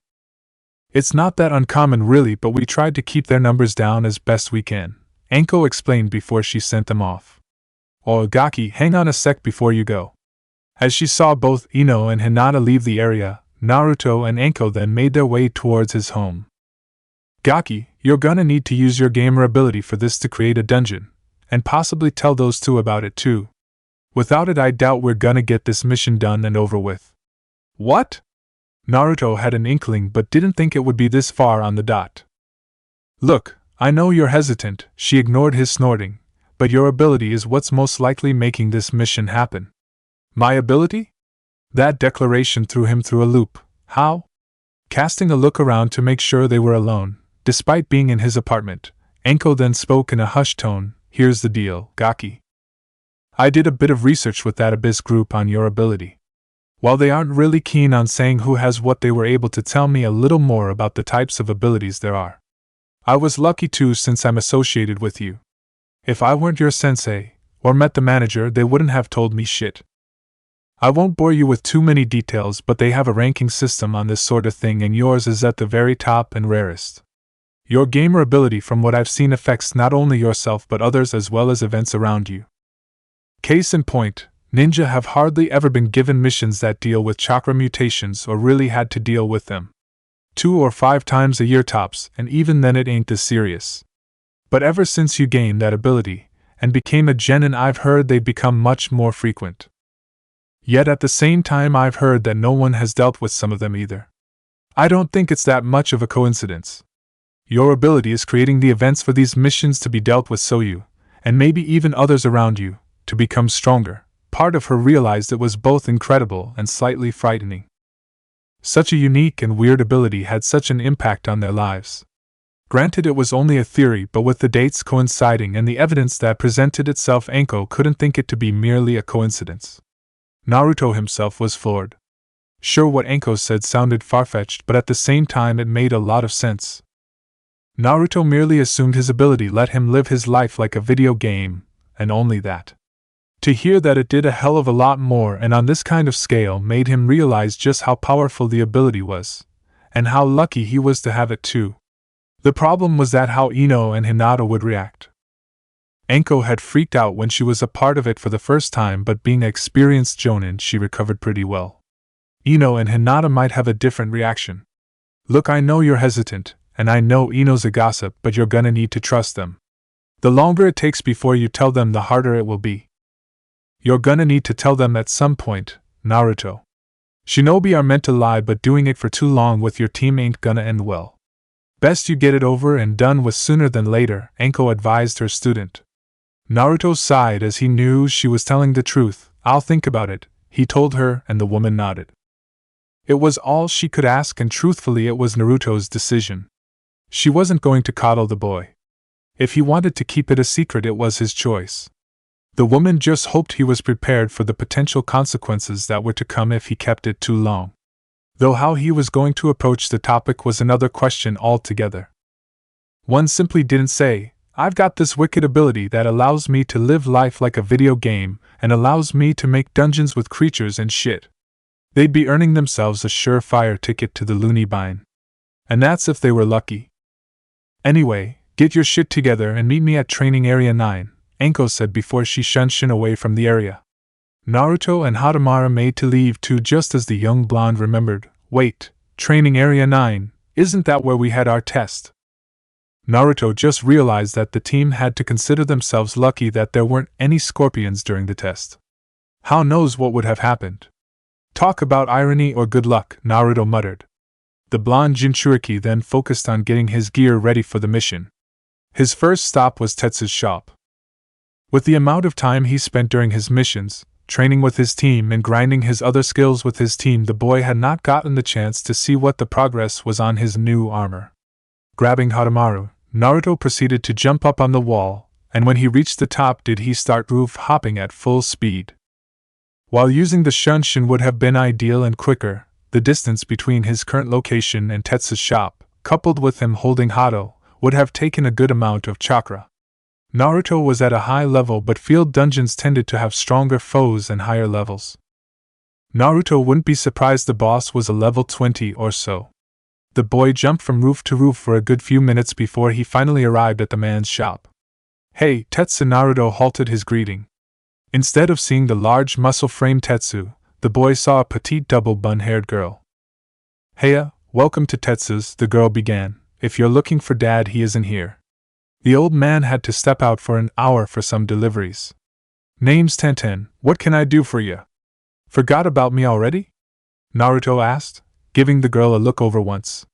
It's not that uncommon really, but we tried to keep their numbers down as best we can, Anko explained before she sent them off. Oh, Gaki, hang on a sec before you go. As she saw both Ino and Hinata leave the area, Naruto and Anko then made their way towards his home. Gaki, you're gonna need to use your gamer ability for this to create a dungeon, and possibly tell those 2 about it too. Without it, I doubt we're gonna get this mission done and over with. What? Naruto had an inkling but didn't think it would be this far on the dot. Look, I know you're hesitant, she ignored his snorting, but your ability is what's most likely making this mission happen. My ability? That declaration threw him through a loop. How? Casting a look around to make sure they were alone, despite being in his apartment, Anko then spoke in a hushed tone. Here's the deal, Gaki. I did a bit of research with that Abyss group on your ability. While they aren't really keen on saying who has what, they were able to tell me a little more about the types of abilities there are. I was lucky too, since I'm associated with you. If I weren't your sensei, or met the manager, they wouldn't have told me shit. I won't bore you with too many details, but they have a ranking system on this sort of thing, and yours is at the very top and rarest. Your gamer ability, from what I've seen, affects not only yourself but others as well as events around you. Case in point, ninja have hardly ever been given missions that deal with chakra mutations or really had to deal with them. 2 or 5 times a year tops, and even then it ain't this serious. But ever since you gained that ability, and became a genin, I've heard they've become much more frequent. Yet at the same time I've heard that no one has dealt with some of them either. I don't think it's that much of a coincidence. Your ability is creating the events for these missions to be dealt with, so you, and maybe even others around you, to become stronger. Part of her realized it was both incredible and slightly frightening. Such a unique and weird ability had such an impact on their lives. Granted, it was only a theory, but with the dates coinciding and the evidence that presented itself, Anko couldn't think it to be merely a coincidence. Naruto himself was floored. Sure, what Anko said sounded far-fetched, but at the same time it made a lot of sense. Naruto merely assumed his ability let him live his life like a video game, and only that. To hear that it did a hell of a lot more and on this kind of scale made him realize just how powerful the ability was, and how lucky he was to have it too. The problem was that how Ino and Hinata would react. Anko had freaked out when she was a part of it for the first time, but being an experienced jonin, she recovered pretty well. Ino and Hinata might have a different reaction. Look, I know you're hesitant, and I know Ino's a gossip, but you're gonna need to trust them. The longer it takes before you tell them, the harder it will be. You're gonna need to tell them at some point, Naruto. Shinobi are meant to lie, but doing it for too long with your team ain't gonna end well. Best you get it over and done with sooner than later, Anko advised her student. Naruto sighed as he knew she was telling the truth. I'll think about it, he told her, and the woman nodded. It was all she could ask, and truthfully it was Naruto's decision. She wasn't going to coddle the boy. If he wanted to keep it a secret, it was his choice. The woman just hoped he was prepared for the potential consequences that were to come if he kept it too long. Though how he was going to approach the topic was another question altogether. One simply didn't say, I've got this wicked ability that allows me to live life like a video game and allows me to make dungeons with creatures and shit. They'd be earning themselves a surefire ticket to the loony bin. And that's if they were lucky. Anyway, get your shit together and meet me at Training Area 9, Anko said before she shunshin away from the area. Naruto and Hadamara made to leave too, just as the young blonde remembered. Wait, Training Area 9, isn't that where we had our test? Naruto just realized that the team had to consider themselves lucky that there weren't any scorpions during the test. How knows what would have happened? Talk about irony or good luck, Naruto muttered. The blonde Jinchuriki then focused on getting his gear ready for the mission. His first stop was Tetsu's shop. With the amount of time he spent during his missions, training with his team and grinding his other skills with his team, the boy had not gotten the chance to see what the progress was on his new armor. Grabbing Hadamaru, Naruto proceeded to jump up on the wall, and when he reached the top did he start roof hopping at full speed. While using the shunshin would have been ideal and quicker, the distance between his current location and Tetsu's shop, coupled with him holding Hado, would have taken a good amount of chakra. Naruto was at a high level, but field dungeons tended to have stronger foes and higher levels. Naruto wouldn't be surprised the boss was a level 20 or so. The boy jumped from roof to roof for a good few minutes before he finally arrived at the man's shop. Hey, Tetsu! Naruto halted his greeting. Instead of seeing the large muscle-framed Tetsu, the boy saw a petite double-bun-haired girl. Heya, welcome to Tetsu's, the girl began. If you're looking for Dad, he isn't here. The old man had to step out for an hour for some deliveries. Name's Tenten, what can I do for you? Forgot about me already? Naruto asked, giving the girl a look over once.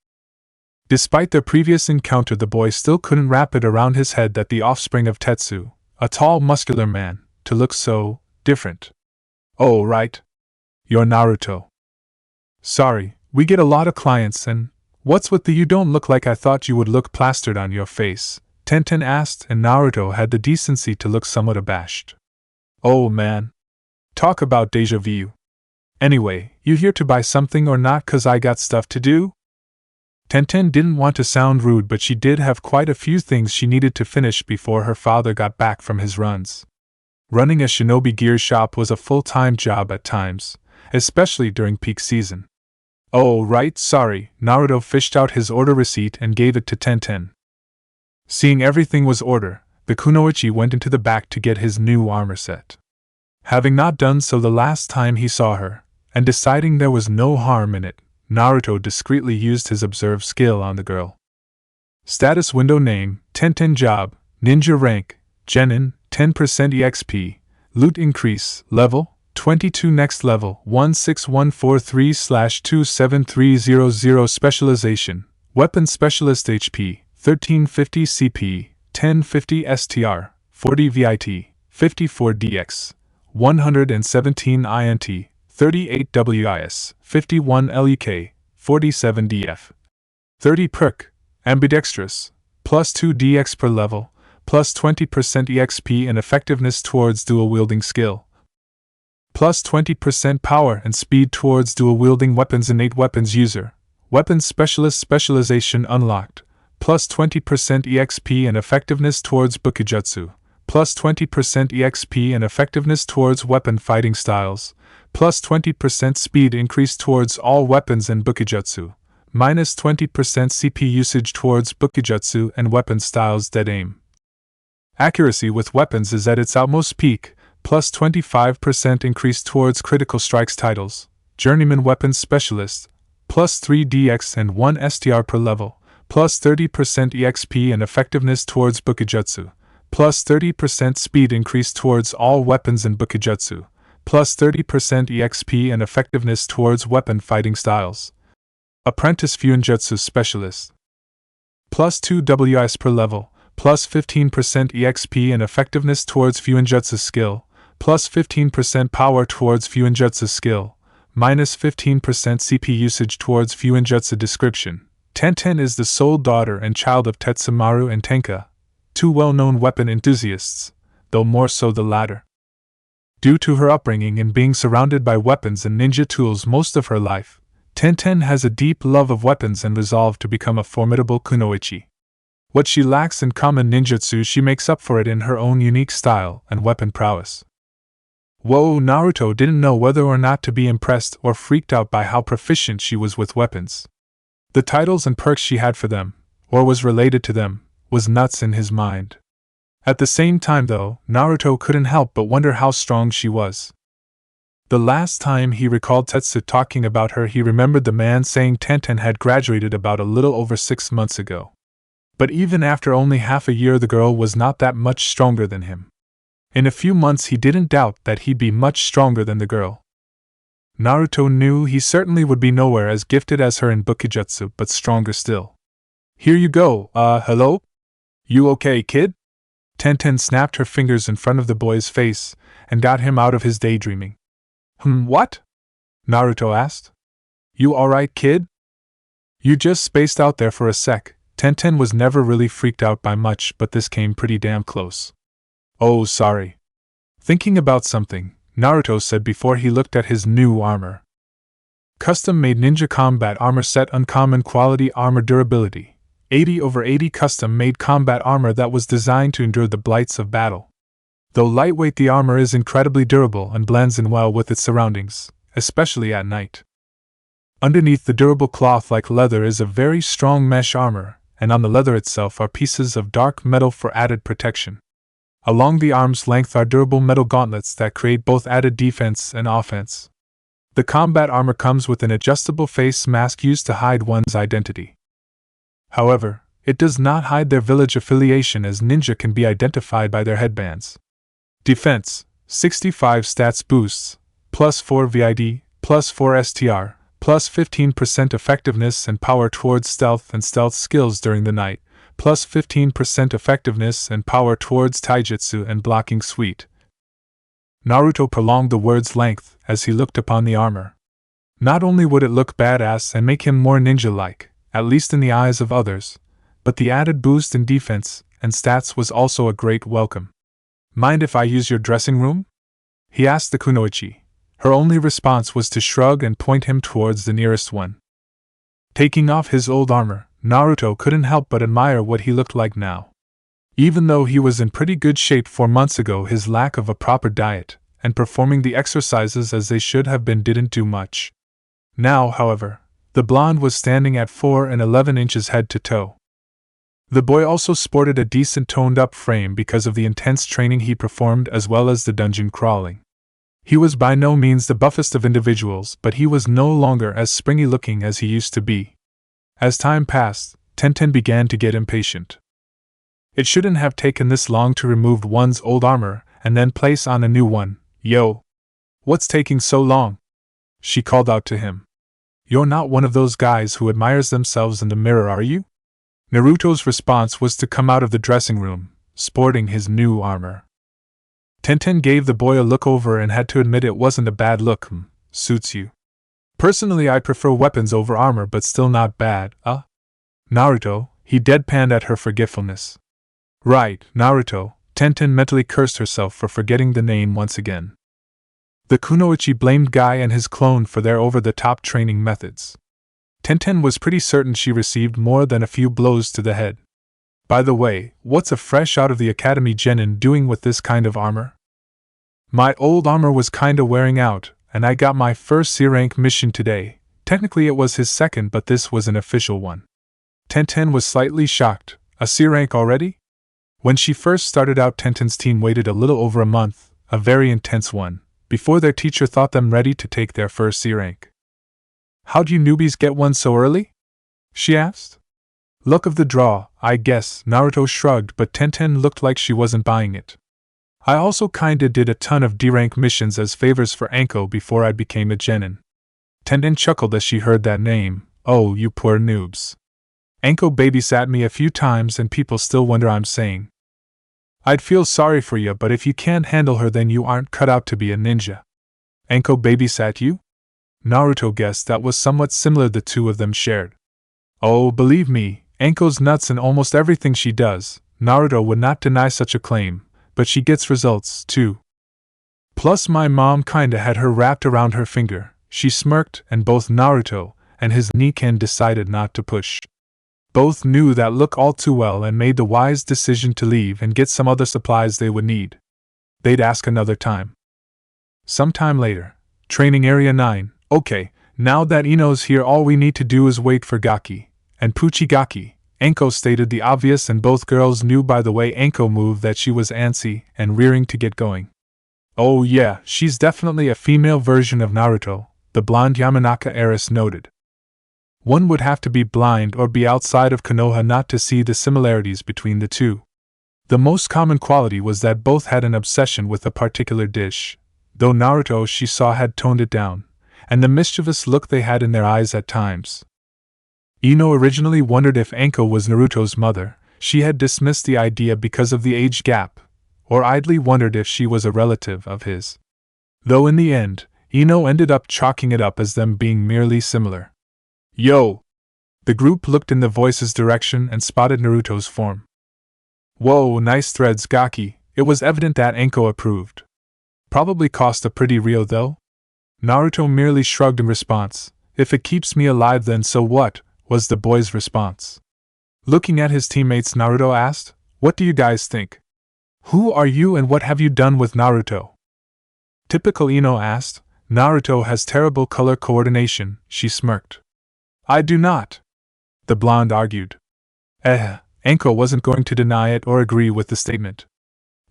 Despite their previous encounter, the boy still couldn't wrap it around his head that the offspring of Tetsu, a tall, muscular man, to look so different. Oh, right. You're Naruto. Sorry, we get a lot of clients, and what's with the "you don't look like I thought you would look" plastered on your face? Tenten asked, and Naruto had the decency to look somewhat abashed. Oh man. Talk about deja vu. Anyway, you here to buy something or not? 'Cause I got stuff to do? Tenten didn't want to sound rude, but she did have quite a few things she needed to finish before her father got back from his runs. Running a shinobi gear shop was a full-time job at times, especially during peak season. Oh, right, sorry. Naruto fished out his order receipt and gave it to Tenten. Seeing everything was order, the kunoichi went into the back to get his new armor set. Having not done so the last time he saw her, and deciding there was no harm in it, Naruto discreetly used his observe skill on the girl. Status window: name, Tenten. Job, ninja. Rank, genin, 10% EXP. Loot increase, level, 22. Next level, 16143/27300. Specialization, weapon specialist. HP, 1350 CP, 1050 STR, 40 VIT, 54 DX, 117 INT, 38 WIS, 51 LEK, 47 DF. 30 perk, ambidextrous, plus 2 DX per level, plus 20% EXP and effectiveness towards dual-wielding skill, plus 20% power and speed towards dual-wielding weapons. Innate weapons user, weapons specialist. Specialization unlocked, plus 20% EXP and effectiveness towards Bukijutsu, plus 20% EXP and effectiveness towards weapon fighting styles, plus 20% speed increase towards all weapons and Bukijutsu, minus 20% CP usage towards Bukijutsu and weapon styles. Dead aim. Accuracy with weapons is at its utmost peak, plus 25% increase towards critical strikes. Titles, Journeyman Weapons Specialist, plus 3 DX and 1 STR per level, plus 30% EXP and effectiveness towards Bukijutsu, plus 30% speed increase towards all weapons and Bukijutsu, plus 30% EXP and effectiveness towards weapon fighting styles. Apprentice Fuinjutsu Specialist, plus 2 WIS per level, plus 15% EXP and effectiveness towards Fuinjutsu skill, plus 15% power towards Fuinjutsu skill, minus 15% CP usage towards Fuinjutsu. Description: Tenten is the sole daughter and child of Tetsumaru and Tenka, two well-known weapon enthusiasts, though more so the latter. Due to her upbringing and being surrounded by weapons and ninja tools most of her life, Tenten has a deep love of weapons and resolve to become a formidable kunoichi. What she lacks in common ninjutsu, she makes up for it in her own unique style and weapon prowess. Whoa, Naruto didn't know whether or not to be impressed or freaked out by how proficient she was with weapons. The titles and perks she had for them, or was related to them, was nuts in his mind. At the same time though, Naruto couldn't help but wonder how strong she was. The last time he recalled Tetsu talking about her, he remembered the man saying Tenten had graduated about a little over 6 months ago. But even after only half a year, the girl was not that much stronger than him. In a few months he didn't doubt that he'd be much stronger than the girl. Naruto knew he certainly would be nowhere as gifted as her in Bukijutsu, but stronger still. Here you go, hello? You okay, kid? Tenten snapped her fingers in front of the boy's face and got him out of his daydreaming. What? Naruto asked. You alright, kid? You just spaced out there for a sec. Tenten was never really freaked out by much, but this came pretty damn close. Oh, sorry. Thinking about something, Naruto said before he looked at his new armor. Custom-made ninja combat armor set, uncommon quality armor, durability 80/80, custom-made combat armor that was designed to endure the blights of battle. Though lightweight, the armor is incredibly durable and blends in well with its surroundings, especially at night. Underneath the durable cloth-like leather is a very strong mesh armor, and on the leather itself are pieces of dark metal for added protection. Along the arm's length are durable metal gauntlets that create both added defense and offense. The combat armor comes with an adjustable face mask used to hide one's identity. However, it does not hide their village affiliation, as ninja can be identified by their headbands. Defense, 65 stats boosts, plus 4 VID, plus 4 STR, plus 15% effectiveness and power towards stealth and stealth skills during the night, plus 15% effectiveness and power towards taijutsu and blocking suite. Naruto prolonged the word's length as he looked upon the armor. Not only would it look badass and make him more ninja-like, at least in the eyes of others, but the added boost in defense and stats was also a great welcome. Mind if I use your dressing room? He asked the kunoichi. Her only response was to shrug and point him towards the nearest one. Taking off his old armor, Naruto couldn't help but admire what he looked like now. Even though he was in pretty good shape 4 months ago, his lack of a proper diet and performing the exercises as they should have been didn't do much. Now, however, the blonde was standing at 4 and 11 inches head to toe. The boy also sported a decent toned-up frame because of the intense training he performed as well as the dungeon crawling. He was by no means the buffest of individuals, but he was no longer as springy-looking as he used to be. As time passed, Tenten began to get impatient. It shouldn't have taken this long to remove one's old armor and then place on a new one. Yo! What's taking so long? She called out to him. You're not one of those guys who admires themselves in the mirror, are you? Naruto's response was to come out of the dressing room, sporting his new armor. Tenten gave the boy a look over and had to admit it wasn't a bad look. Suits you. Personally, I prefer weapons over armor, but still not bad, Naruto, he deadpanned at her forgetfulness. Right, Naruto, Tenten mentally cursed herself for forgetting the name once again. The kunoichi blamed Guy and his clone for their over-the-top training methods. Tenten was pretty certain she received more than a few blows to the head. By the way, what's a fresh out of the academy genin doing with this kind of armor? My old armor was kinda wearing out, and I got my first C-rank mission today. Technically it was his second, but this was an official one. Tenten was slightly shocked. A C-rank already? When she first started out, Tenten's team waited a little over a month, a very intense one, before their teacher thought them ready to take their first C-rank. How'd you newbies get one so early? She asked. Luck of the draw, I guess, Naruto shrugged, but Tenten looked like she wasn't buying it. I also kinda did a ton of D-rank missions as favors for Anko before I became a genin. Tenten chuckled as she heard that name. Oh, you poor noobs. Anko babysat me a few times and people still wonder I'm saying. I'd feel sorry for you, but if you can't handle her then you aren't cut out to be a ninja. Anko babysat you? Naruto guessed that was somewhat similar the two of them shared. Oh, believe me, Anko's nuts in almost everything she does. Naruto would not deny such a claim, but she gets results, too. Plus my mom kinda had her wrapped around her finger. She smirked, and both Naruto and his Nikan decided not to push. Both knew that look all too well and made the wise decision to leave and get some other supplies they would need. They'd ask another time. Sometime later. Training Area 9. Okay, now that Ino's here all we need to do is wait for Gaki. And Puchigaki. Anko stated the obvious and both girls knew by the way Anko moved that she was antsy and rearing to get going. Oh yeah, she's definitely a female version of Naruto, the blonde Yamanaka heiress noted. One would have to be blind or be outside of Konoha not to see the similarities between the two. The most common quality was that both had an obsession with a particular dish, though Naruto she saw had toned it down, and the mischievous look they had in their eyes at times. Ino originally wondered if Anko was Naruto's mother. She had dismissed the idea because of the age gap, or idly wondered if she was a relative of his. Though in the end, Ino ended up chalking it up as them being merely similar. Yo! The group looked in the voice's direction and spotted Naruto's form. Whoa, nice threads, Gaki. It was evident that Anko approved. Probably cost a pretty Rio though? Naruto merely shrugged in response. If it keeps me alive then so what, was the boy's response. Looking at his teammates, Naruto asked, What do you guys think? Who are you and what have you done with Naruto? Typical Ino asked. Naruto has terrible color coordination, she smirked. I do not. The blonde argued. Anko wasn't going to deny it or agree with the statement.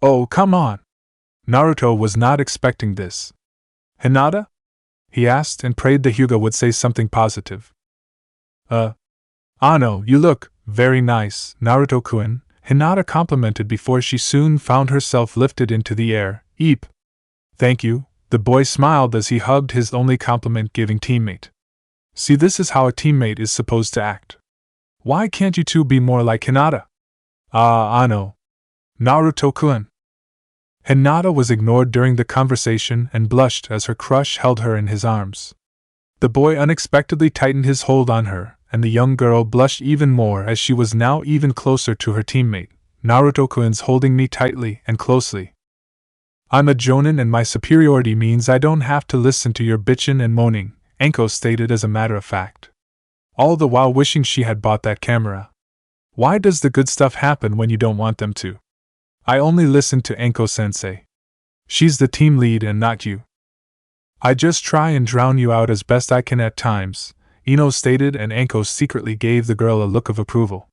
Oh, come on. Naruto was not expecting this. Hinata? He asked and prayed the Hyuga would say something positive. Ano, you look very nice, Naruto-kun, Hinata complimented before she soon found herself lifted into the air. Eep. Thank you, the boy smiled as he hugged his only compliment-giving teammate. See, this is how a teammate is supposed to act. Why can't you two be more like Hinata? Ah, Ano. Naruto-kun. Hinata was ignored during the conversation and blushed as her crush held her in his arms. The boy unexpectedly tightened his hold on her, and the young girl blushed even more as she was now even closer to her teammate. Naruto-kun's holding me tightly and closely. I'm a jonin and my superiority means I don't have to listen to your bitchin' and moaning, Anko stated as a matter of fact. All the while wishing she had bought that camera. Why does the good stuff happen when you don't want them to? I only listen to Anko-sensei. She's the team lead and not you. I just try and drown you out as best I can at times, Ino stated, and Anko secretly gave the girl a look of approval.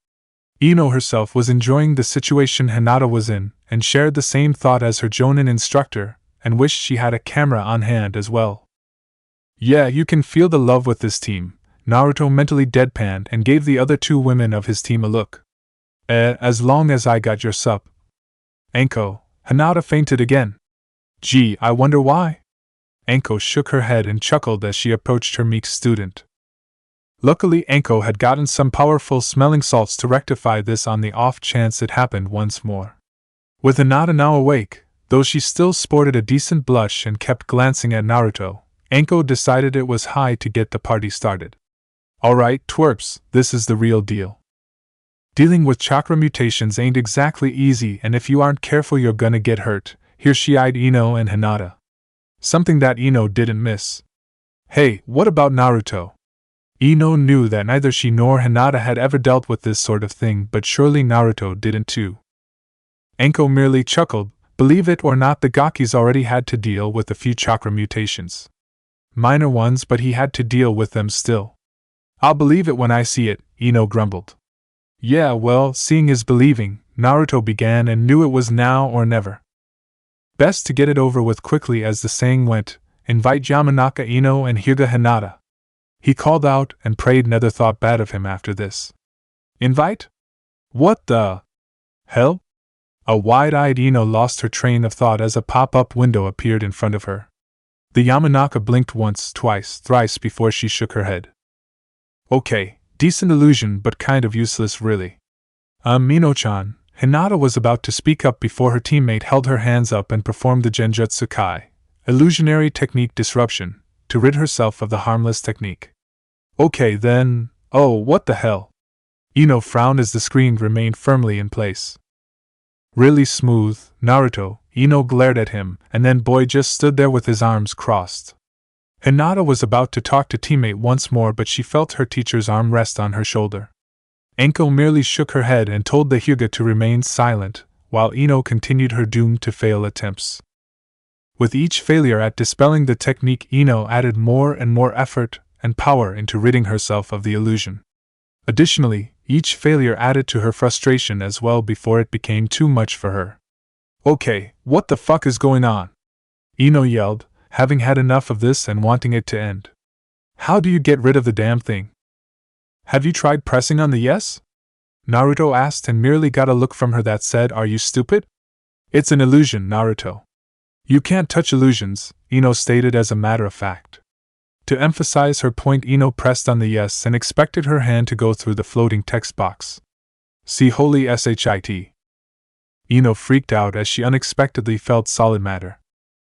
Ino herself was enjoying the situation Hinata was in, and shared the same thought as her jonin instructor, and wished she had a camera on hand as well. Yeah, you can feel the love with this team, Naruto mentally deadpanned and gave the other two women of his team a look. As long as I got your sup. Anko, Hinata fainted again. Gee, I wonder why? Anko shook her head and chuckled as she approached her meek student. Luckily, Anko had gotten some powerful smelling salts to rectify this on the off chance it happened once more. With Hinata now awake, though she still sported a decent blush and kept glancing at Naruto, Anko decided it was high to get the party started. Alright, twerps, this is the real deal. Dealing with chakra mutations ain't exactly easy, and if you aren't careful you're gonna get hurt. Here she eyed Ino and Hinata. Something that Ino didn't miss. Hey, what about Naruto? Ino knew that neither she nor Hinata had ever dealt with this sort of thing, but surely Naruto didn't too. Anko merely chuckled. Believe it or not, the Gakis already had to deal with a few chakra mutations. Minor ones, but he had to deal with them still. I'll believe it when I see it, Ino grumbled. Yeah, well, seeing is believing, Naruto began and knew it was now or never. Best to get it over with quickly, as the saying went, invite Yamanaka Ino and Hyuga Hinata. He called out and prayed never thought bad of him after this. Invite? What the hell? A wide-eyed Ino lost her train of thought as a pop-up window appeared in front of her. The Yamanaka blinked once, twice, thrice before she shook her head. Okay, decent illusion but kind of useless really. Mino-chan, Hinata was about to speak up before her teammate held her hands up and performed the Genjutsu Kai, illusionary technique disruption, to rid herself of the harmless technique. Okay then, oh what the hell? Ino frowned as the screen remained firmly in place. Really smooth, Naruto, Ino glared at him, and then boy just stood there with his arms crossed. Hinata was about to talk to teammate once more, but she felt her teacher's arm rest on her shoulder. Anko merely shook her head and told the Hyuga to remain silent, while Ino continued her doomed to fail attempts. With each failure at dispelling the technique, Ino added more and more effort and power into ridding herself of the illusion. Additionally, each failure added to her frustration as well before it became too much for her. Okay, what the fuck is going on? Ino yelled, having had enough of this and wanting it to end. How do you get rid of the damn thing? Have you tried pressing on the yes? Naruto asked and merely got a look from her that said, are you stupid? It's an illusion, Naruto. You can't touch illusions, Ino stated as a matter of fact. To emphasize her point, Ino pressed on the yes and expected her hand to go through the floating text box. See holy shit. Ino freaked out as she unexpectedly felt solid matter.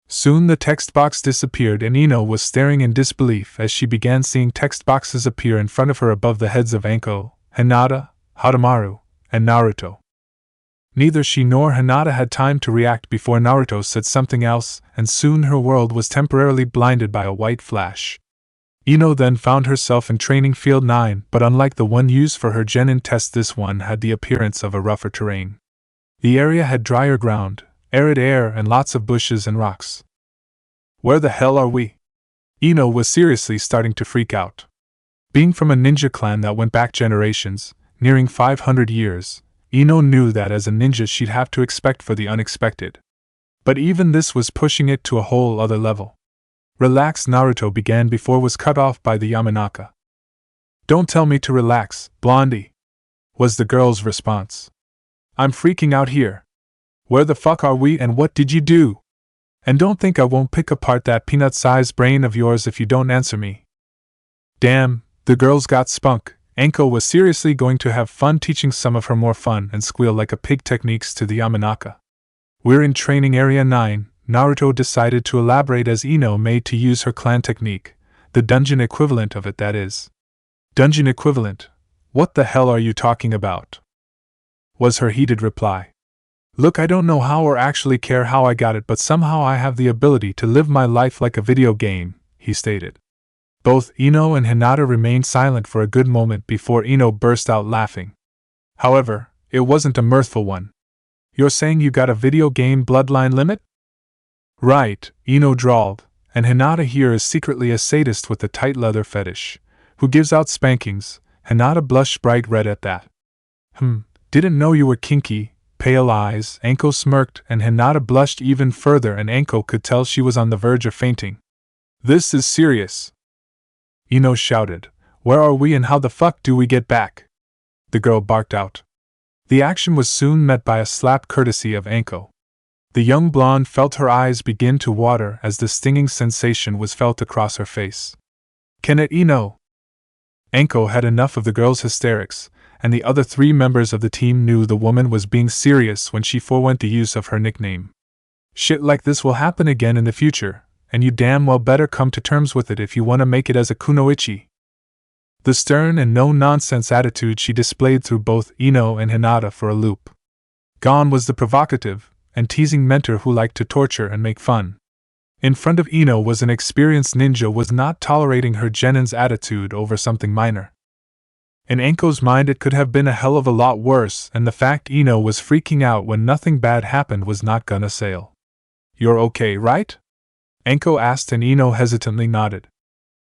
Soon the text box disappeared and Ino was staring in disbelief as she began seeing text boxes appear in front of her above the heads of Anko, Hinata, Hatomaru, and Naruto. Neither she nor Hinata had time to react before Naruto said something else, and soon her world was temporarily blinded by a white flash. Ino then found herself in Training Field 9, but unlike the one used for her genin test, this one had the appearance of a rougher terrain. The area had drier ground, arid air, and lots of bushes and rocks. Where the hell are we? Ino was seriously starting to freak out. Being from a ninja clan that went back generations, nearing 500 years, Ino knew that as a ninja she'd have to expect for the unexpected. But even this was pushing it to a whole other level. Relax, Naruto began before was cut off by the Yamanaka. Don't tell me to relax, Blondie, was the girl's response. I'm freaking out here. Where the fuck are we and what did you do? And don't think I won't pick apart that peanut-sized brain of yours if you don't answer me. Damn, the girl's got spunk. Anko was seriously going to have fun teaching some of her more fun and squeal like a pig techniques to the Yamanaka. We're in training area 9, Naruto decided to elaborate as Ino made to use her clan technique, the dungeon equivalent of it, that is. Dungeon equivalent? What the hell are you talking about? Was her heated reply. Look, I don't know how or actually care how I got it, but somehow I have the ability to live my life like a video game, he stated. Both Ino and Hinata remained silent for a good moment before Ino burst out laughing. However, it wasn't a mirthful one. You're saying you got a video game bloodline limit? Right, Ino drawled, and Hinata here is secretly a sadist with a tight leather fetish, who gives out spankings. Hinata blushed bright red at that. Didn't know you were kinky. Pale eyes, Anko smirked, and Hinata blushed even further, and Anko could tell she was on the verge of fainting. This is serious. Ino shouted, Where are we and how the fuck do we get back? The girl barked out. The action was soon met by a slap courtesy of Anko. The young blonde felt her eyes begin to water as the stinging sensation was felt across her face. Can it, Ino? Anko had enough of the girl's hysterics, and the other 3 members of the team knew the woman was being serious when she forewent the use of her nickname. Shit like this will happen again in the future, and you damn well better come to terms with it if you want to make it as a kunoichi. The stern and no-nonsense attitude she displayed threw both Ino and Hinata for a loop. Gone was the provocative and teasing mentor who liked to torture and make fun. In front of Ino was an experienced ninja was not tolerating her genin's attitude over something minor. In Anko's mind it could have been a hell of a lot worse, and the fact Ino was freaking out when nothing bad happened was not gonna sail. You're okay, right? Anko asked, and Ino hesitantly nodded.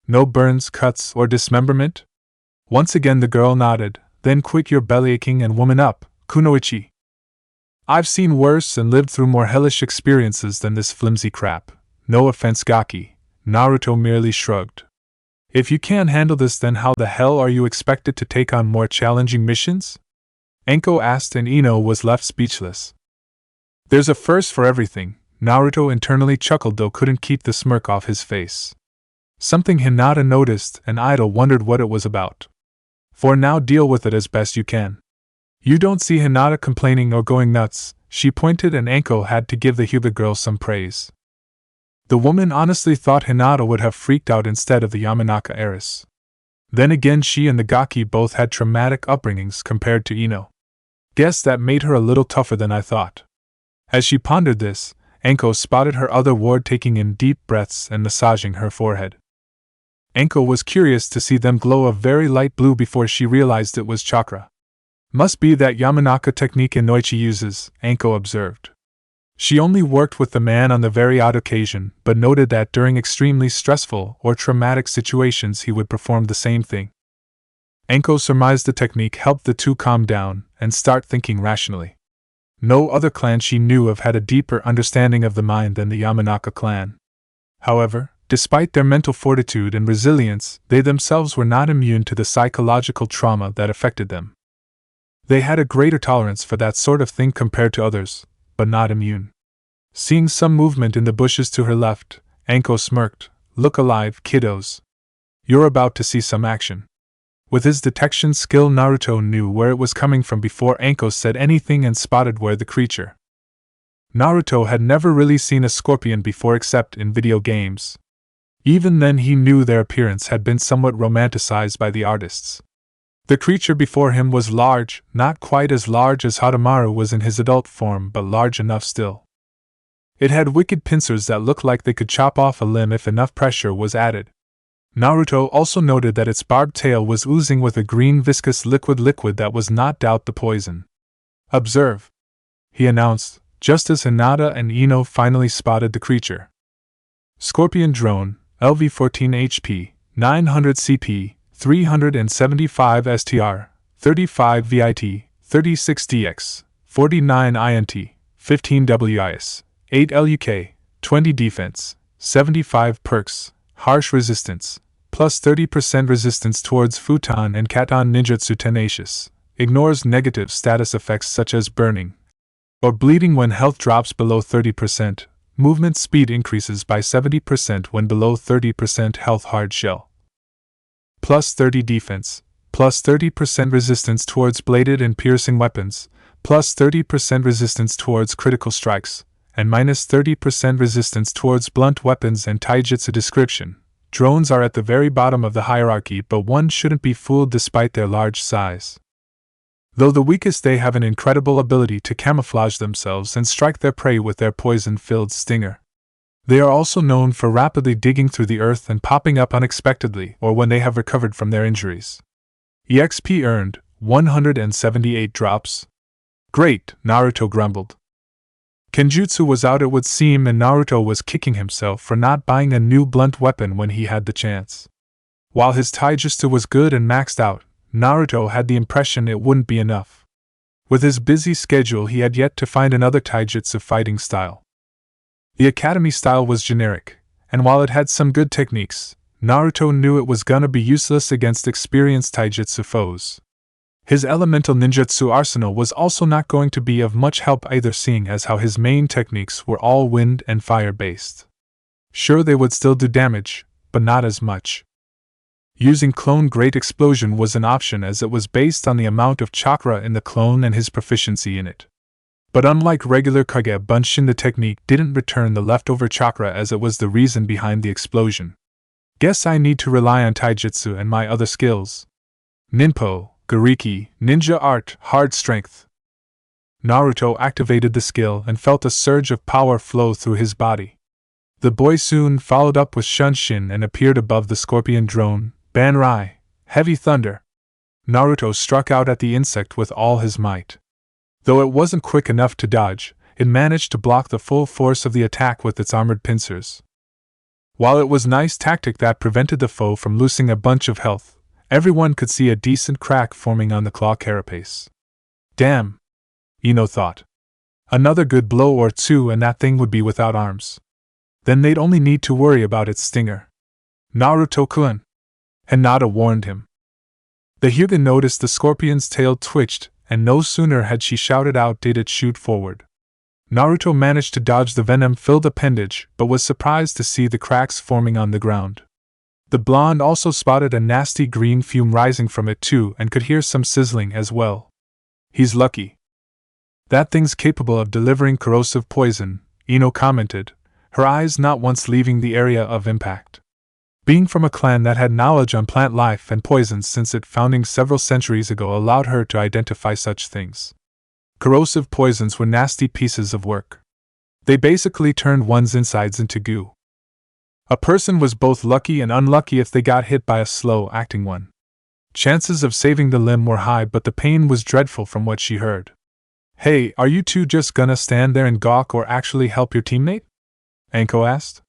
No burns, cuts, or dismemberment? Once again the girl nodded. Then quit your bellyaching and woman up, kunoichi. I've seen worse and lived through more hellish experiences than this flimsy crap. No offense, Gaki. Naruto merely shrugged. If you can't handle this, then how the hell are you expected to take on more challenging missions? Anko asked, and Ino was left speechless. There's a first for everything. Naruto internally chuckled, though couldn't keep the smirk off his face. Something Hinata noticed, and Idol wondered what it was about. For now, deal with it as best you can. You don't see Hinata complaining or going nuts, she pointed, and Anko had to give the Hyuga girl some praise. The woman honestly thought Hinata would have freaked out instead of the Yamanaka heiress. Then again, she and the Gaki both had traumatic upbringings compared to Ino. Guess that made her a little tougher than I thought. As she pondered this, Anko spotted her other ward taking in deep breaths and massaging her forehead. Anko was curious to see them glow a very light blue before she realized it was chakra. Must be that Yamanaka technique Inoichi uses, Anko observed. She only worked with the man on the very odd occasion, but noted that during extremely stressful or traumatic situations he would perform the same thing. Anko surmised the technique helped the two calm down and start thinking rationally. No other clan she knew of had a deeper understanding of the mind than the Yamanaka clan. However, despite their mental fortitude and resilience, they themselves were not immune to the psychological trauma that affected them. They had a greater tolerance for that sort of thing compared to others, but not immune. Seeing some movement in the bushes to her left, Anko smirked. Look alive, kiddos. You're about to see some action. With his detection skill, Naruto knew where it was coming from before Anko said anything and spotted where the creature. Naruto had never really seen a scorpion before except in video games. Even then he knew their appearance had been somewhat romanticized by the artists. The creature before him was large, not quite as large as Hadamaru was in his adult form, but large enough still. It had wicked pincers that looked like they could chop off a limb if enough pressure was added. Naruto also noted that its barbed tail was oozing with a green viscous liquid that was not doubt the poison. Observe, he announced, just as Hinata and Ino finally spotted the creature. Scorpion drone, LV-14 HP, 900 CP, 375 STR, 35 VIT, 36 DX, 49 INT, 15 WIS, 8 LUK, 20 defense, 75 perks, harsh resistance, plus 30% resistance towards futon and katon ninjutsu tenacious, ignores negative status effects such as burning or bleeding when health drops below 30%, movement speed increases by 70% when below 30% health hard shell. plus 30 defense, plus 30% resistance towards bladed and piercing weapons, plus 30% resistance towards critical strikes, and minus 30% resistance towards blunt weapons and taijutsu. Description: drones are at the very bottom of the hierarchy, but one shouldn't be fooled despite their large size. Though the weakest, they have an incredible ability to camouflage themselves and strike their prey with their poison-filled stinger. They are also known for rapidly digging through the earth and popping up unexpectedly or when they have recovered from their injuries. EXP earned, 178 drops. Great, Naruto grumbled. Kenjutsu was out, it would seem, and Naruto was kicking himself for not buying a new blunt weapon when he had the chance. While his taijutsu was good and maxed out, Naruto had the impression it wouldn't be enough. With his busy schedule, he had yet to find another taijutsu fighting style. The academy style was generic, and while it had some good techniques, Naruto knew it was gonna be useless against experienced taijutsu foes. His elemental ninjutsu arsenal was also not going to be of much help either, seeing as how his main techniques were all wind and fire based. Sure, they would still do damage, but not as much. Using clone Great Explosion was an option as it was based on the amount of chakra in the clone and his proficiency in it. But unlike regular Kage Bunshin, the technique didn't return the leftover chakra, as it was the reason behind the explosion. Guess I need to rely on taijutsu and my other skills. Ninpo, Gariki, Ninja Art, Hard Strength. Naruto activated the skill and felt a surge of power flow through his body. The boy soon followed up with Shunshin and appeared above the scorpion drone, Banrai, Heavy Thunder. Naruto struck out at the insect with all his might. Though it wasn't quick enough to dodge, it managed to block the full force of the attack with its armored pincers. While it was nice tactic that prevented the foe from losing a bunch of health, everyone could see a decent crack forming on the claw carapace. Damn, Ino thought. Another good blow or two and that thing would be without arms. Then they'd only need to worry about its stinger. Naruto-kun, Hinata warned him. The Hyuga noticed the scorpion's tail twitched, and no sooner had she shouted out did it shoot forward. Naruto managed to dodge the venom-filled appendage, but was surprised to see the cracks forming on the ground. The blonde also spotted a nasty green fume rising from it too and could hear some sizzling as well. He's lucky. That thing's capable of delivering corrosive poison, Ino commented, her eyes not once leaving the area of impact. Being from a clan that had knowledge on plant life and poisons since its founding several centuries ago allowed her to identify such things. Corrosive poisons were nasty pieces of work. They basically turned one's insides into goo. A person was both lucky and unlucky if they got hit by a slow-acting one. Chances of saving the limb were high, but the pain was dreadful from what she heard. Hey, are you two just gonna stand there and gawk or actually help your teammate? Anko asked.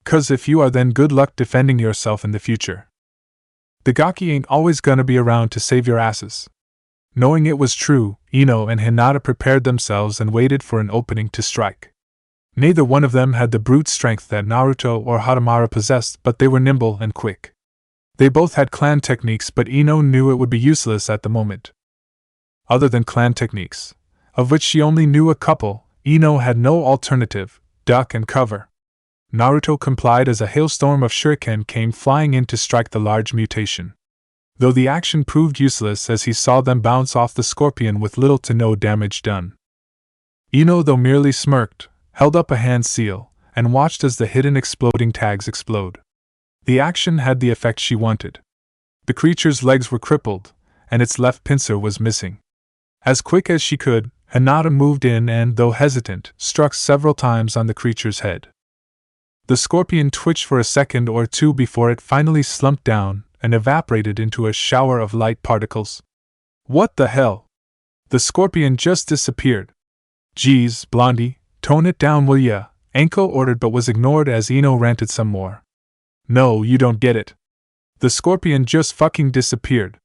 'Cause if you are, then good luck defending yourself in the future. The gaki ain't always gonna be around to save your asses. Knowing it was true, Ino and Hinata prepared themselves and waited for an opening to strike. Neither one of them had the brute strength that Naruto or Hadamara possessed, but they were nimble and quick. They both had clan techniques, but Ino knew it would be useless at the moment. Other than clan techniques, of which she only knew a couple, Ino had no alternative: duck and cover. Naruto complied as a hailstorm of shuriken came flying in to strike the large mutation. Though the action proved useless as he saw them bounce off the scorpion with little to no damage done. Ino, though merely smirked, held up a hand seal, and watched as the hidden exploding tags explode. The action had the effect she wanted. The creature's legs were crippled, and its left pincer was missing. As quick as she could, Hinata moved in and, though hesitant, struck several times on the creature's head. The scorpion twitched for a second or two before it finally slumped down and evaporated into a shower of light particles. What the hell? The scorpion just disappeared. Geez, Blondie, tone it down will ya? Anko ordered, but was ignored as Ino ranted some more. No, you don't get it. The scorpion just fucking disappeared.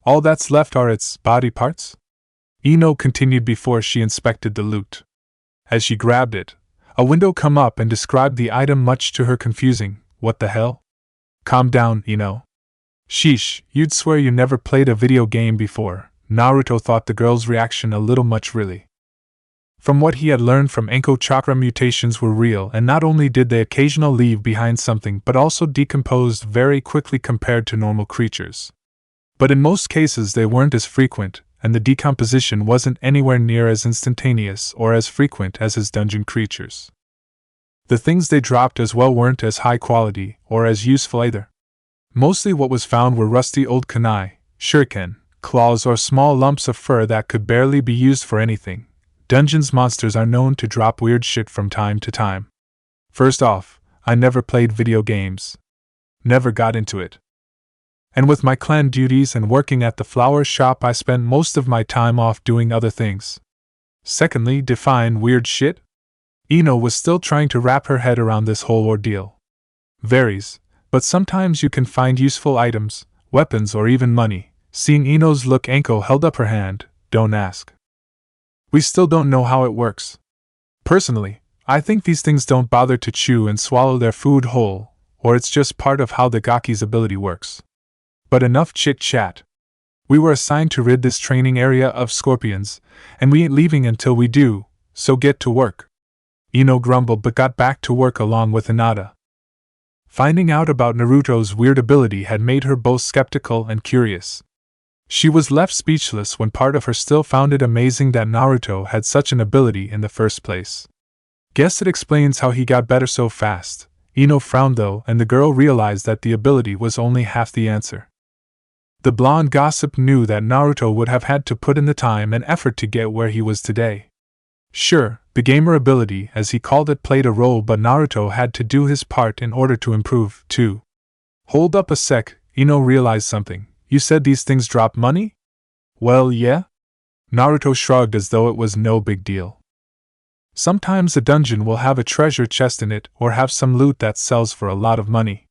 All that's left are its body parts? Ino continued before she inspected the loot. As she grabbed it, a window come up and described the item, much to her confusing. What the hell? Calm down, Ino. Sheesh, you'd swear you never played a video game before. Naruto thought the girl's reaction a little much really. From what he had learned from Anko, chakra mutations were real, and not only did they occasionally leave behind something but also decomposed very quickly compared to normal creatures. But in most cases they weren't as frequent, and the decomposition wasn't anywhere near as instantaneous or as frequent as his dungeon creatures. The things they dropped as well weren't as high quality or as useful either. Mostly what was found were rusty old kunai, shuriken, claws, or small lumps of fur that could barely be used for anything. Dungeons monsters are known to drop weird shit from time to time. First off, I never played video games. Never got into it. And with my clan duties and working at the flower shop, I spent most of my time off doing other things. Secondly, define weird shit? Ino was still trying to wrap her head around this whole ordeal. Varies, but sometimes you can find useful items, weapons, or even money. Seeing Ino's look, Anko held up her hand. Don't ask. We still don't know how it works. Personally, I think these things don't bother to chew and swallow their food whole, or it's just part of how the Gaki's ability works. But enough chit-chat. We were assigned to rid this training area of scorpions, and we ain't leaving until we do, so get to work. Ino grumbled but got back to work along with Hinata. Finding out about Naruto's weird ability had made her both skeptical and curious. She was left speechless when part of her still found it amazing that Naruto had such an ability in the first place. Guess it explains how he got better so fast. Ino frowned though, and the girl realized that the ability was only half the answer. The blonde gossip knew that Naruto would have had to put in the time and effort to get where he was today. Sure, the gamer ability, as he called it, played a role, but Naruto had to do his part in order to improve, too. Hold up a sec, Ino realized something. You said these things drop money? Well, yeah. Naruto shrugged as though it was no big deal. Sometimes a dungeon will have a treasure chest in it or have some loot that sells for a lot of money.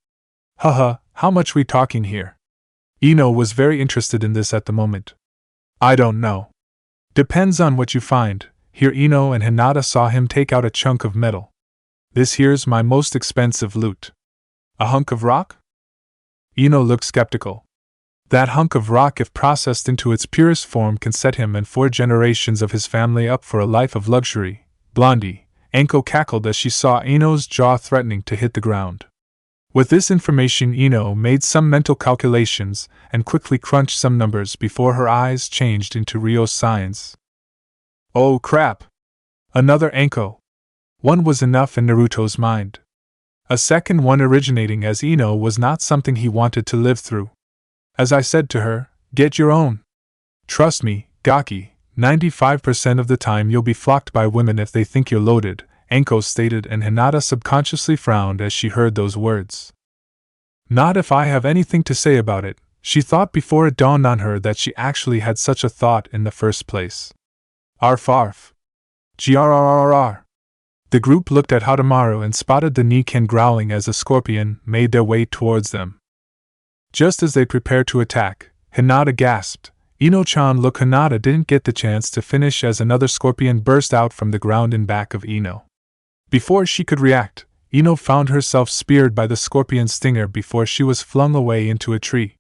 Haha, how much we talking here? Ino was very interested in this at the moment. I don't know. Depends on what you find. Here Ino and Hinata saw him take out a chunk of metal. This here's my most expensive loot. A hunk of rock? Ino looked skeptical. That hunk of rock, if processed into its purest form, can set him and 4 generations of his family up for a life of luxury. Blondie, Anko cackled as she saw Ino's jaw threatening to hit the ground. With this information, Ino made some mental calculations and quickly crunched some numbers before her eyes changed into real signs. Oh crap! Another Anko. One was enough in Naruto's mind. A second one originating as Ino was not something he wanted to live through. As I said to her, get your own. Trust me, Gaki, 95% of the time you'll be flocked by women if they think you're loaded, Anko stated, and Hinata subconsciously frowned as she heard those words. Not if I have anything to say about it, she thought before it dawned on her that she actually had such a thought in the first place. Arf arf. Grrrr. The group looked at Hadamaru and spotted the Niken growling as a scorpion made their way towards them. Just as they prepared to attack, Hinata gasped. Ino-chan, look! Hinata didn't get the chance to finish as another scorpion burst out from the ground in back of Ino. Before she could react, Ino found herself speared by the scorpion's stinger before she was flung away into a tree.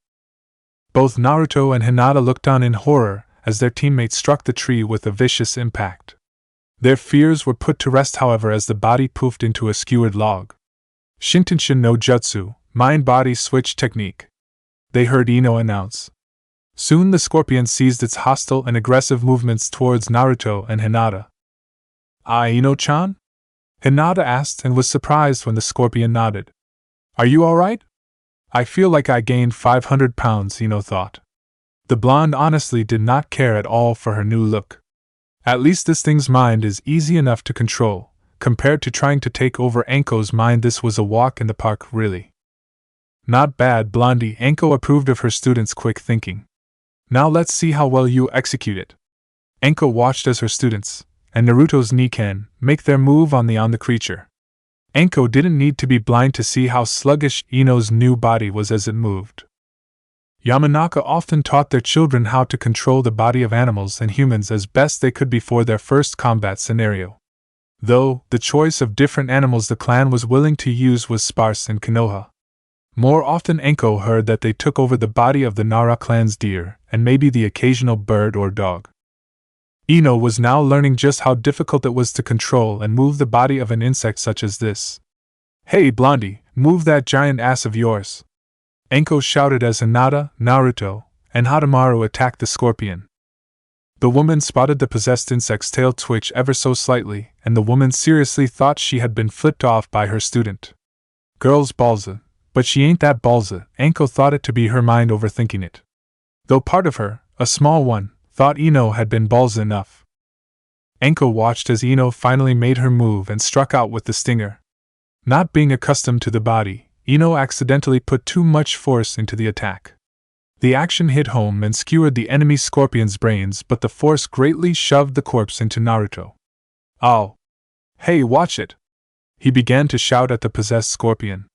Both Naruto and Hinata looked on in horror as their teammate struck the tree with a vicious impact. Their fears were put to rest, however, as the body poofed into a skewered log. Shintenshin no Jutsu, mind-body switch technique, they heard Ino announce. Soon the scorpion ceased its hostile and aggressive movements towards Naruto and Hinata. Ah, Ino-chan? Hinata asked and was surprised when the scorpion nodded. Are you alright? I feel like I gained 500 pounds, Ino thought. The blonde honestly did not care at all for her new look. At least this thing's mind is easy enough to control. Compared to trying to take over Anko's mind, this was a walk in the park, really. Not bad, Blondie, Anko approved of her student's quick thinking. Now let's see how well you execute it. Anko watched as her students, and Naruto's Niken, make their move on the creature. Anko didn't need to be blind to see how sluggish Ino's new body was as it moved. Yamanaka often taught their children how to control the body of animals and humans as best they could before their first combat scenario. Though, the choice of different animals the clan was willing to use was sparse in Konoha. More often Anko heard that they took over the body of the Nara clan's deer, and maybe the occasional bird or dog. Ino was now learning just how difficult it was to control and move the body of an insect such as this. "Hey, Blondie, move that giant ass of yours!" Anko shouted as Hinata, Naruto, and Hadamaru attacked the scorpion. The woman spotted the possessed insect's tail twitch ever so slightly, and the woman seriously thought she had been flipped off by her student. Girl's ballsa, but she ain't that ballsa. Anko thought it to be her mind overthinking it. Though part of her, a small one, thought Ino had been ballsa enough. Anko watched as Ino finally made her move and struck out with the stinger. Not being accustomed to the body, Ino accidentally put too much force into the attack. The action hit home and skewered the enemy scorpion's brains, but the force greatly shoved the corpse into Naruto. "Ow! Hey, watch it!" He began to shout at the possessed scorpion.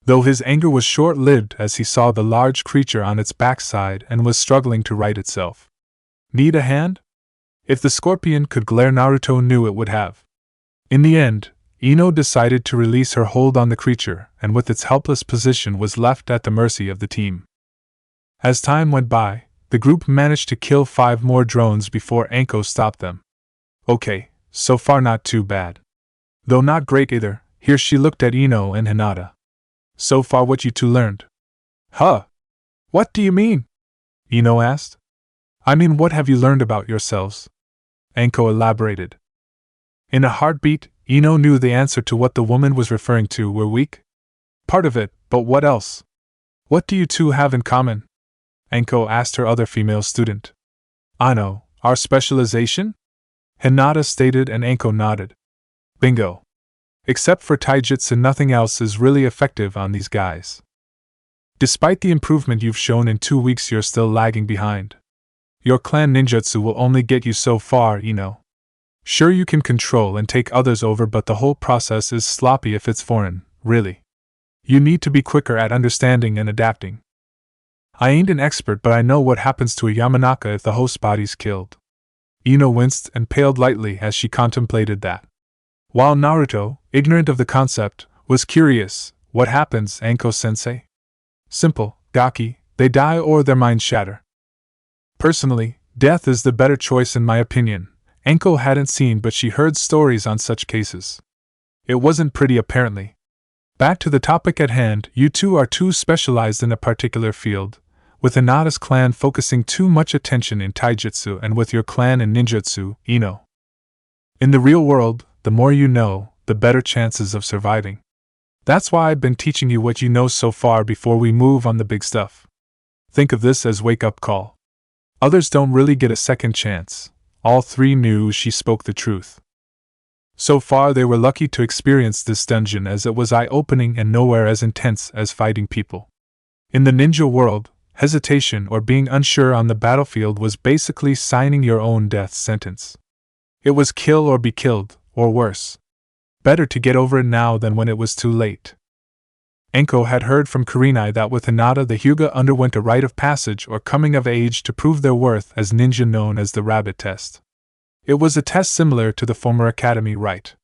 Though his anger was short-lived as he saw the large creature on its backside and was struggling to right itself. Need a hand? If the scorpion could glare, Naruto knew it would have. In the end, Ino decided to release her hold on the creature, and with its helpless position was left at the mercy of the team. As time went by, the group managed to kill 5 more drones before Anko stopped them. Okay, so far not too bad. Though not great either. Here she looked at Ino and Hinata. "So far what you two learned?" "Huh? What do you mean?" Ino asked. "I mean, what have you learned about yourselves?" Anko elaborated. In a heartbeat, Ino knew the answer to what the woman was referring to. "We're weak?" "Part of it, but what else?" "What do you two have in common?" Anko asked her other female student. "Ano, our specialization?" Hinata stated, and Anko nodded. "Bingo. Except for taijutsu, nothing else is really effective on these guys. Despite the improvement you've shown in 2 weeks, you're still lagging behind. Your clan ninjutsu will only get you so far, Ino. Sure, you can control and take others over, but the whole process is sloppy if it's foreign, really. You need to be quicker at understanding and adapting. I ain't an expert, but I know what happens to a Yamanaka if the host body's killed." Ino winced and paled lightly as she contemplated that. While Naruto, ignorant of the concept, was curious. "What happens, Anko-sensei?" "Simple, Gaki, they die or their minds shatter. Personally, death is the better choice in my opinion." Anko hadn't seen, but she heard stories on such cases. It wasn't pretty, apparently. Back to the topic at hand, you two are too specialized in a particular field, with Hinata's clan focusing too much attention in taijutsu and with your clan in ninjutsu, Ino. In the real world, the more you know, the better chances of surviving. That's why I've been teaching you what you know so far before we move on the big stuff. Think of this as wake-up call. Others don't really get a second chance. All 3 knew she spoke the truth. So far they were lucky to experience this dungeon, as it was eye-opening and nowhere as intense as fighting people. In the ninja world, hesitation or being unsure on the battlefield was basically signing your own death sentence. It was kill or be killed, or worse. Better to get over it now than when it was too late. Anko had heard from Kurenai that with Hinata the Hyuga underwent a rite of passage or coming of age to prove their worth as ninja, known as the rabbit test. It was a test similar to the former academy rite.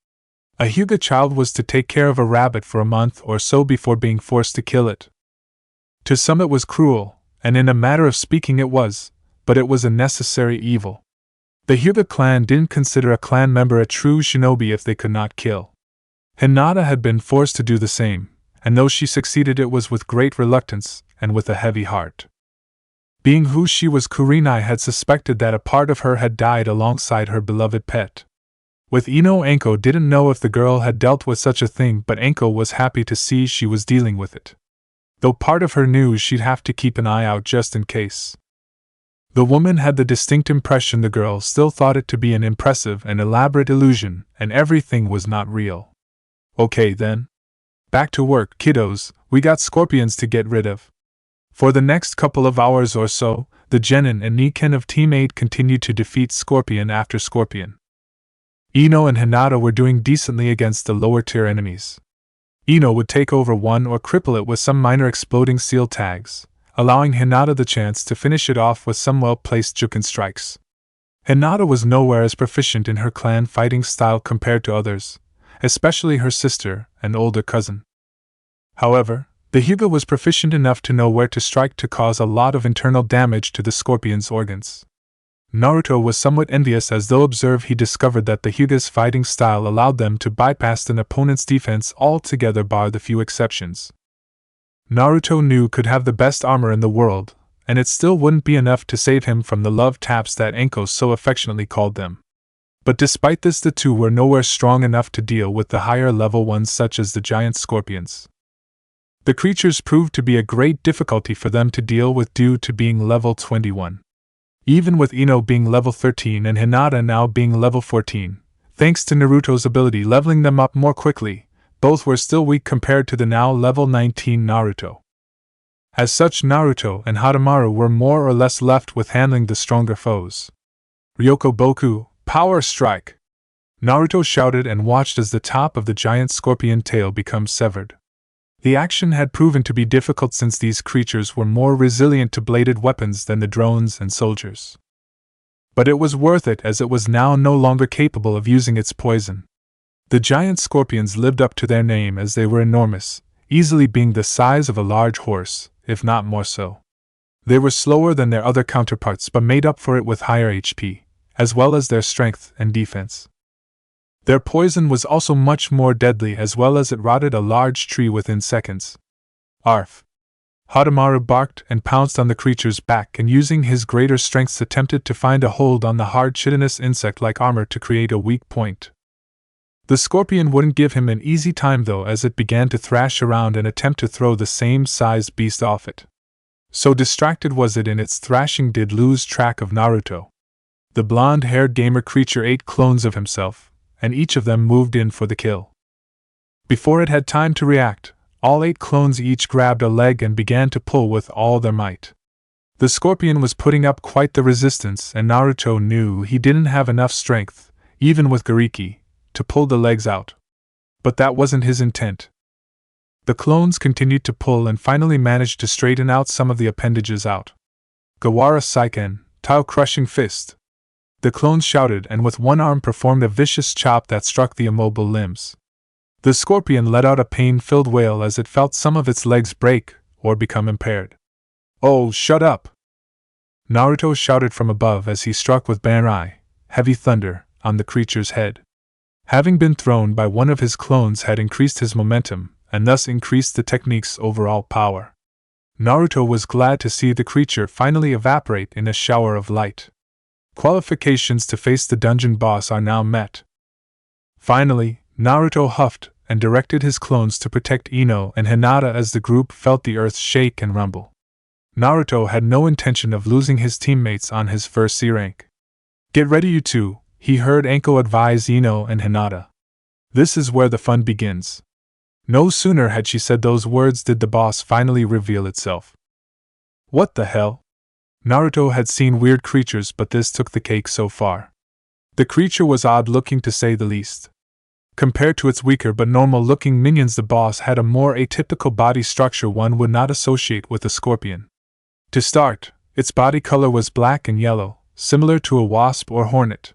A Hyuga child was to take care of a rabbit for a month or so before being forced to kill it. To some it was cruel, and in a matter of speaking it was, but it was a necessary evil. The Hyuga clan didn't consider a clan member a true shinobi if they could not kill. Hinata had been forced to do the same, and though she succeeded, it was with great reluctance and with a heavy heart. Being who she was, Kurenai had suspected that a part of her had died alongside her beloved pet. With Ino, Anko didn't know if the girl had dealt with such a thing, but Anko was happy to see she was dealing with it. Though part of her knew she'd have to keep an eye out just in case. The woman had the distinct impression the girl still thought it to be an impressive and elaborate illusion, and everything was not real. Okay then. Back to work, kiddos, we got scorpions to get rid of. For the next couple of hours or so, the Genin and Niken of Team 8 continued to defeat scorpion after scorpion. Ino and Hinata were doing decently against the lower-tier enemies. Ino would take over one or cripple it with some minor exploding seal tags, allowing Hinata the chance to finish it off with some well-placed juken strikes. Hinata was nowhere as proficient in her clan fighting style compared to others, especially her sister and older cousin. However, the Hyuga was proficient enough to know where to strike to cause a lot of internal damage to the scorpion's organs. Naruto was somewhat envious, as though observe he discovered that the Hyuga's fighting style allowed them to bypass an opponent's defense altogether, bar the few exceptions. Naruto knew could have the best armor in the world, and it still wouldn't be enough to save him from the love taps that Anko so affectionately called them. But despite this, the two were nowhere strong enough to deal with the higher level ones, such as the giant scorpions. The creatures proved to be a great difficulty for them to deal with due to being level 21. Even with Ino being level 13 and Hinata now being level 14, thanks to Naruto's ability leveling them up more quickly, both were still weak compared to the now level 19 Naruto. As such, Naruto and Hadamaru were more or less left with handling the stronger foes. Ryoko Boku, power strike! Naruto shouted and watched as the top of the giant scorpion tail become severed. The action had proven to be difficult since these creatures were more resilient to bladed weapons than the drones and soldiers. But it was worth it, as it was now no longer capable of using its poison. The giant scorpions lived up to their name, as they were enormous, easily being the size of a large horse, if not more so. They were slower than their other counterparts, but made up for it with higher HP, as well as their strength and defense. Their poison was also much more deadly, as well as it rotted a large tree within seconds. Arf! Hadamaru barked and pounced on the creature's back, and using his greater strengths attempted to find a hold on the hard chitinous insect-like armor to create a weak point. The scorpion wouldn't give him an easy time though, as it began to thrash around and attempt to throw the same-sized beast off it. So distracted was it in its thrashing did lose track of Naruto. The blonde-haired gamer creature ate clones of himself, and each of them moved in for the kill. Before it had time to react, all 8 clones each grabbed a leg and began to pull with all their might. The scorpion was putting up quite the resistance, and Naruto knew he didn't have enough strength, even with Gariki, to pull the legs out. But that wasn't his intent. The clones continued to pull and finally managed to straighten out some of the appendages out. Gawara Saiken, Tao crushing fist! The clones shouted and with one arm performed a vicious chop that struck the immobile limbs. The scorpion let out a pain-filled wail as it felt some of its legs break or become impaired. "Oh, shut up!" Naruto shouted from above as he struck with Banrai, heavy thunder, on the creature's head. Having been thrown by one of his clones had increased his momentum, and thus increased the technique's overall power. Naruto was glad to see the creature finally evaporate in a shower of light. Qualifications to face the dungeon boss are now met. Finally, Naruto huffed and directed his clones to protect Ino and Hinata as the group felt the earth shake and rumble. Naruto had no intention of losing his teammates on his first C rank. "Get ready, you two," he heard Anko advise Ino and Hinata. "This is where the fun begins." No sooner had she said those words did the boss finally reveal itself. What the hell? Naruto had seen weird creatures, but this took the cake so far. The creature was odd-looking to say the least. Compared to its weaker but normal-looking minions, the boss had a more atypical body structure one would not associate with a scorpion. To start, its body color was black and yellow, similar to a wasp or hornet.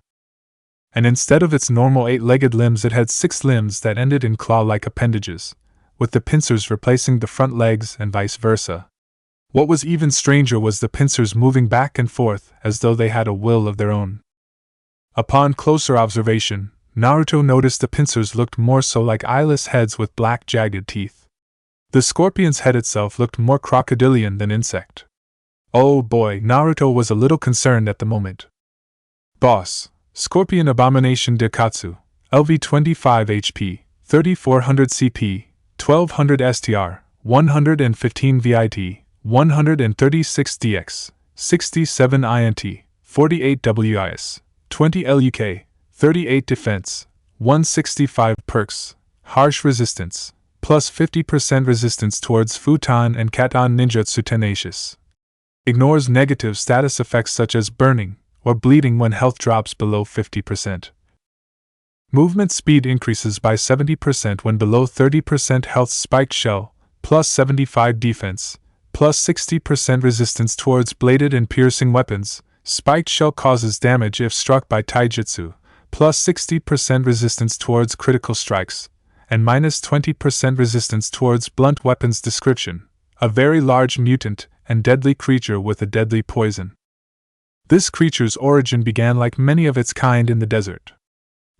And instead of its normal 8-legged limbs, it had 6 limbs that ended in claw-like appendages, with the pincers replacing the front legs and vice versa. What was even stranger was the pincers moving back and forth as though they had a will of their own. Upon closer observation, Naruto noticed the pincers looked more so like eyeless heads with black jagged teeth. The scorpion's head itself looked more crocodilian than insect. Oh boy, Naruto was a little concerned at the moment. Boss, Scorpion Abomination Dekatsu, LV 25 HP, 3400 CP, 1200 STR, 115 VIT, 136 DX, 67 INT, 48 WIS, 20 LUK, 38 Defense, 165 Perks, Harsh Resistance, plus 50% resistance towards Futon and Katon Ninjutsu Tenacious. Ignores negative status effects such as burning or bleeding when health drops below 50%. Movement speed increases by 70% when below 30% health. Spiked Shell, plus 75 defense, plus 60% resistance towards bladed and piercing weapons. Spiked Shell causes damage if struck by taijutsu, plus 60% resistance towards critical strikes, and minus 20% resistance towards blunt weapons. Description: a very large mutant and deadly creature with a deadly poison. This creature's origin began like many of its kind in the desert.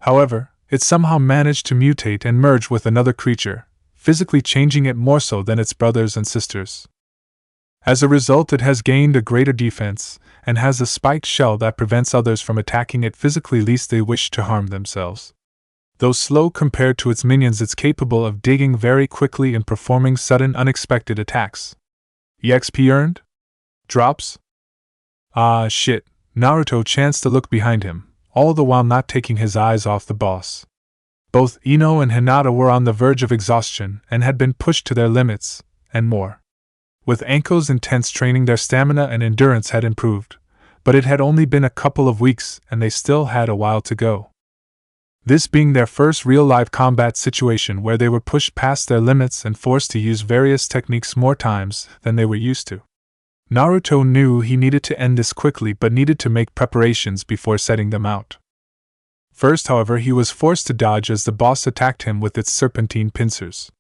However, it somehow managed to mutate and merge with another creature, physically changing it more so than its brothers and sisters. As a result, it has gained a greater defense, and has a spiked shell that prevents others from attacking it physically lest they wish to harm themselves. Though slow compared to its minions, it's capable of digging very quickly and performing sudden unexpected attacks. EXP earned? Drops? Ah shit, Naruto chanced to look behind him, all the while not taking his eyes off the boss. Both Ino and Hinata were on the verge of exhaustion and had been pushed to their limits, and more. With Anko's intense training, their stamina and endurance had improved, but it had only been a couple of weeks and they still had a while to go. This being their first real-life combat situation where they were pushed past their limits and forced to use various techniques more times than they were used to. Naruto knew he needed to end this quickly but needed to make preparations before setting them out. First, however, he was forced to dodge as the boss attacked him with its serpentine pincers.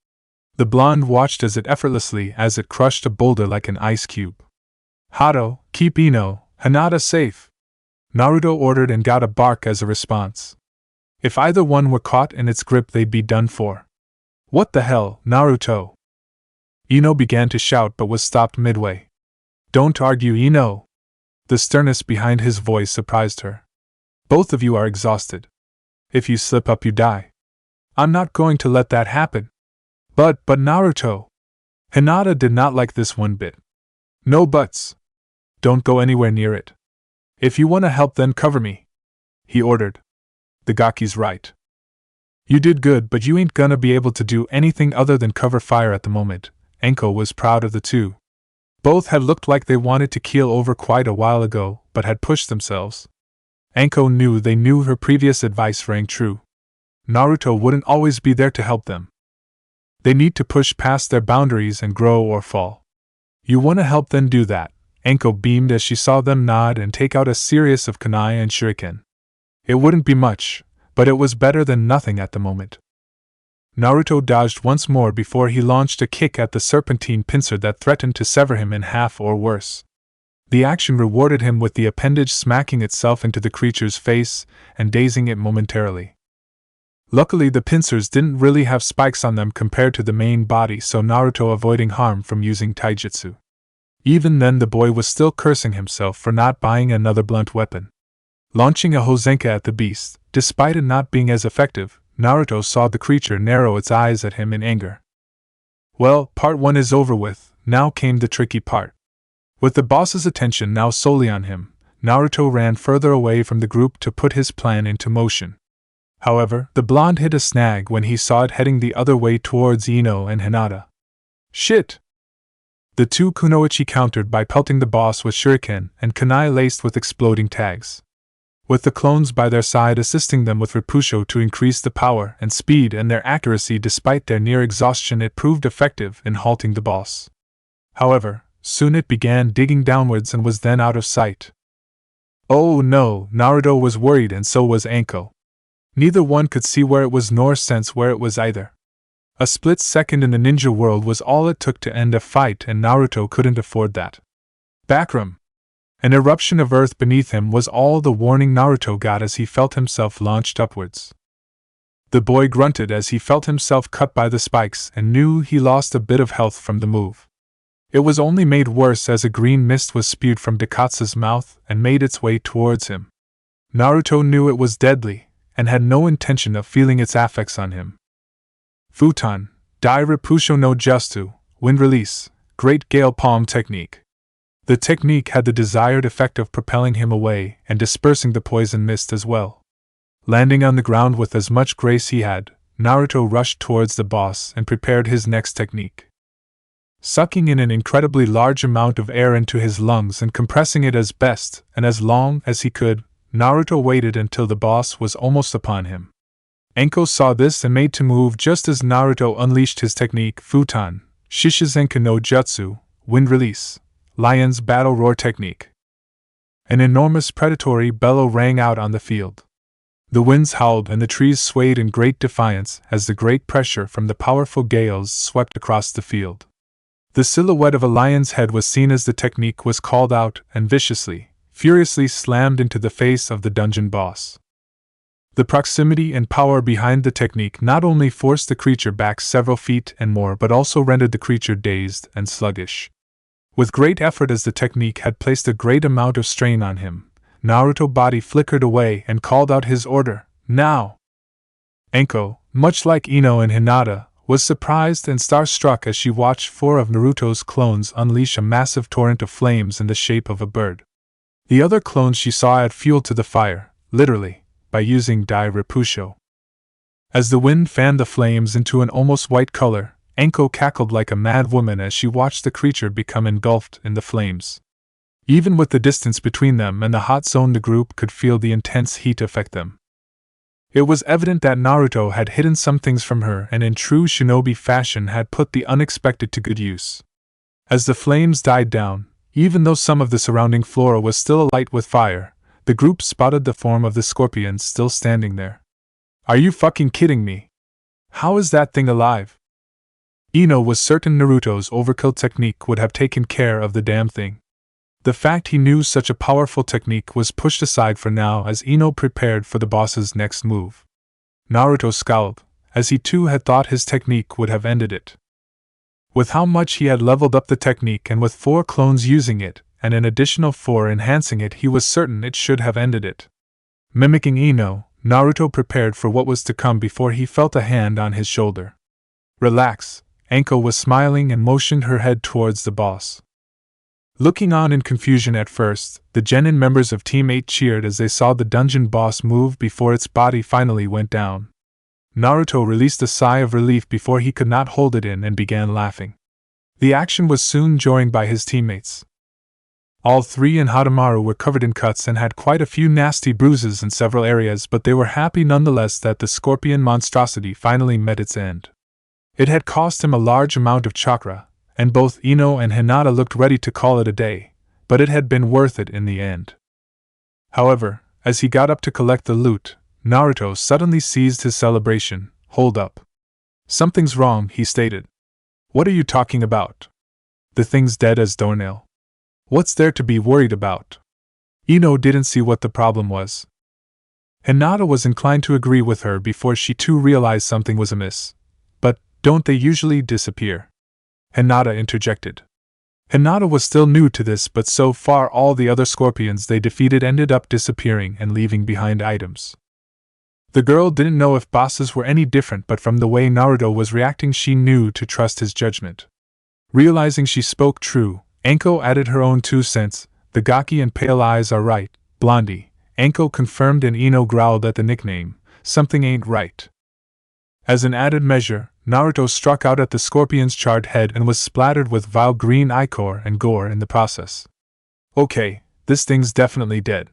The blonde watched as it crushed a boulder like an ice cube. "Hato, keep Ino, Hinata safe," Naruto ordered and got a bark as a response. If either one were caught in its grip, they'd be done for. "What the hell, Naruto?" Ino began to shout but was stopped midway. "Don't argue, Ino." The sternness behind his voice surprised her. "Both of you are exhausted. If you slip up, you die. I'm not going to let that happen." But Naruto. Hinata did not like this one bit. "No buts. Don't go anywhere near it. If you want to help, then cover me," he ordered. "The Gaki's right. You did good, but you ain't gonna be able to do anything other than cover fire at the moment." Anko was proud of the two. Both had looked like they wanted to keel over quite a while ago, but had pushed themselves. Anko knew they knew her previous advice rang true. Naruto wouldn't always be there to help them. They need to push past their boundaries and grow or fall. "You want to help, then do that," Anko beamed as she saw them nod and take out a series of kunai and shuriken. It wouldn't be much, but it was better than nothing at the moment. Naruto dodged once more before he launched a kick at the serpentine pincer that threatened to sever him in half or worse. The action rewarded him with the appendage smacking itself into the creature's face and dazing it momentarily. Luckily, the pincers didn't really have spikes on them compared to the main body, so Naruto avoiding harm from using taijutsu. Even then, the boy was still cursing himself for not buying another blunt weapon. Launching a Hozenka at the beast, despite it not being as effective, Naruto saw the creature narrow its eyes at him in anger. Well, part 1 is over with. Now came the tricky part. With the boss's attention now solely on him, Naruto ran further away from the group to put his plan into motion. However, the blonde hit a snag when he saw it heading the other way towards Ino and Hinata. "Shit!" The two kunoichi countered by pelting the boss with shuriken and kunai laced with exploding tags. With the clones by their side assisting them with Repusho to increase the power and speed and their accuracy despite their near exhaustion, it proved effective in halting the boss. However, soon it began digging downwards and was then out of sight. Oh no, Naruto was worried and so was Anko. Neither one could see where it was nor sense where it was either. A split second in the ninja world was all it took to end a fight, and Naruto couldn't afford that. Backroom! An eruption of earth beneath him was all the warning Naruto got as he felt himself launched upwards. The boy grunted as he felt himself cut by the spikes and knew he lost a bit of health from the move. It was only made worse as a green mist was spewed from Dekatsu's mouth and made its way towards him. Naruto knew it was deadly, and had no intention of feeling its effects on him. Futon, Dai Repusho no Jutsu, Wind Release, Great Gale Palm Technique. The technique had the desired effect of propelling him away and dispersing the poison mist as well. Landing on the ground with as much grace he had, Naruto rushed towards the boss and prepared his next technique. Sucking in an incredibly large amount of air into his lungs and compressing it as best and as long as he could, Naruto waited until the boss was almost upon him. Anko saw this and made to move just as Naruto unleashed his technique Futon, Shishizenka no Jutsu, Wind Release, Lion's Battle Roar Technique. An enormous predatory bellow rang out on the field. The winds howled and the trees swayed in great defiance as the great pressure from the powerful gales swept across the field. The silhouette of a lion's head was seen as the technique was called out, and viciously, furiously slammed into the face of the dungeon boss. The proximity and power behind the technique not only forced the creature back several feet and more but also rendered the creature dazed and sluggish. With great effort, as the technique had placed a great amount of strain on him, Naruto's body flickered away and called out his order, "Now!" Anko, much like Ino and Hinata, was surprised and starstruck as she watched 4 of Naruto's clones unleash a massive torrent of flames in the shape of a bird. The other clones she saw add fuel to the fire, literally, by using Dai Repusho. As the wind fanned the flames into an almost white color, Anko cackled like a mad woman as she watched the creature become engulfed in the flames. Even with the distance between them and the hot zone, the group could feel the intense heat affect them. It was evident that Naruto had hidden some things from her and in true shinobi fashion had put the unexpected to good use. As the flames died down, even though some of the surrounding flora was still alight with fire, the group spotted the form of the scorpion still standing there. "Are you fucking kidding me? How is that thing alive?" Ino was certain Naruto's overkill technique would have taken care of the damn thing. The fact he knew such a powerful technique was pushed aside for now as Ino prepared for the boss's next move. Naruto scowled, as he too had thought his technique would have ended it. With how much he had leveled up the technique and with 4 clones using it, and an additional 4 enhancing it, he was certain it should have ended it. Mimicking Ino, Naruto prepared for what was to come before he felt a hand on his shoulder. "Relax," Anko was smiling and motioned her head towards the boss. Looking on in confusion at first, the genin members of Team 8 cheered as they saw the dungeon boss move before its body finally went down. Naruto released a sigh of relief before he could not hold it in and began laughing. The action was soon joined by his teammates. All 3 and Hadamaru were covered in cuts and had quite a few nasty bruises in several areas, but they were happy nonetheless that the scorpion monstrosity finally met its end. It had cost him a large amount of chakra, and both Ino and Hinata looked ready to call it a day, but it had been worth it in the end. However, as he got up to collect the loot, Naruto suddenly seized his celebration. "Hold up. Something's wrong," he stated. "What are you talking about? The thing's dead as doornail. What's there to be worried about?" Ino didn't see what the problem was. Hinata was inclined to agree with her before she too realized something was amiss. "But don't they usually disappear?" Hinata interjected. Hinata was still new to this, but so far all the other scorpions they defeated ended up disappearing and leaving behind items. The girl didn't know if bosses were any different, but from the way Naruto was reacting she knew to trust his judgment. Realizing she spoke true, Anko added her own 2 cents. "The gaki and pale eyes are right, Blondie," Anko confirmed, and Ino growled at the nickname. "Something ain't right." As an added measure, Naruto struck out at the scorpion's charred head and was splattered with vile green ichor and gore in the process. "Okay, this thing's definitely dead.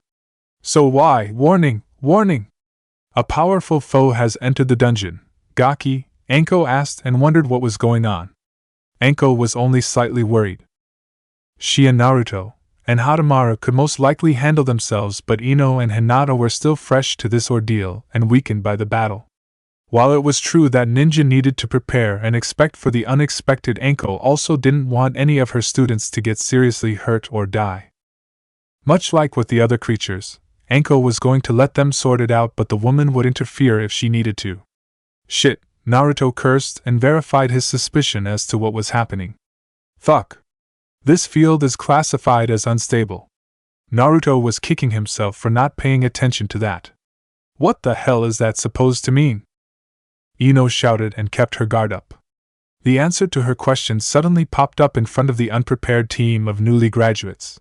So why, warning, warning! A powerful foe has entered the dungeon, Gaki," Anko asked and wondered what was going on. Anko was only slightly worried. She and Naruto and Hadamaru could most likely handle themselves, but Ino and Hinata were still fresh to this ordeal and weakened by the battle. While it was true that ninja needed to prepare and expect for the unexpected, Anko also didn't want any of her students to get seriously hurt or die. Much like with the other creatures, Anko was going to let them sort it out, but the woman would interfere if she needed to. "Shit," Naruto cursed and verified his suspicion as to what was happening. "Fuck. This field is classified as unstable." Naruto was kicking himself for not paying attention to that. "What the hell is that supposed to mean?" Ino shouted and kept her guard up. The answer to her question suddenly popped up in front of the unprepared team of newly graduates.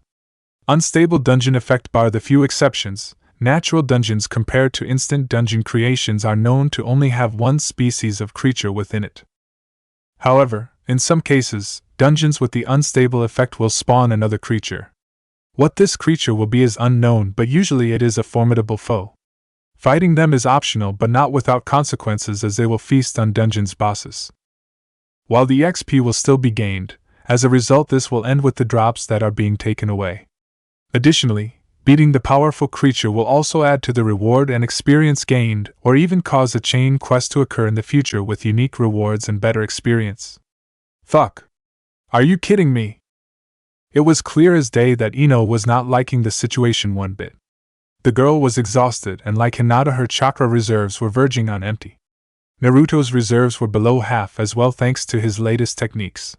Unstable dungeon effect bar the few exceptions. Natural dungeons compared to instant dungeon creations are known to only have one species of creature within it. However, in some cases, dungeons with the unstable effect will spawn another creature. What this creature will be is unknown, but usually it is a formidable foe. Fighting them is optional but not without consequences, as they will feast on dungeon's bosses. While the XP will still be gained, as a result this will end with the drops that are being taken away. Additionally, beating the powerful creature will also add to the reward and experience gained, or even cause a chain quest to occur in the future with unique rewards and better experience. Fuck. Are you kidding me? It was clear as day that Ino was not liking the situation one bit. The girl was exhausted, and like Hinata, her chakra reserves were verging on empty. Naruto's reserves were below half as well thanks to his latest techniques.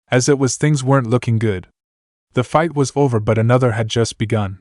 As it was, things weren't looking good. The fight was over, but another had just begun.